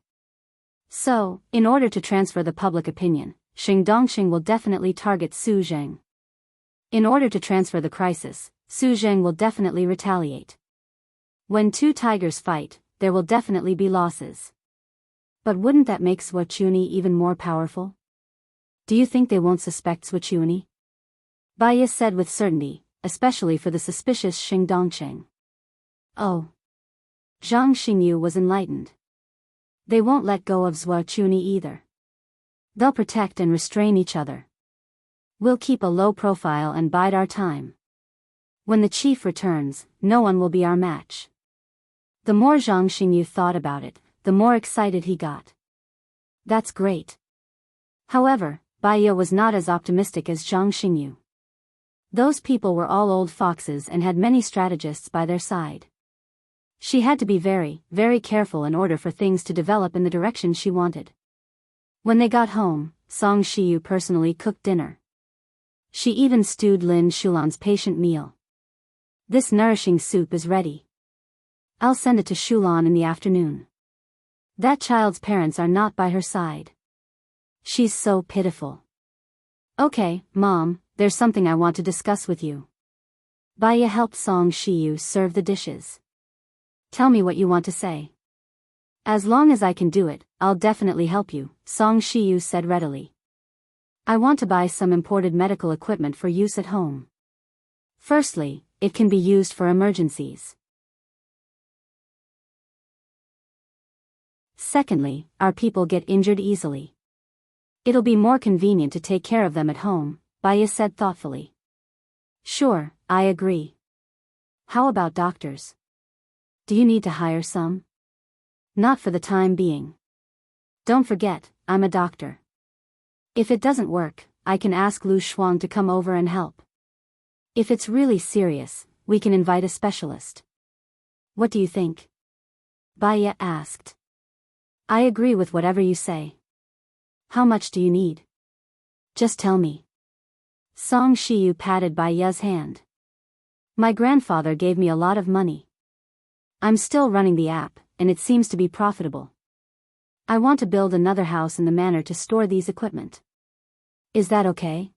So, in order to transfer the public opinion, Xing Dongqing will definitely target Su Zheng. In order to transfer the crisis, Su Zheng will definitely retaliate. When two tigers fight, there will definitely be losses. But wouldn't that make Suochuni even more powerful? Do you think they won't suspect Suochuni? Bai Ye said with certainty, especially for the suspicious Xing Dongqing. Oh. Zhang Xingyu was enlightened. They won't let go of Suochuni either. They'll protect and restrain each other. We'll keep a low profile and bide our time. When the chief returns, no one will be our match. The more Zhang Xingyu thought about it, the more excited he got. That's great. However, Bai Ye was not as optimistic as Zhang Xingyu. Those people were all old foxes and had many strategists by their side. She had to be very, very careful in order for things to develop in the direction she wanted. When they got home, Song Shiyu personally cooked dinner. She even stewed Lin Shulan's patient meal. This nourishing soup is ready. I'll send it to Shulan in the afternoon. That child's parents are not by her side. She's so pitiful. Okay, Mom, there's something I want to discuss with you. Bai Ye helped Song Shiyu serve the dishes. Tell me what you want to say. As long as I can do it, I'll definitely help you, Song Shiyu said readily. I want to buy some imported medical equipment for use at home. Firstly, it can be used for emergencies. Secondly, our people get injured easily. It'll be more convenient to take care of them at home, Bai Ye said thoughtfully. Sure, I agree. How about doctors? Do you need to hire some? Not for the time being. Don't forget, I'm a doctor. If it doesn't work, I can ask Lu Shuang to come over and help. If it's really serious, we can invite a specialist. What do you think? Bai Ye asked. I agree with whatever you say. How much do you need? Just tell me. Song Shiyu patted Bai Ye's hand. My grandfather gave me a lot of money. I'm still running the app, and it seems to be profitable. I want to build another house in the manor to store these equipment. Is that okay?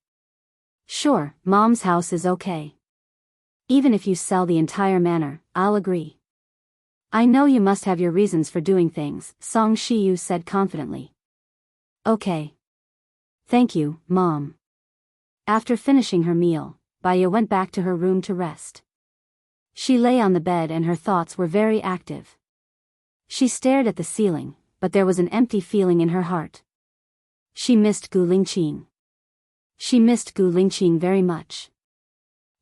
Sure, Mom's house is okay. Even if you sell the entire manor, I'll agree. I know you must have your reasons for doing things, Song Shiyu said confidently. Okay. Thank you, Mom. After finishing her meal, Baya went back to her room to rest. She lay on the bed and her thoughts were very active. She stared at the ceiling, but there was an empty feeling in her heart. She missed Gu Lingqing. She missed Gu Lingqing very much.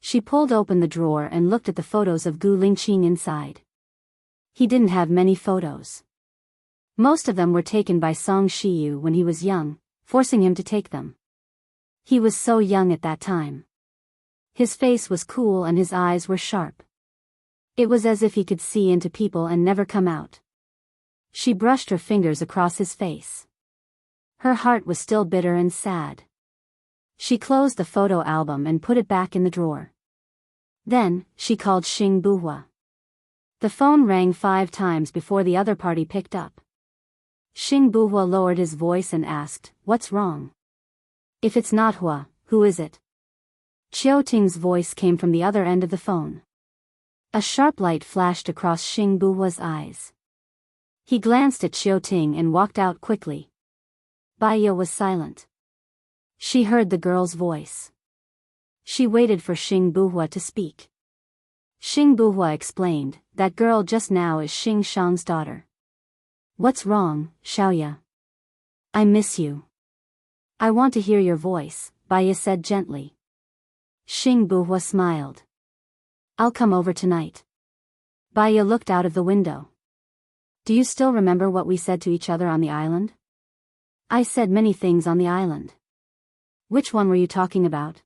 She pulled open the drawer and looked at the photos of Gu Lingqing inside. He didn't have many photos. Most of them were taken by Song Shiyu when he was young, forcing him to take them. He was so young at that time. His face was cool and his eyes were sharp. It was as if he could see into people and never come out. She brushed her fingers across his face. Her heart was still bitter and sad. She closed the photo album and put it back in the drawer. Then, she called Xing Buhua. The phone rang 5 times before the other party picked up. Xing Buhua lowered his voice and asked, "What's wrong?" "If it's not Hua, who is it?" Qiu Ting's voice came from the other end of the phone. A sharp light flashed across Xing Buhua's eyes. He glanced at Qiu Ting and walked out quickly. Baya was silent. She heard the girl's voice. She waited for Xing Buhua to speak. Xing Buhua explained, "That girl just now is Xing Shang's daughter." "What's wrong, Xiaoya?" "I miss you." "I want to hear your voice," Baya said gently. Xing Buhua smiled. "I'll come over tonight." Baya looked out of the window. "Do you still remember what we said to each other on the island?" "I said many things on the island." "Which one were you talking about?"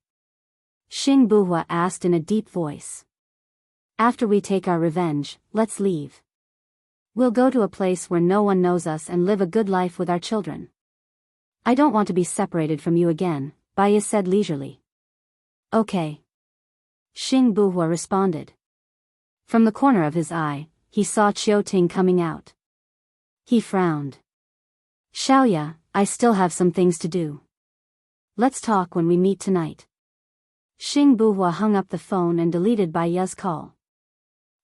Xing Buhua asked in a deep voice. "After we take our revenge, let's leave. We'll go to a place where no one knows us and live a good life with our children." "I don't want to be separated from you again," Baya said leisurely. "Okay." Xing Buhua responded. From the corner of his eye, he saw Qiu Ting coming out. He frowned. "Xiaoya, I still have some things to do. Let's talk when we meet tonight." Xing Buhua hung up the phone and deleted Baya's call.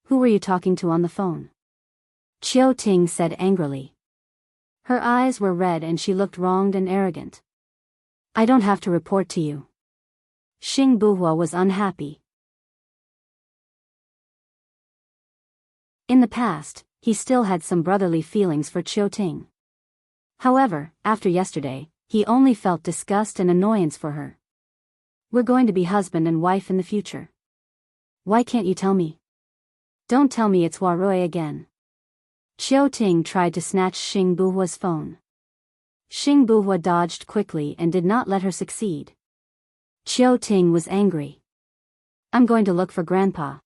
"Who were you talking to on the phone?" Qiu Ting said angrily. Her eyes were red and she looked wronged and arrogant. "I don't have to report to you." Xing Buhua was unhappy. In the past, he still had some brotherly feelings for Qiu Ting. However, after yesterday, he only felt disgust and annoyance for her. "We're going to be husband and wife in the future. Why can't you tell me? Don't tell me it's Warui again." Qiu Ting tried to snatch Xing Buhua's phone. Xing Buhua dodged quickly and did not let her succeed. Qiu Ting was angry. "I'm going to look for Grandpa."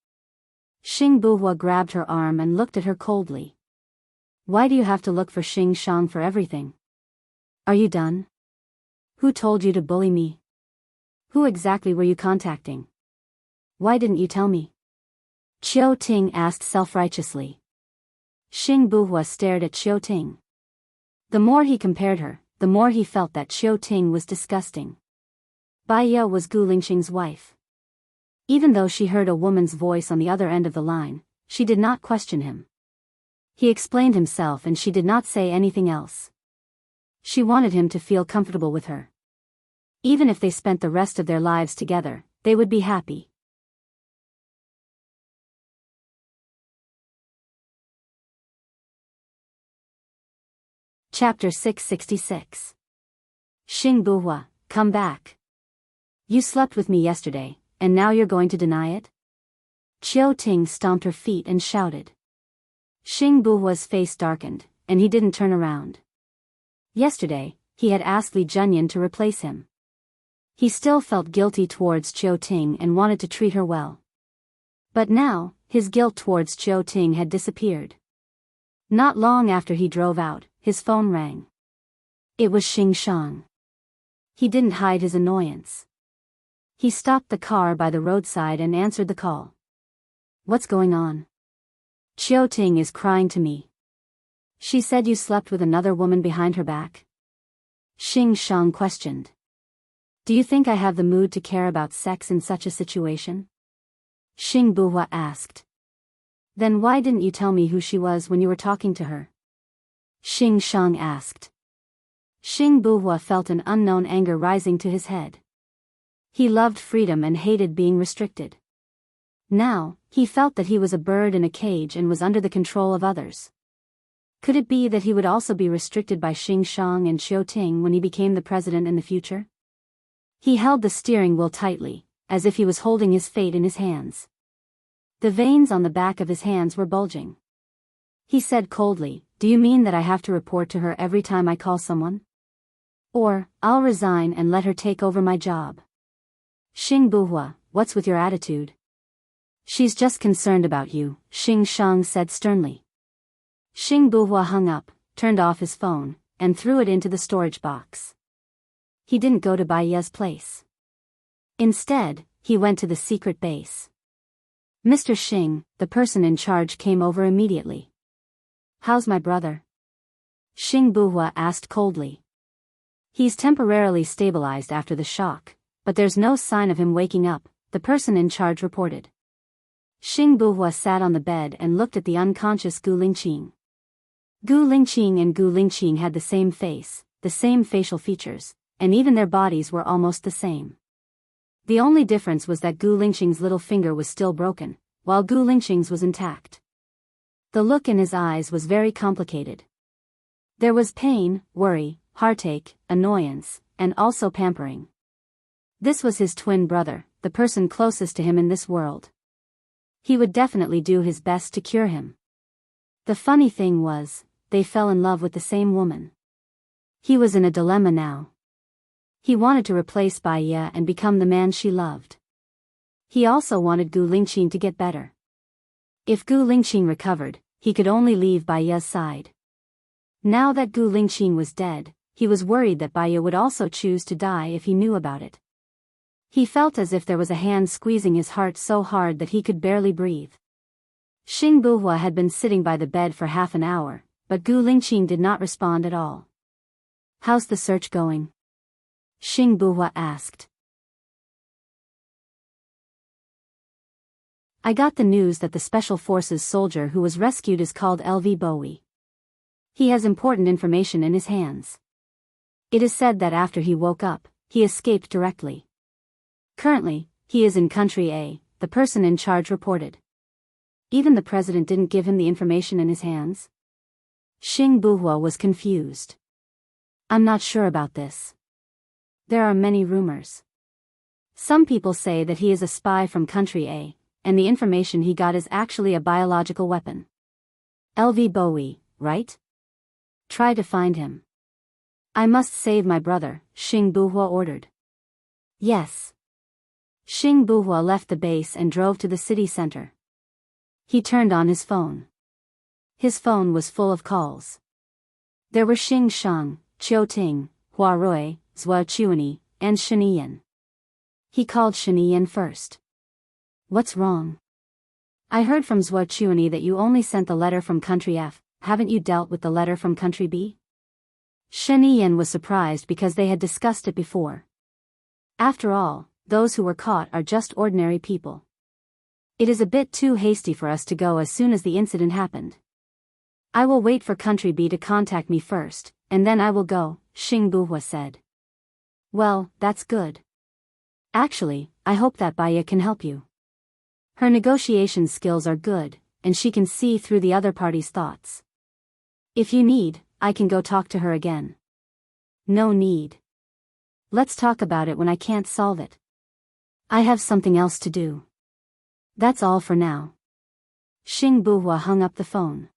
Xing Buhua grabbed her arm and looked at her coldly. "Why do you have to look for Xing Shang for everything? Are you done? Who told you to bully me? Who exactly were you contacting? Why didn't you tell me?" Qiu Ting asked self-righteously. Xing Buhua stared at Qiu Ting. The more he compared her, the more he felt that Qiu Ting was disgusting. Baya was Gu Lingqing's wife. Even though she heard a woman's voice on the other end of the line, she did not question him. He explained himself and she did not say anything else. She wanted him to feel comfortable with her. Even if they spent the rest of their lives together, they would be happy. Chapter 666. Xing Buhua, come back. You slept with me yesterday, and now you're going to deny it? Qiu Ting stomped her feet and shouted. Xing Buhua's face darkened, and he didn't turn around. Yesterday, he had asked Li Junyan to replace him. He still felt guilty towards Qiu Ting and wanted to treat her well. But now, his guilt towards Qiu Ting had disappeared. Not long after he drove out, his phone rang. It was Xing Shang. He didn't hide his annoyance. He stopped the car by the roadside and answered the call. What's going on? Qiu Ting is crying to me. She said you slept with another woman behind her back? Xing Shang questioned. Do you think I have the mood to care about sex in such a situation? Xing Buhua asked. Then why didn't you tell me who she was when you were talking to her? Xing Shang asked. Xing Buhua felt an unknown anger rising to his head. He loved freedom and hated being restricted. Now, he felt that he was a bird in a cage and was under the control of others. Could it be that he would also be restricted by Xing Shang and Qiu Ting when he became the president in the future? He held the steering wheel tightly, as if he was holding his fate in his hands. The veins on the back of his hands were bulging. He said coldly, "Do you mean that I have to report to her every time I call someone? Or, I'll resign and let her take over my job." Xing Buhua, what's with your attitude? She's just concerned about you, Xing Shang said sternly. Xing Buhua hung up, turned off his phone, and threw it into the storage box. He didn't go to Bai Ye's place. Instead, he went to the secret base. Mr. Xing, the person in charge, came over immediately. How's my brother? Xing Buhua asked coldly. He's temporarily stabilized after the shock, but there's no sign of him waking up, the person in charge reported. Xing Buhua sat on the bed and looked at the unconscious Gu Lingqing. Gu Lingqing and Gu Lingqing had the same face, the same facial features, and even their bodies were almost the same. The only difference was that Gu Lingqing's little finger was still broken, while Gu Lingqing's was intact. The look in his eyes was very complicated. There was pain, worry, heartache, annoyance, and also pampering. This was his twin brother, the person closest to him in this world. He would definitely do his best to cure him. The funny thing was, they fell in love with the same woman. He was in a dilemma now. He wanted to replace Bai Ye and become the man she loved. He also wanted Gu Lingqing to get better. If Gu Lingqing recovered, he could only leave Bai Ye's side. Now that Gu Lingqing was dead, he was worried that Bai Ye would also choose to die if he knew about it. He felt as if there was a hand squeezing his heart so hard that he could barely breathe. Xing Buhua had been sitting by the bed for half an hour, but Gu Lingqing did not respond at all. How's the search going? Xing Buhua asked. I got the news that the Special Forces soldier who was rescued is called LV Bowie. He has important information in his hands. It is said that after he woke up, he escaped directly. Currently, he is in Country A, the person in charge reported. Even the president didn't give him the information in his hands? Xing Buhua was confused. I'm not sure about this. There are many rumors. Some people say that he is a spy from Country A, and the information he got is actually a biological weapon. LV Bowie, right? Try to find him. I must save my brother, Xing Buhua ordered. Yes. Xing Buhua left the base and drove to the city center. He turned on his phone. His phone was full of calls. There were Xing Shang, Qiu Ting, Hua Rui, Zhua Chuani, and Shaniyan. He called Shaniyan first. What's wrong? I heard from Zhua Chuani that you only sent the letter from Country F, haven't you dealt with the letter from Country B? Shaniyan was surprised because they had discussed it before. After all, those who were caught are just ordinary people. It is a bit too hasty for us to go as soon as the incident happened. I will wait for Country B to contact me first, and then I will go, Xing Buhua said. Well, that's good. Actually, I hope that Bai Ye can help you. Her negotiation skills are good, and she can see through the other party's thoughts. If you need, I can go talk to her again. No need. Let's talk about it when I can't solve it. I have something else to do. That's all for now. Xing Buhua hung up the phone.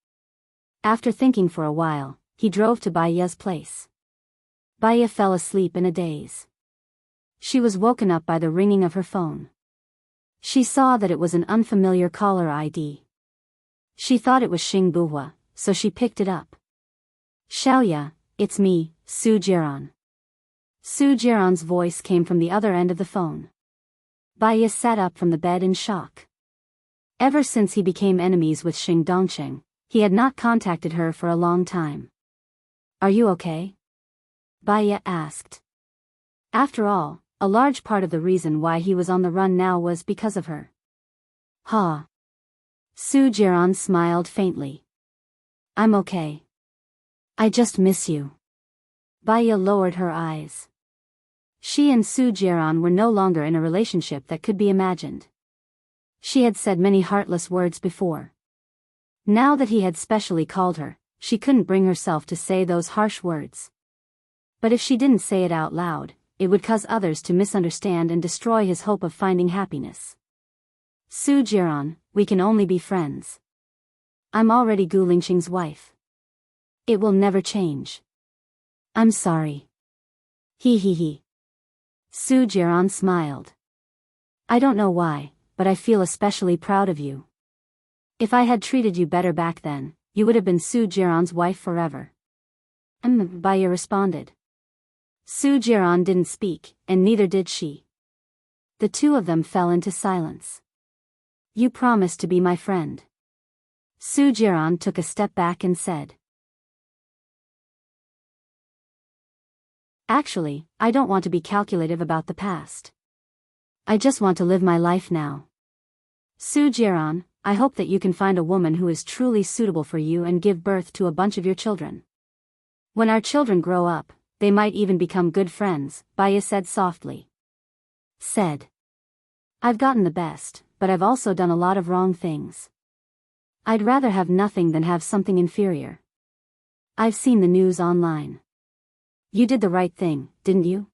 After thinking for a while, he drove to Bai Ye's place. Bai Ye fell asleep in a daze. She was woken up by the ringing of her phone. She saw that it was an unfamiliar caller ID. She thought it was Xing Buhua, so she picked it up. Xiaoya, it's me, Su Jiran. Su Jiran's voice came from the other end of the phone. Bai Ye sat up from the bed in shock. Ever since he became enemies with Xing Dongqing, he had not contacted her for a long time. Are you okay? Baiya asked. After all, a large part of the reason why he was on the run now was because of her. Ha. Su Jiran smiled faintly. I'm okay. I just miss you. Baiya lowered her eyes. She and Su Jiran were no longer in a relationship that could be imagined. She had said many heartless words before. Now that he had specially called her, she couldn't bring herself to say those harsh words. But if she didn't say it out loud, it would cause others to misunderstand and destroy his hope of finding happiness. Su Jiran, we can only be friends. I'm already Gu Lingxing's wife. It will never change. I'm sorry. He. Su Jiran smiled. I don't know why, but I feel especially proud of you. If I had treated you better back then, you would have been Su Jiran's wife forever. Baiya responded. Su Jiran didn't speak, and neither did she. The two of them fell into silence. You promised to be my friend. Su Jiran took a step back and said. Actually, I don't want to be calculative about the past. I just want to live my life now. Su Jiran, I hope that you can find a woman who is truly suitable for you and give birth to a bunch of your children. When our children grow up, they might even become good friends, Baiya said softly. I've gotten the best, but I've also done a lot of wrong things. I'd rather have nothing than have something inferior. I've seen the news online. You did the right thing, didn't you?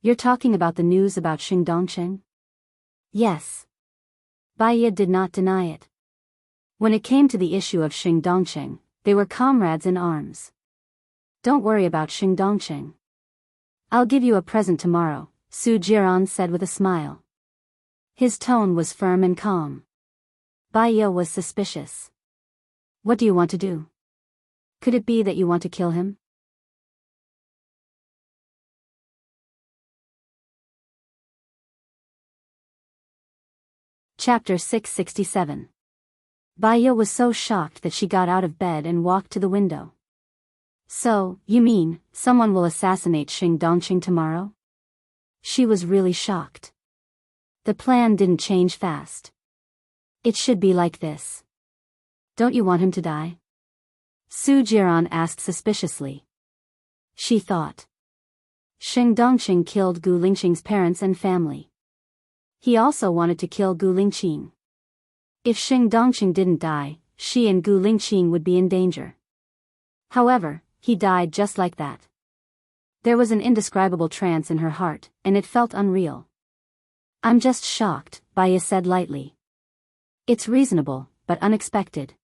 You're talking about the news about Xing Dongqing? Yes. Baiya did not deny it. When it came to the issue of Xing Dongqing, they were comrades in arms. Don't worry about Xing Dongqing. I'll give you a present tomorrow, Su Jiran said with a smile. His tone was firm and calm. Baiya was suspicious. What do you want to do? Could it be that you want to kill him? Chapter 667. Baiya was so shocked that she got out of bed and walked to the window. So, you mean, someone will assassinate Xing Dongqing tomorrow? She was really shocked. The plan didn't change fast. It should be like this. Don't you want him to die? Su Jiran asked suspiciously. She thought. Xing Dongqing killed Gu Lingxing's parents and family. He also wanted to kill Gu Lingqing. If Xing Dongqing didn't die, she and Gu Lingqing would be in danger. However, he died just like that. There was an indescribable trance in her heart, and it felt unreal. I'm just shocked, Baiya said lightly. It's reasonable, but unexpected.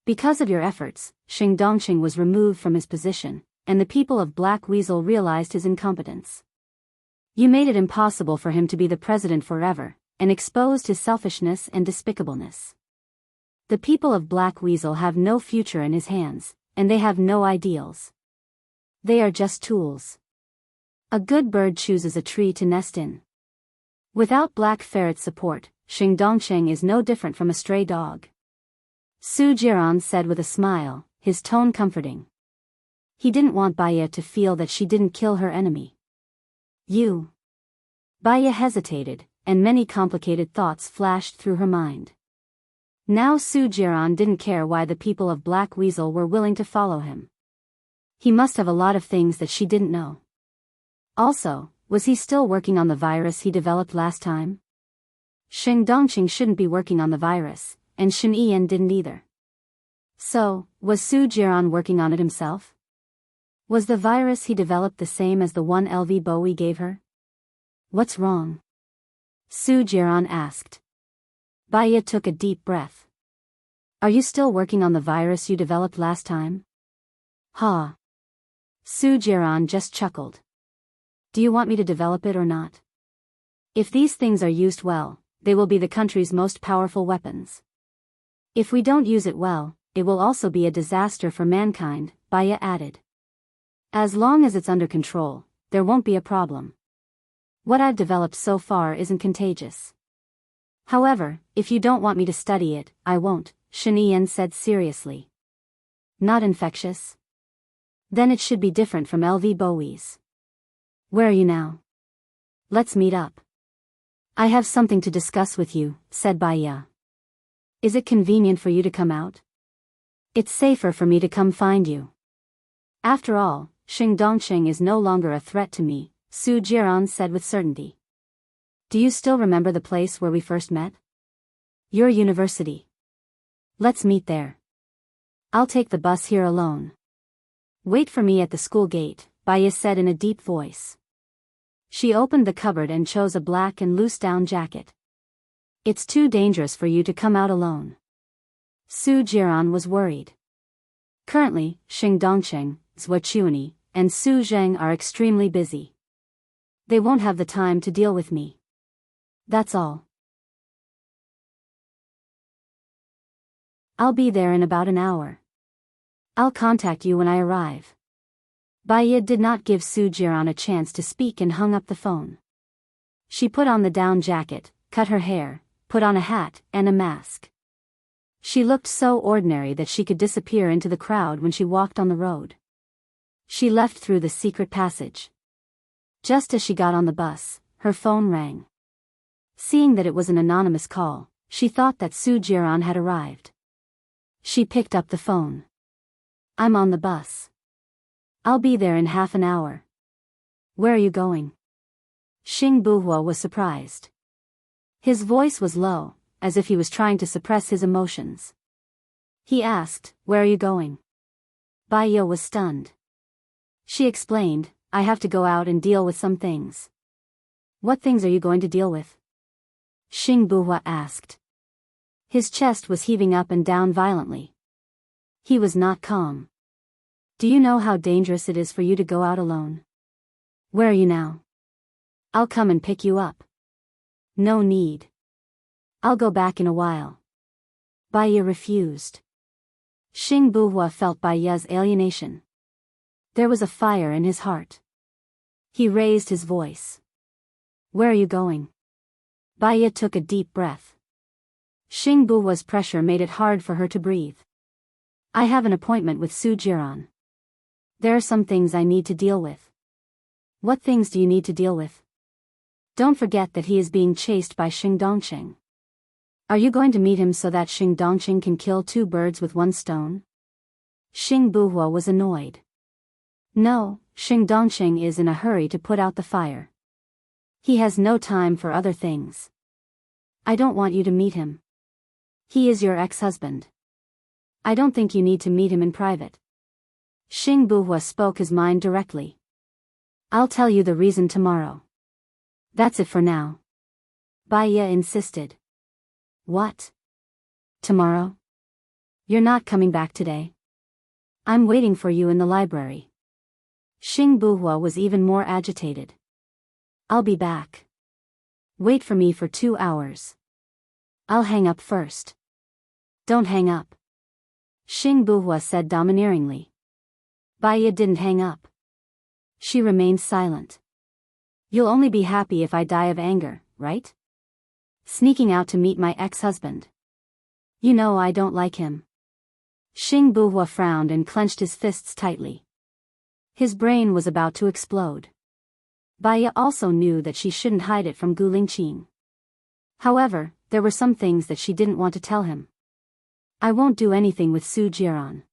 Because of your efforts, Xing Dongqing was removed from his position, and the people of Black Weasel realized his incompetence. You made it impossible for him to be the president forever, and exposed his selfishness and despicableness. The people of Black Weasel have no future in his hands, and they have no ideals. They are just tools. A good bird chooses a tree to nest in. Without Black Ferret's support, Xing Dongqing is no different from a stray dog. Su Jiran said with a smile, his tone comforting. He didn't want Baiya to feel that she didn't kill her enemy. You. Baiya hesitated, and many complicated thoughts flashed through her mind. Now Su Jiran didn't care why the people of Black Weasel were willing to follow him. He must have a lot of things that she didn't know. Also, was he still working on the virus he developed last time? Xing Dongqing shouldn't be working on the virus, and Shen Yiyan didn't either. So, was Su Jiran working on it himself? Was the virus he developed the same as the one LV Bowie gave her? What's wrong? Su Jiran asked. Baiya took a deep breath. Are you still working on the virus you developed last time? Ha. Su Jiran just chuckled. Do you want me to develop it or not? If these things are used well, they will be the country's most powerful weapons. If we don't use it well, it will also be a disaster for mankind, Baiya added. As long as it's under control, there won't be a problem. What I've developed so far isn't contagious. However, if you don't want me to study it, I won't, Shen Yan said seriously. Not infectious? Then it should be different from LV Bowie's. Where are you now? Let's meet up. I have something to discuss with you, said Bai Ye. Is it convenient for you to come out? It's safer for me to come find you. After all, Xing Dongqing is no longer a threat to me, Su Jiran said with certainty. Do you still remember the place where we first met? Your university. Let's meet there. I'll take the bus here alone. Wait for me at the school gate, Bai Ye said in a deep voice. She opened the cupboard and chose a black and loose down jacket. It's too dangerous for you to come out alone. Su Jiran was worried. Currently, Xing Dongqing, Zhou Chuani, and Su Zheng are extremely busy. They won't have the time to deal with me. That's all. I'll be there in about an hour. I'll contact you when I arrive. Bai Ye did not give Su Jiran a chance to speak and hung up the phone. She put on the down jacket, cut her hair, put on a hat and a mask. She looked so ordinary that she could disappear into the crowd when she walked on the road. She left through the secret passage. Just as she got on the bus, her phone rang. Seeing that it was an anonymous call, she thought that Su Jiran had arrived. She picked up the phone. I'm on the bus. I'll be there in half an hour. Where are you going? Xing Buhua was surprised. His voice was low, as if he was trying to suppress his emotions. He asked, where are you going? Bai Ye was stunned. She explained, I have to go out and deal with some things. What things are you going to deal with? Xing Buhua asked. His chest was heaving up and down violently. He was not calm. Do you know how dangerous it is for you to go out alone? Where are you now? I'll come and pick you up. No need. I'll go back in a while. Bai Ye refused. Xing Buhua felt Bai Ye's alienation. There was a fire in his heart. He raised his voice. Where are you going? Bai Ye took a deep breath. Xing Buhua's pressure made it hard for her to breathe. I have an appointment with Su Jiran. There are some things I need to deal with. What things do you need to deal with? Don't forget that he is being chased by Xing Dongqing. Are you going to meet him so that Xing Dongqing can kill two birds with one stone? Xing Buhua was annoyed. No, Xing Dongqing is in a hurry to put out the fire. He has no time for other things. I don't want you to meet him. He is your ex-husband. I don't think you need to meet him in private. Xing Buhua spoke his mind directly. I'll tell you the reason tomorrow. That's it for now. Bai Ye insisted. What? Tomorrow? You're not coming back today. I'm waiting for you in the library. Xing Buhua was even more agitated. I'll be back. Wait for me for 2 hours. I'll hang up first. Don't hang up. Xing Buhua said domineeringly. Bai Ye didn't hang up. She remained silent. You'll only be happy if I die of anger, right? Sneaking out to meet my ex-husband. You know I don't like him. Xing Buhua frowned and clenched his fists tightly. His brain was about to explode. Bai Ye also knew that she shouldn't hide it from Gu Lingqing. However, there were some things that she didn't want to tell him. I won't do anything with Su Jiran.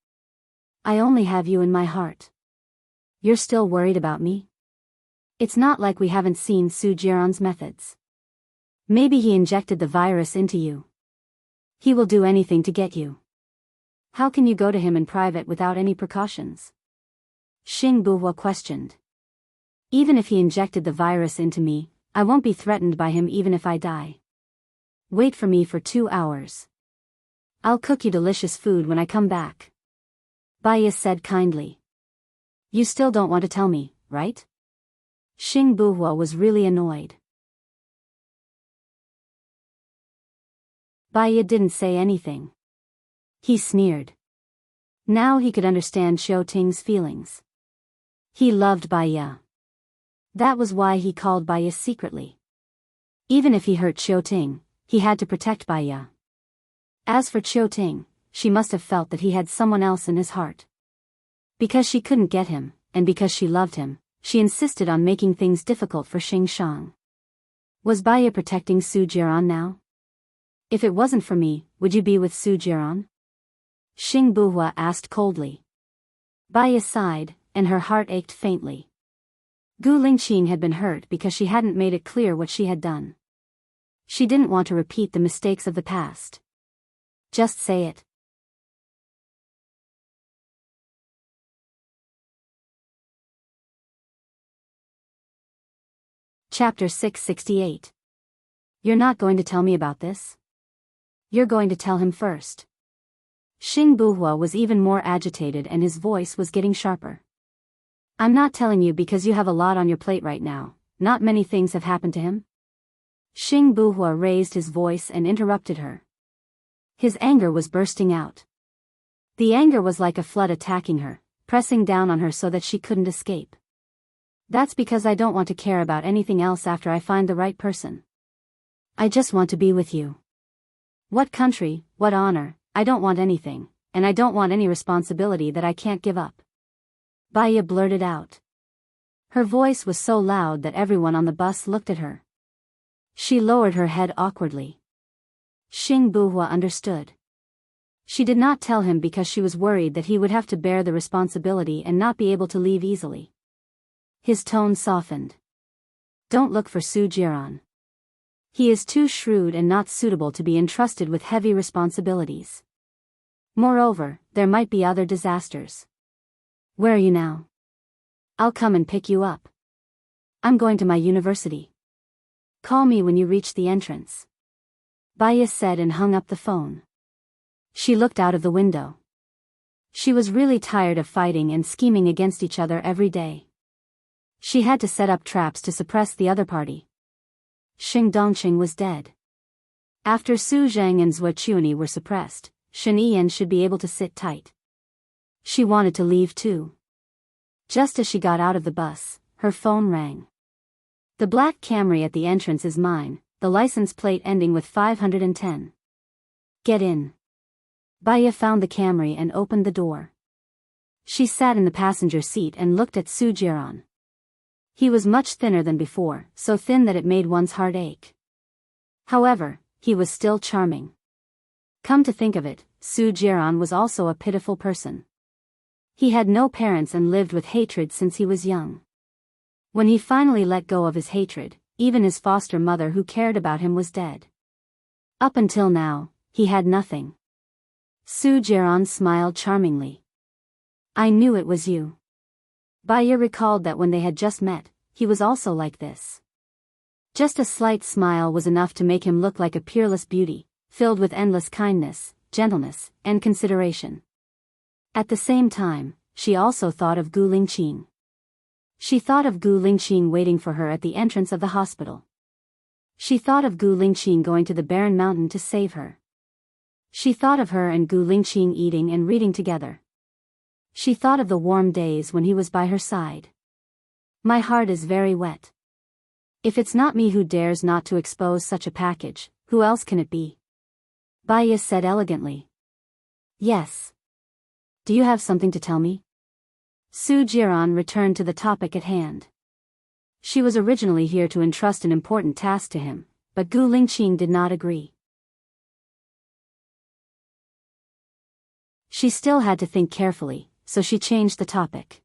I only have you in my heart. You're still worried about me? It's not like we haven't seen Su Jiran's methods. Maybe he injected the virus into you. He will do anything to get you. How can you go to him in private without any precautions? Xing Buhua questioned. Even if he injected the virus into me, I won't be threatened by him even if I die. Wait for me for 2 hours. I'll cook you delicious food when I come back. Bai Ye said kindly. You still don't want to tell me, right? Xing Buhua was really annoyed. Bai Ye didn't say anything. He sneered. Now he could understand Xiao Ting's feelings. He loved Bai Ye. That was why he called Bai Ye secretly. Even if he hurt Xiao Ting, he had to protect Baiya. As for Ting, she must have felt that he had someone else in his heart. Because she couldn't get him, and because she loved him, she insisted on making things difficult for Shang. Was Baiya protecting Su Jiran now? If it wasn't for me, would you be with Su Jiran? Xing Buhua asked coldly. Baiya sighed, and her heart ached faintly. Gu Lingqing had been hurt because she hadn't made it clear what she had done. She didn't want to repeat the mistakes of the past. Just say it. Chapter 668. You're not going to tell me about this? You're going to tell him first. Xing Buhua was even more agitated and his voice was getting sharper. I'm not telling you because you have a lot on your plate right now. Not many things have happened to him. Xing Buhua raised his voice and interrupted her. His anger was bursting out. The anger was like a flood attacking her, pressing down on her so that she couldn't escape. That's because I don't want to care about anything else after I find the right person. I just want to be with you. What country, what honor, I don't want anything, and I don't want any responsibility that I can't give up. Baiya blurted out. Her voice was so loud that everyone on the bus looked at her. She lowered her head awkwardly. Xing Buhua understood. She did not tell him because she was worried that he would have to bear the responsibility and not be able to leave easily. His tone softened. Don't look for Su Jiran. He is too shrewd and not suitable to be entrusted with heavy responsibilities. Moreover, there might be other disasters. Where are you now? I'll come and pick you up. I'm going to my university. Call me when you reach the entrance. Baiya said and hung up the phone. She looked out of the window. She was really tired of fighting and scheming against each other every day. She had to set up traps to suppress the other party. Xing Dongqing was dead. After Su Zhang and Zhou Chuani were suppressed, Shen Yiyan should be able to sit tight. She wanted to leave too. Just as she got out of the bus, her phone rang. The black Camry at the entrance is mine, the license plate ending with 510. Get in. Baiya found the Camry and opened the door. She sat in the passenger seat and looked at Su Jiran. He was much thinner than before, so thin that it made one's heart ache. However, he was still charming. Come to think of it, Su Jiran was also a pitiful person. He had no parents and lived with hatred since he was young. When he finally let go of his hatred, even his foster mother who cared about him was dead. Up until now, he had nothing. Su Jiran smiled charmingly. I knew it was you. Baiya recalled that when they had just met, he was also like this. Just a slight smile was enough to make him look like a peerless beauty, filled with endless kindness, gentleness, and consideration. At the same time, she also thought of Gu Lingqing. She thought of Gu Lingqing waiting for her at the entrance of the hospital. She thought of Gu Lingqing going to the barren mountain to save her. She thought of her and Gu Lingqing eating and reading together. She thought of the warm days when he was by her side. My heart is very wet. If it's not me who dares not to expose such a package, who else can it be? Baiya said elegantly. Yes. Do you have something to tell me? Su Jiran returned to the topic at hand. She was originally here to entrust an important task to him, but Gu Lingqing did not agree. She still had to think carefully, so she changed the topic.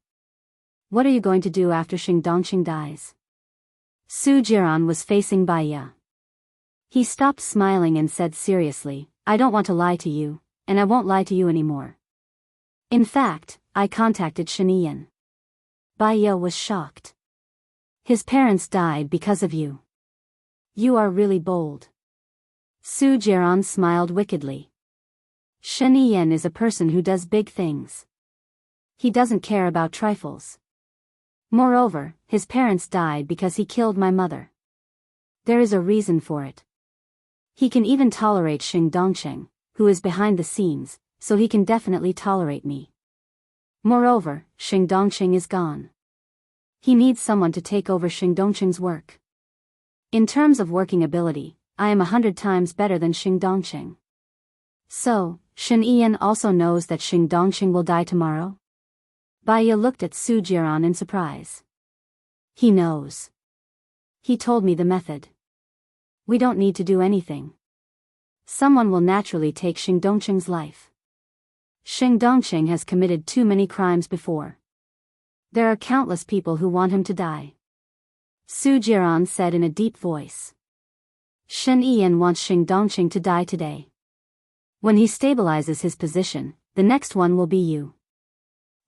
What are you going to do after Xing Dongqing dies? Su Jiran was facing Baiya. He stopped smiling and said seriously, I don't want to lie to you, and I won't lie to you anymore. In fact, I contacted Shen Yiyan. Baiya was shocked. His parents died because of you. You are really bold. Su Jiran smiled wickedly. Shen Yiyan is a person who does big things. He doesn't care about trifles. Moreover, his parents died because he killed my mother. There is a reason for it. He can even tolerate Xing Dongqing, who is behind the scenes, so he can definitely tolerate me. Moreover, Xing Dongqing is gone. He needs someone to take over Xing Dongqing's work. In terms of working ability, I am 100 times better than Xing Dongqing. So, Shen Yiyan also knows that Xing Dongqing will die tomorrow? Bai Ye looked at Su Jiran in surprise. He knows. He told me the method. We don't need to do anything. Someone will naturally take Xing Dongqing's life. Xing Dongqing has committed too many crimes before. There are countless people who want him to die. Su Jiran said in a deep voice. Shen Yiyan wants Xing Dongqing to die today. When he stabilizes his position, the next one will be you.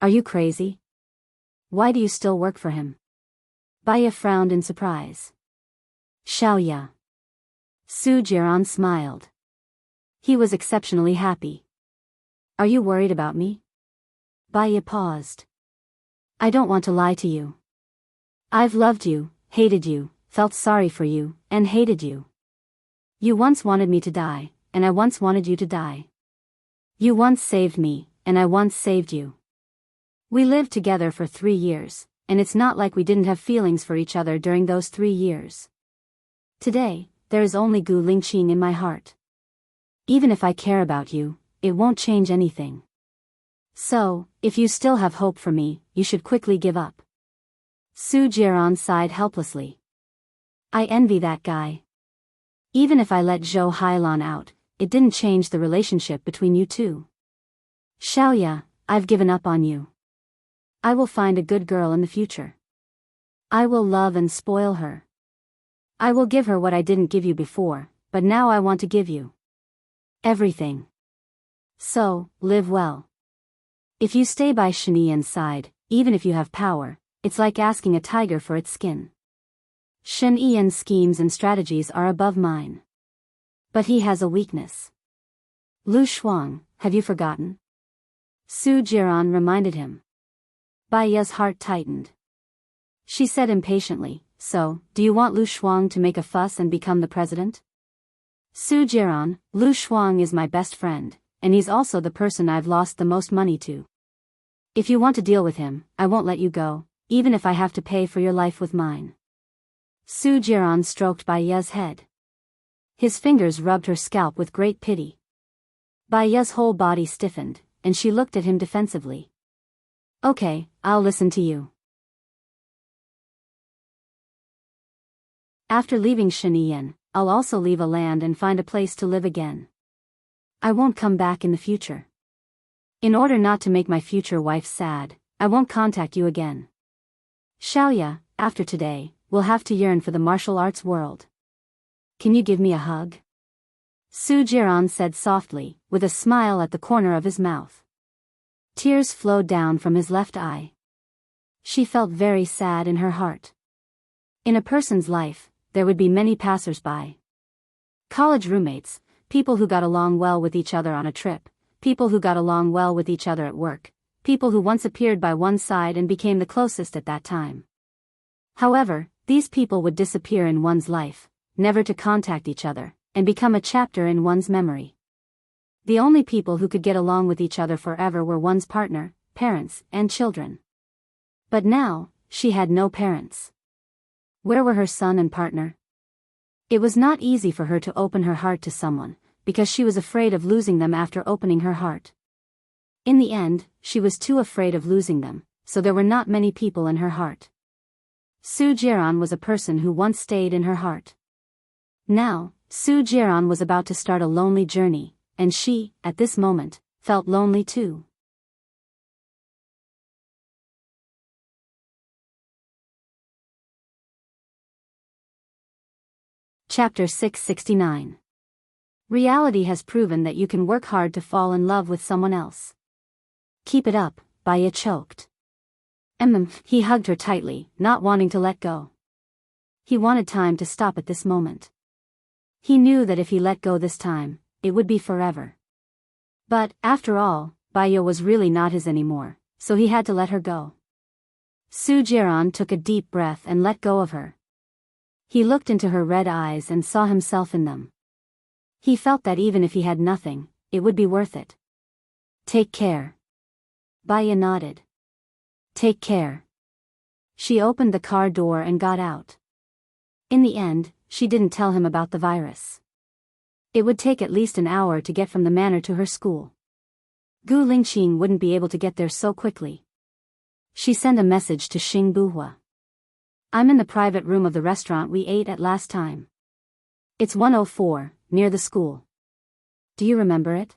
Are you crazy? Why do you still work for him? Bai Ye frowned in surprise. Xiaoya. Su Jiran smiled. He was exceptionally happy. Are you worried about me? Bai Ye paused. I don't want to lie to you. I've loved you, hated you, felt sorry for you, and hated you. You once wanted me to die, and I once wanted you to die. You once saved me, and I once saved you. We lived together for 3 years, and it's not like we didn't have feelings for each other during those 3 years. Today, there is only Gu Lingqing in my heart. Even if I care about you, it won't change anything. So, if you still have hope for me, you should quickly give up. Su Jiran sighed helplessly. I envy that guy. Even if I let Zhou Hailan out, it didn't change the relationship between you two. Xiaoya, I've given up on you. I will find a good girl in the future. I will love and spoil her. I will give her what I didn't give you before, but now I want to give you everything. So, live well. If you stay by Shen Yiyan's side, even if you have power, it's like asking a tiger for its skin. Shen Yiyan's schemes and strategies are above mine. But he has a weakness. Lu Shuang, have you forgotten? Su Jiran reminded him. Bai Ye's heart tightened. She said impatiently, so, do you want Lu Shuang to make a fuss and become the president? Su Jiran, Lu Shuang is my best friend, and he's also the person I've lost the most money to. If you want to deal with him, I won't let you go, even if I have to pay for your life with mine. Su Jiran stroked Bai Ye's head. His fingers rubbed her scalp with great pity. Bai Ye's whole body stiffened, and she looked at him defensively. Okay, I'll listen to you. After leaving Shen Yiyan, I'll also leave a land and find a place to live again. I won't come back in the future. In order not to make my future wife sad, I won't contact you again. Xiaoya, after today, we'll have to yearn for the martial arts world. Can you give me a hug? Su Jiran said softly, with a smile at the corner of his mouth. Tears flowed down from his left eye. She felt very sad in her heart. In a person's life, there would be many passers-by. College roommates, people who got along well with each other on a trip, people who got along well with each other at work, people who once appeared by one's side and became the closest at that time. However, these people would disappear in one's life, never to contact each other, and become a chapter in one's memory. The only people who could get along with each other forever were one's partner, parents, and children. But now, she had no parents. Where were her son and partner? It was not easy for her to open her heart to someone, because she was afraid of losing them after opening her heart. In the end, she was too afraid of losing them, so there were not many people in her heart. Su Jiran was a person who once stayed in her heart. Now, Su Jiran was about to start a lonely journey, and she, at this moment, felt lonely too. Chapter 669. Reality has proven that you can work hard to fall in love with someone else. Keep it up, Bai Ye choked. He hugged her tightly, not wanting to let go. He wanted time to stop at this moment. He knew that if he let go this time, it would be forever. But, after all, Bai Ye was really not his anymore, so he had to let her go. Su Jiran took a deep breath and let go of her. He looked into her red eyes and saw himself in them. He felt that even if he had nothing, it would be worth it. Take care. Bai Ye nodded. Take care. She opened the car door and got out. In the end, she didn't tell him about the virus. It would take at least an hour to get from the manor to her school. Gu Lingqing wouldn't be able to get there so quickly. She sent a message to Xing Buhua. I'm in the private room of the restaurant we ate at last time. It's 104, near the school. Do you remember it?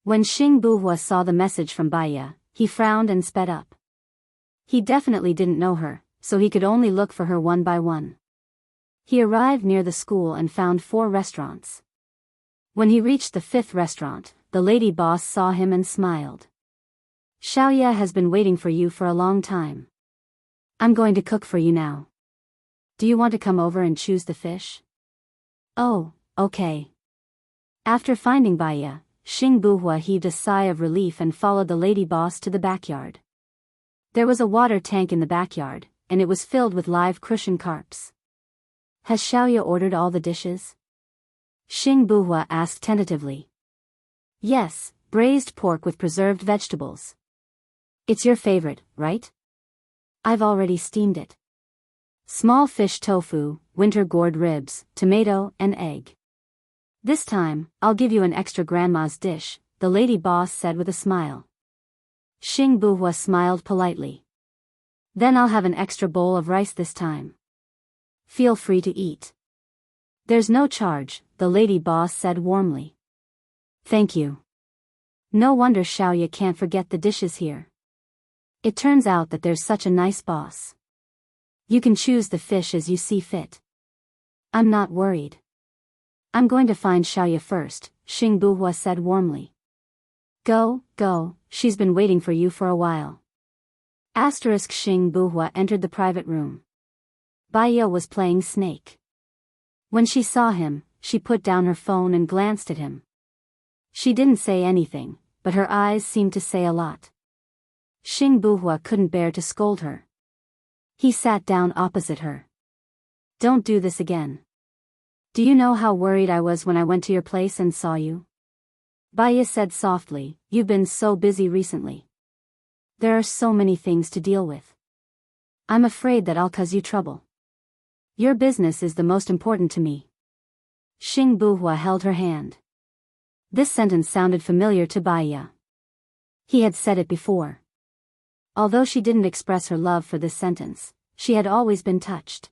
When Xing Buhua saw the message from Baya, he frowned and sped up. He definitely didn't know her, so he could only look for her one by one. He arrived near the school and found 4 restaurants. When he reached the 5th restaurant, the lady boss saw him and smiled. Xiaoya has been waiting for you for a long time. I'm going to cook for you now. Do you want to come over and choose the fish? Oh, okay. After finding Baya, Xing Buhua heaved a sigh of relief and followed the lady boss to the backyard. There was a water tank in the backyard, and it was filled with live crucian carps. Has Xiaoya ordered all the dishes? Xing Buhua asked tentatively. Yes, braised pork with preserved vegetables. It's your favorite, right? I've already steamed it. Small fish tofu, winter gourd ribs, tomato, and egg. This time, I'll give you an extra grandma's dish, the lady boss said with a smile. Xing Buhua smiled politely. Then I'll have an extra bowl of rice this time. Feel free to eat. There's no charge, the lady boss said warmly. Thank you. No wonder Xiaoya can't forget the dishes here. It turns out that there's such a nice boss. You can choose the fish as you see fit. I'm not worried. I'm going to find Xiaoya first, Xing Buhua said warmly. Go, she's been waiting for you for a while. Xing Buhua entered the private room. Baya was playing Snake. When she saw him, she put down her phone and glanced at him. She didn't say anything, but her eyes seemed to say a lot. Xing Buhua couldn't bear to scold her. He sat down opposite her. Don't do this again. Do you know how worried I was when I went to your place and saw you? Baya said softly, you've been so busy recently. There are so many things to deal with. I'm afraid that I'll cause you trouble. Your business is the most important to me. Xing Buhua held her hand. This sentence sounded familiar to Baya. He had said it before. Although she didn't express her love for this sentence, she had always been touched.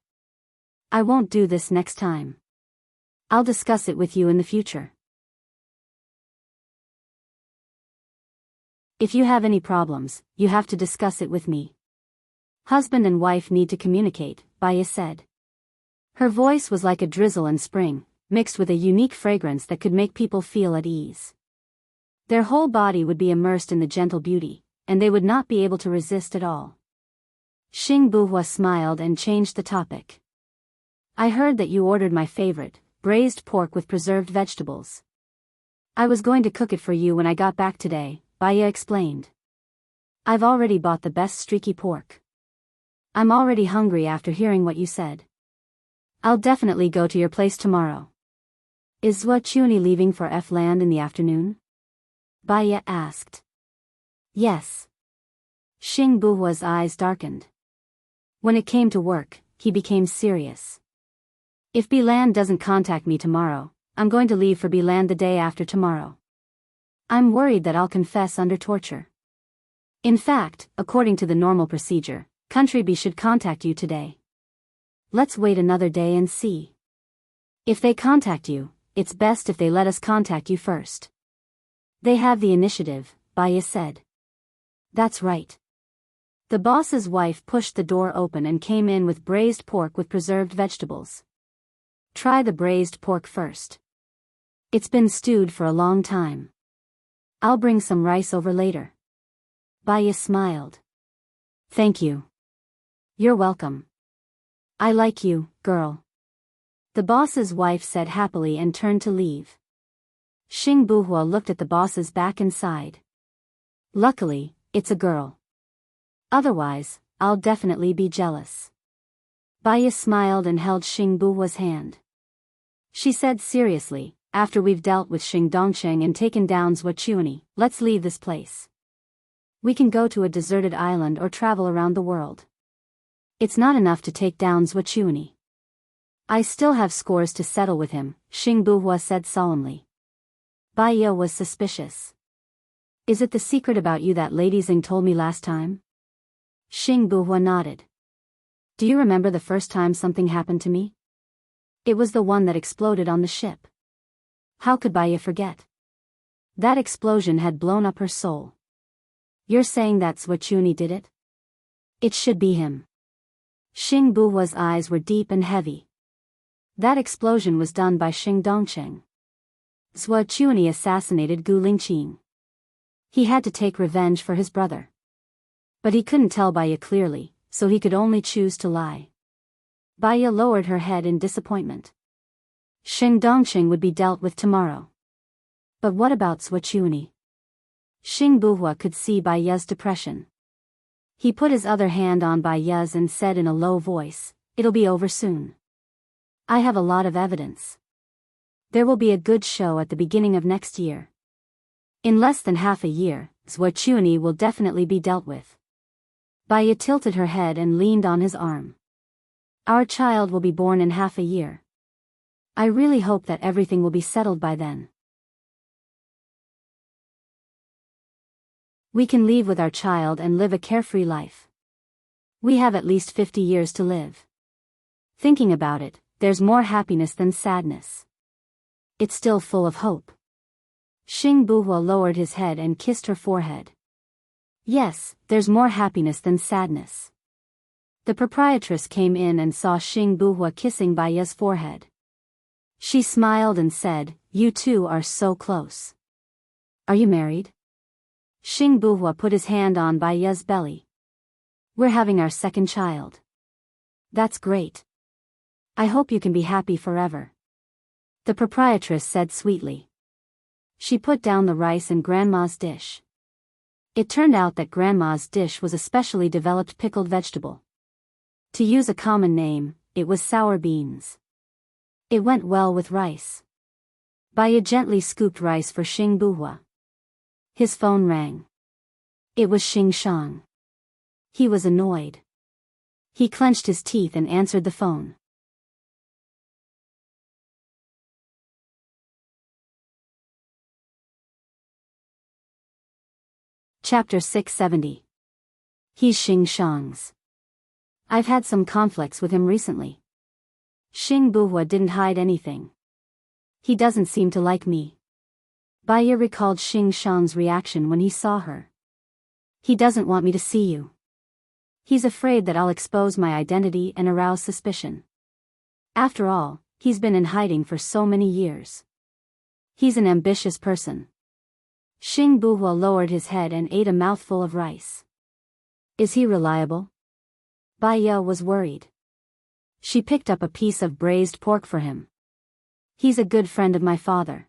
I won't do this next time. I'll discuss it with you in the future. If you have any problems, you have to discuss it with me. Husband and wife need to communicate, Baya said. Her voice was like a drizzle in spring, mixed with a unique fragrance that could make people feel at ease. Their whole body would be immersed in the gentle beauty, and they would not be able to resist at all. Xing Buhua smiled and changed the topic. I heard that you ordered my favorite, braised pork with preserved vegetables. I was going to cook it for you when I got back today, Baya explained. I've already bought the best streaky pork. I'm already hungry after hearing what you said. I'll definitely go to your place tomorrow. Is Zhua Chuni leaving for F-land in the afternoon? Baya asked. Yes. Xing Buhua's eyes darkened. When it came to work, he became serious. If B-land doesn't contact me tomorrow, I'm going to leave for B-land the day after tomorrow. I'm worried that I'll confess under torture. In fact, according to the normal procedure, Country B should contact you today. Let's wait another day and see. If they contact you, it's best if they let us contact you first. They have the initiative, Baya said. That's right. The boss's wife pushed the door open and came in with braised pork with preserved vegetables. Try the braised pork first. It's been stewed for a long time. I'll bring some rice over later. Baya smiled. Thank you. You're welcome. I like you, girl. The boss's wife said happily and turned to leave. Xing Buhua looked at the boss's back and sighed. Luckily, it's a girl. Otherwise, I'll definitely be jealous. Baya smiled and held Xing Buhua's hand. She said seriously, after we've dealt with Xing Dongsheng and taken down Zhua Chuani, let's leave this place. We can go to a deserted island or travel around the world. It's not enough to take down Zhua Chuani. I still have scores to settle with him, Xing Buhua said solemnly. Bai Ye was suspicious. Is it the secret about you that Lady Xing told me last time? Xing Buhua nodded. Do you remember the first time something happened to me? It was the one that exploded on the ship. How could Bai Ye forget? That explosion had blown up her soul. You're saying that Zhuochuni did it? It should be him. Xing Buhua's eyes were deep and heavy. That explosion was done by Xing Dongcheng. Zhuochuni assassinated Gu Lingqing. He had to take revenge for his brother. But he couldn't tell Bai Ye clearly, so he could only choose to lie. Bai Ye lowered her head in disappointment. Xing Dongcheng would be dealt with tomorrow. But what about Zhuochuni? Xing Buhua could see Bai Ye's depression. He put his other hand on Bai Ye's and said in a low voice, "It'll be over soon. I have a lot of evidence. There will be a good show at the beginning of next year. In less than half a year, Zhuochuni will definitely be dealt with." Bai Ye tilted her head and leaned on his arm. Our child will be born in half a year. I really hope that everything will be settled by then. We can leave with our child and live a carefree life. We have at least 50 years to live. Thinking about it, there's more happiness than sadness. It's still full of hope. Xing Buhua lowered his head and kissed her forehead. Yes, there's more happiness than sadness. The proprietress came in and saw Xing Buhua kissing Bai Ye's forehead. She smiled and said, "You two are so close. Are you married?" Xing Buhua put his hand on Bai Ye's belly. "We're having our second child." "That's great. I hope you can be happy forever," the proprietress said sweetly. She put down the rice in Grandma's dish. It turned out that Grandma's dish was a specially developed pickled vegetable. To use a common name, it was sour beans. It went well with rice. Bai Ye gently scooped rice for Xing Buhua. His phone rang. It was Xing Shang. He was annoyed. He clenched his teeth and answered the phone. Chapter 670. He's Xing Shang's. I've had some conflicts with him recently. Xing Buhua didn't hide anything. He doesn't seem to like me. Bai Ye recalled Xing Shang's reaction when he saw her. He doesn't want me to see you. He's afraid that I'll expose my identity and arouse suspicion. After all, he's been in hiding for so many years. He's an ambitious person. Xing Buhua lowered his head and ate a mouthful of rice. Is he reliable? Bai Ye was worried. She picked up a piece of braised pork for him. He's a good friend of my father.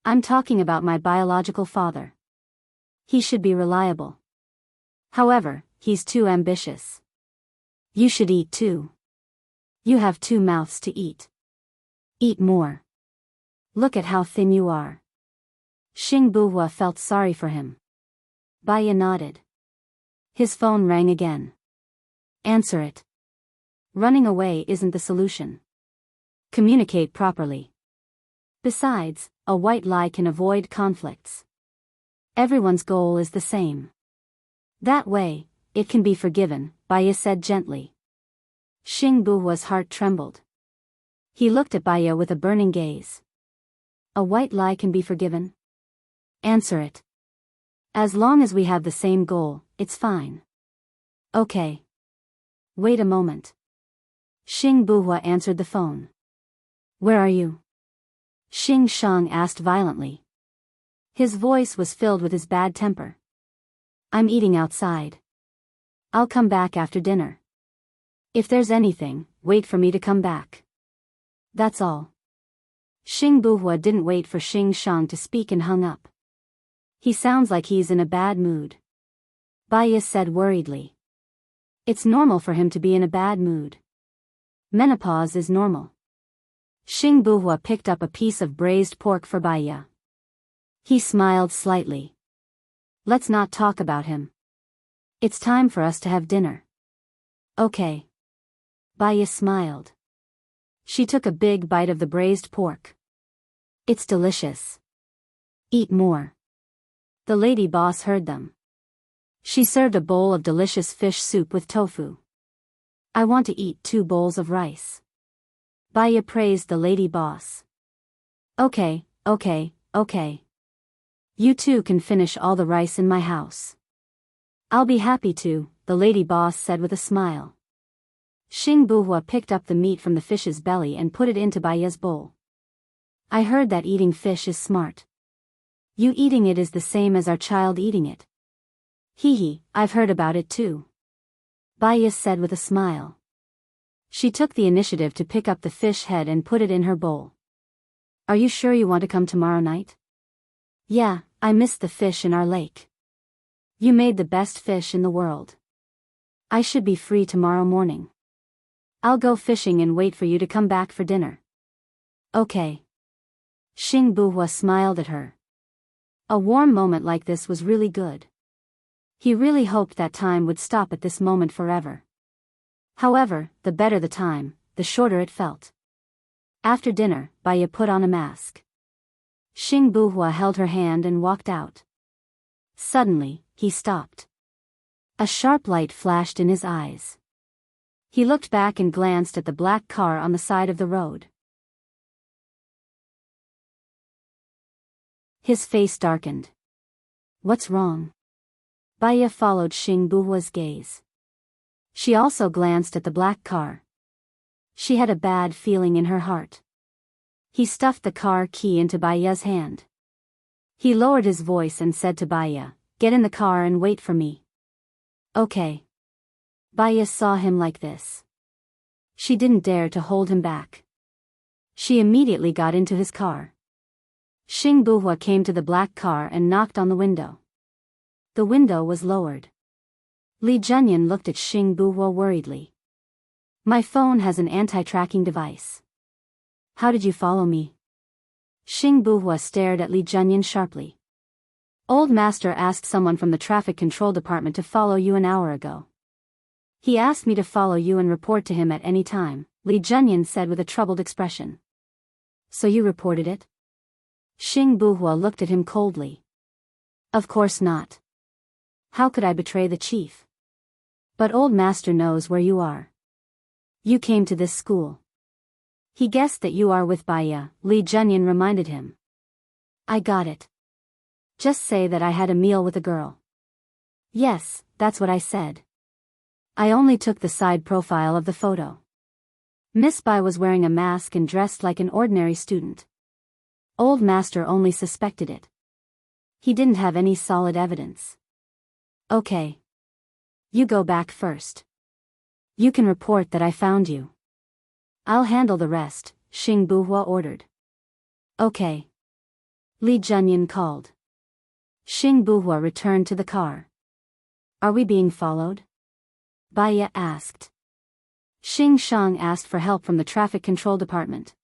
I'm talking about my biological father. He should be reliable. However, he's too ambitious. You should eat too. You have 2 mouths to eat. Eat more. Look at how thin you are. Xing Buhua felt sorry for him. Bai Ye nodded. His phone rang again. Answer it. Running away isn't the solution. Communicate properly. Besides, a white lie can avoid conflicts. Everyone's goal is the same. That way, it can be forgiven, Bai Ye said gently. Xing Buhua's heart trembled. He looked at Bai Ye with a burning gaze. A white lie can be forgiven? Answer it. As long as we have the same goal, it's fine. Okay. Wait a moment. Xing Buhua answered the phone. Where are you? Xing Shang asked violently. His voice was filled with his bad temper. I'm eating outside. I'll come back after dinner. If there's anything, wait for me to come back. That's all. Xing Buhua didn't wait for Xing Shang to speak and hung up. He sounds like he's in a bad mood. Bai Ye said worriedly. It's normal for him to be in a bad mood. Menopause is normal. Xing Buhua picked up a piece of braised pork for Bai Ye. He smiled slightly. Let's not talk about him. It's time for us to have dinner. Okay. Bai Ye smiled. She took a big bite of the braised pork. It's delicious. Eat more. The lady boss heard them. She served a bowl of delicious fish soup with tofu. I want to eat 2 bowls of rice. Baya praised the lady boss. Okay. You two can finish all the rice in my house. I'll be happy to, the lady boss said with a smile. Xing Buhua picked up the meat from the fish's belly and put it into Baya's bowl. I heard that eating fish is smart. You eating it is the same as our child eating it. Hee, I've heard about it too. Baya said with a smile. She took the initiative to pick up the fish head and put it in her bowl. Are you sure you want to come tomorrow night? Yeah, I missed the fish in our lake. You made the best fish in the world. I should be free tomorrow morning. I'll go fishing and wait for you to come back for dinner. Okay. Xing Buhua smiled at her. A warm moment like this was really good. He really hoped that time would stop at this moment forever. However, the better the time, the shorter it felt. After dinner, Baya put on a mask. Xing Buhua held her hand and walked out. Suddenly, he stopped. A sharp light flashed in his eyes. He looked back and glanced at the black car on the side of the road. His face darkened. What's wrong? Baya followed Xing Buhua's gaze. She also glanced at the black car. She had a bad feeling in her heart. He stuffed the car key into Baya's hand. He lowered his voice and said to Baya, "Get in the car and wait for me." Okay. Baya saw him like this. She didn't dare to hold him back. She immediately got into his car. Xing Buhua came to the black car and knocked on the window. The window was lowered. Li Junyan looked at Xing Buhua worriedly. My phone has an anti-tracking device. How did you follow me? Xing Buhua stared at Li Junyan sharply. Old Master asked someone from the traffic control department to follow you an hour ago. He asked me to follow you and report to him at any time, Li Junyan said with a troubled expression. So you reported it? Xing Buhua looked at him coldly. Of course not. How could I betray the chief? But Old Master knows where you are. You came to this school. He guessed that you are with Baya, Li Junyan reminded him. I got it. Just say that I had a meal with a girl. Yes, that's what I said. I only took the side profile of the photo. Miss Bai was wearing a mask and dressed like an ordinary student. Old Master only suspected it. He didn't have any solid evidence. Okay. You go back first. You can report that I found you. I'll handle the rest, Xing Buhua ordered. Okay. Li Junyan called. Xing Buhua returned to the car. Are we being followed? Baya asked. Xing Shang asked for help from the traffic control department.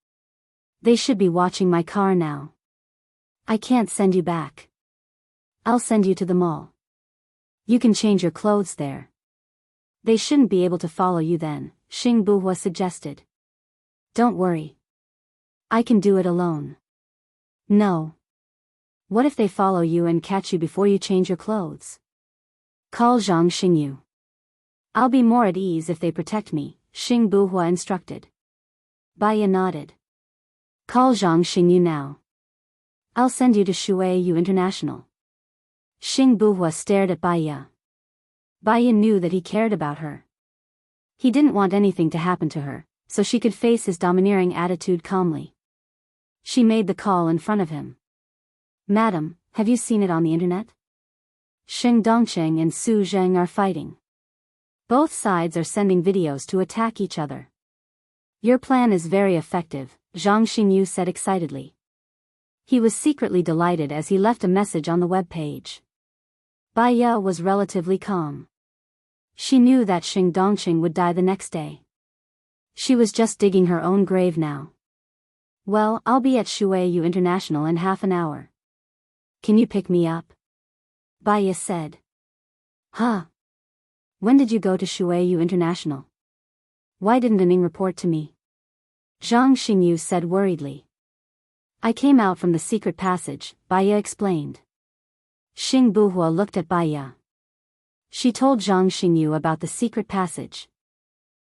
They should be watching my car now. I can't send you back. I'll send you to the mall. You can change your clothes there. They shouldn't be able to follow you then, Xing Buhua suggested. Don't worry. I can do it alone. No. What if they follow you and catch you before you change your clothes? Call Zhang Xingyu. I'll be more at ease if they protect me, Xing Buhua instructed. Baya nodded. Call Zhang Xingyu now. I'll send you to Shuaiyu International. Xing Buhua stared at Baya. Baya knew that he cared about her. He didn't want anything to happen to her, so she could face his domineering attitude calmly. She made the call in front of him. Madam, have you seen it on the internet? Sheng Dongcheng and Su Zheng are fighting. Both sides are sending videos to attack each other. Your plan is very effective, Zhang Xingyu said excitedly. He was secretly delighted as he left a message on the web page. Baya was relatively calm. She knew that Sheng Dongcheng would die the next day. She was just digging her own grave now. Well, I'll be at Shuaiyu International in half an hour. Can you pick me up? Baya said. Huh? When did you go to Shuaiyu International? Why didn't Aning report to me? Zhang Xingyu said worriedly. I came out from the secret passage, Baiya explained. Xing Buhua looked at Baiya. She told Zhang Xingyu about the secret passage.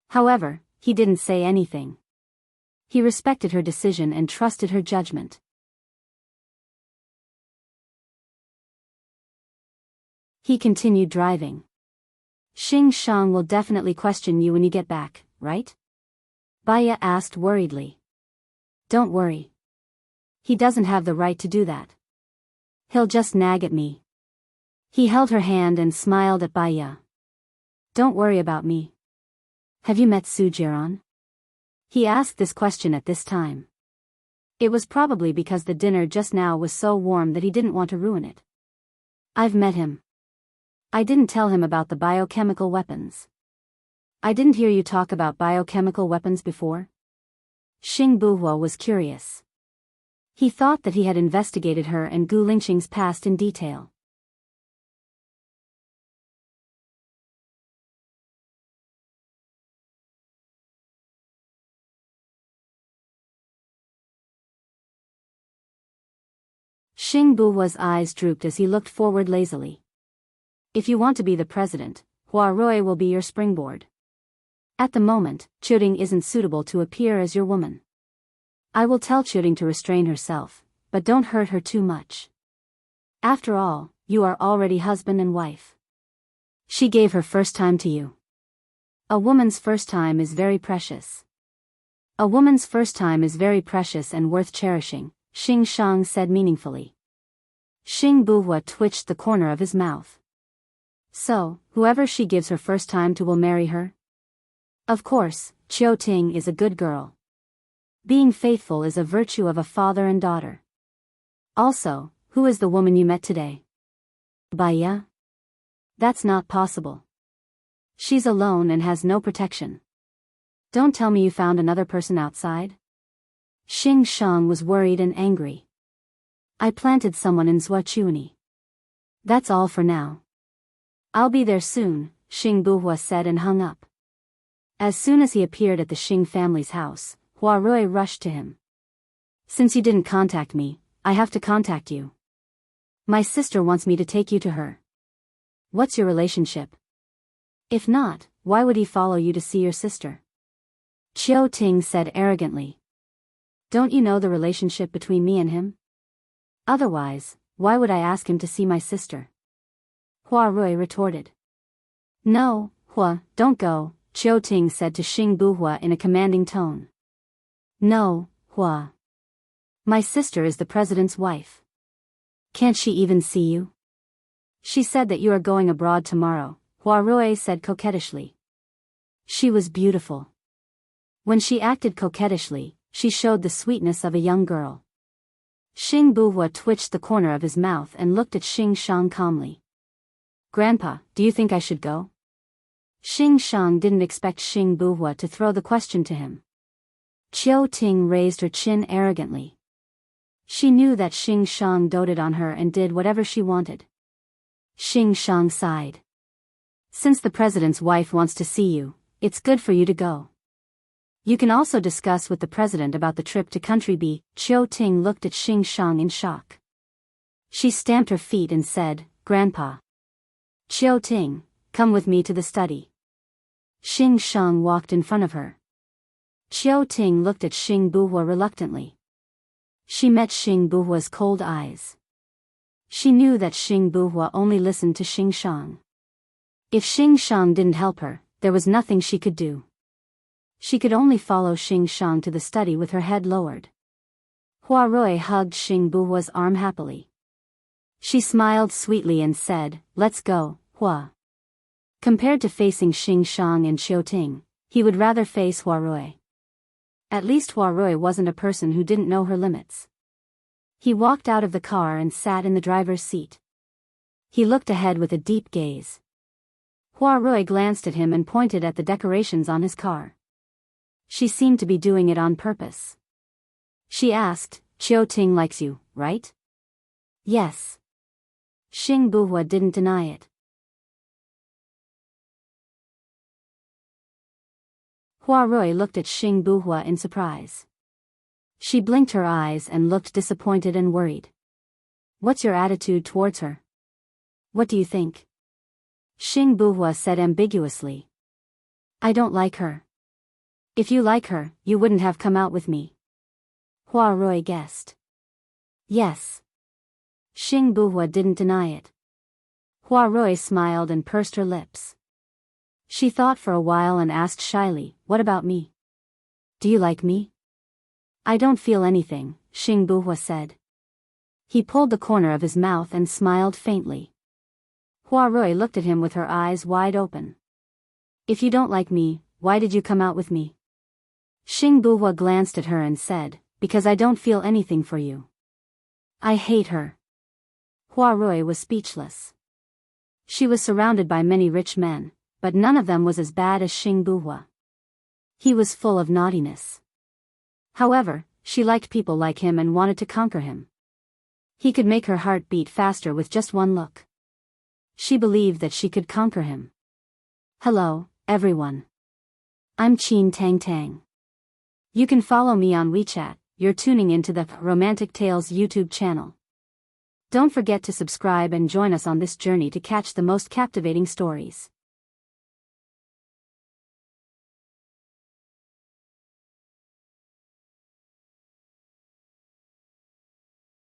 However, he didn't say anything. He respected her decision and trusted her judgment. He continued driving. Xing Shang will definitely question you when you get back, right? Baiya asked worriedly. Don't worry. He doesn't have the right to do that. He'll just nag at me. He held her hand and smiled at Baiya. Don't worry about me. Have you met Su Jiran? He asked this question at this time. It was probably because the dinner just now was so warm that he didn't want to ruin it. I've met him. I didn't tell him about the biochemical weapons. I didn't hear you talk about biochemical weapons before? Xing Buhua was curious. He thought that he had investigated her and Gu Lingqing's past in detail. Xing Buhua's eyes drooped as he looked forward lazily. If you want to be the president, Hua Rui will be your springboard. At the moment, Chuting isn't suitable to appear as your woman. I will tell Chuting to restrain herself, but don't hurt her too much. After all, you are already husband and wife. She gave her first time to you. A woman's first time is very precious. A woman's first time is very precious and worth cherishing, Xing Shang said meaningfully. Xing Buhua twitched the corner of his mouth. So, whoever she gives her first time to will marry her? Of course, Chiu Ting is a good girl. Being faithful is a virtue of a father and daughter. Also, who is the woman you met today? Baiya? That's not possible. She's alone and has no protection. Don't tell me you found another person outside? Xing Shang was worried and angry. I planted someone in Zhuachuani. That's all for now. I'll be there soon, Xing Buhua said and hung up. As soon as he appeared at the Xing family's house, Hua Rui rushed to him. Since you didn't contact me, I have to contact you. My sister wants me to take you to her. What's your relationship? If not, why would he follow you to see your sister? Chiu Ting said arrogantly. Don't you know the relationship between me and him? Otherwise, why would I ask him to see my sister? Hua Rui retorted. No, Hua, don't go, Chiu Ting said to Xing Buhua in a commanding tone. No, Hua. My sister is the president's wife. Can't she even see you? She said that you are going abroad tomorrow, Hua Rui said coquettishly. She was beautiful. When she acted coquettishly, she showed the sweetness of a young girl. Xing Buhua twitched the corner of his mouth and looked at Xing Shang calmly. Grandpa, do you think I should go? Xing Shang didn't expect Xing Buhua to throw the question to him. Chiu Ting raised her chin arrogantly. She knew that Xing Shang doted on her and did whatever she wanted. Xing Shang sighed. Since the president's wife wants to see you, it's good for you to go. You can also discuss with the president about the trip to Country B. Chiu Ting looked at Xing Shang in shock. She stamped her feet and said, Grandpa. Chiu Ting, come with me to the study. Xing Shang walked in front of her. Chiu Ting looked at Xing Buhua reluctantly. She met Xing Buhua's cold eyes. She knew that Xing Buhua only listened to Xing Shang. If Xing Shang didn't help her, there was nothing she could do. She could only follow Xing Shang to the study with her head lowered. Hua Rui hugged Xing Buhua's arm happily. She smiled sweetly and said, Let's go, Hua. Compared to facing Xing Shang and Chiu Ting, he would rather face Hua Rui. At least Hua Rui wasn't a person who didn't know her limits. He walked out of the car and sat in the driver's seat. He looked ahead with a deep gaze. Hua Rui glanced at him and pointed at the decorations on his car. She seemed to be doing it on purpose. She asked, Chiu Ting likes you, right? Yes. Xing Buhua didn't deny it. Hua Rui looked at Xing Buhua in surprise. She blinked her eyes and looked disappointed and worried. What's your attitude towards her? What do you think? Xing Buhua said ambiguously. I don't like her. If you like her, you wouldn't have come out with me. Hua Rui guessed. Yes. Xing Buhua didn't deny it. Hua Rui smiled and pursed her lips. She thought for a while and asked shyly, what about me? Do you like me? I don't feel anything, Xing Buhua said. He pulled the corner of his mouth and smiled faintly. Hua Rui looked at him with her eyes wide open. If you don't like me, why did you come out with me? Xing Buhua glanced at her and said, because I don't feel anything for you. I hate her. Hua Rui was speechless. She was surrounded by many rich men, but none of them was as bad as Xing Buhua. He was full of naughtiness. However, she liked people like him and wanted to conquer him. He could make her heart beat faster with just one look. She believed that she could conquer him. Hello, everyone. I'm Qin Tang Tang. You can follow me on WeChat. You're tuning into the Romantic Tales YouTube channel. Don't forget to subscribe and join us on this journey to catch the most captivating stories.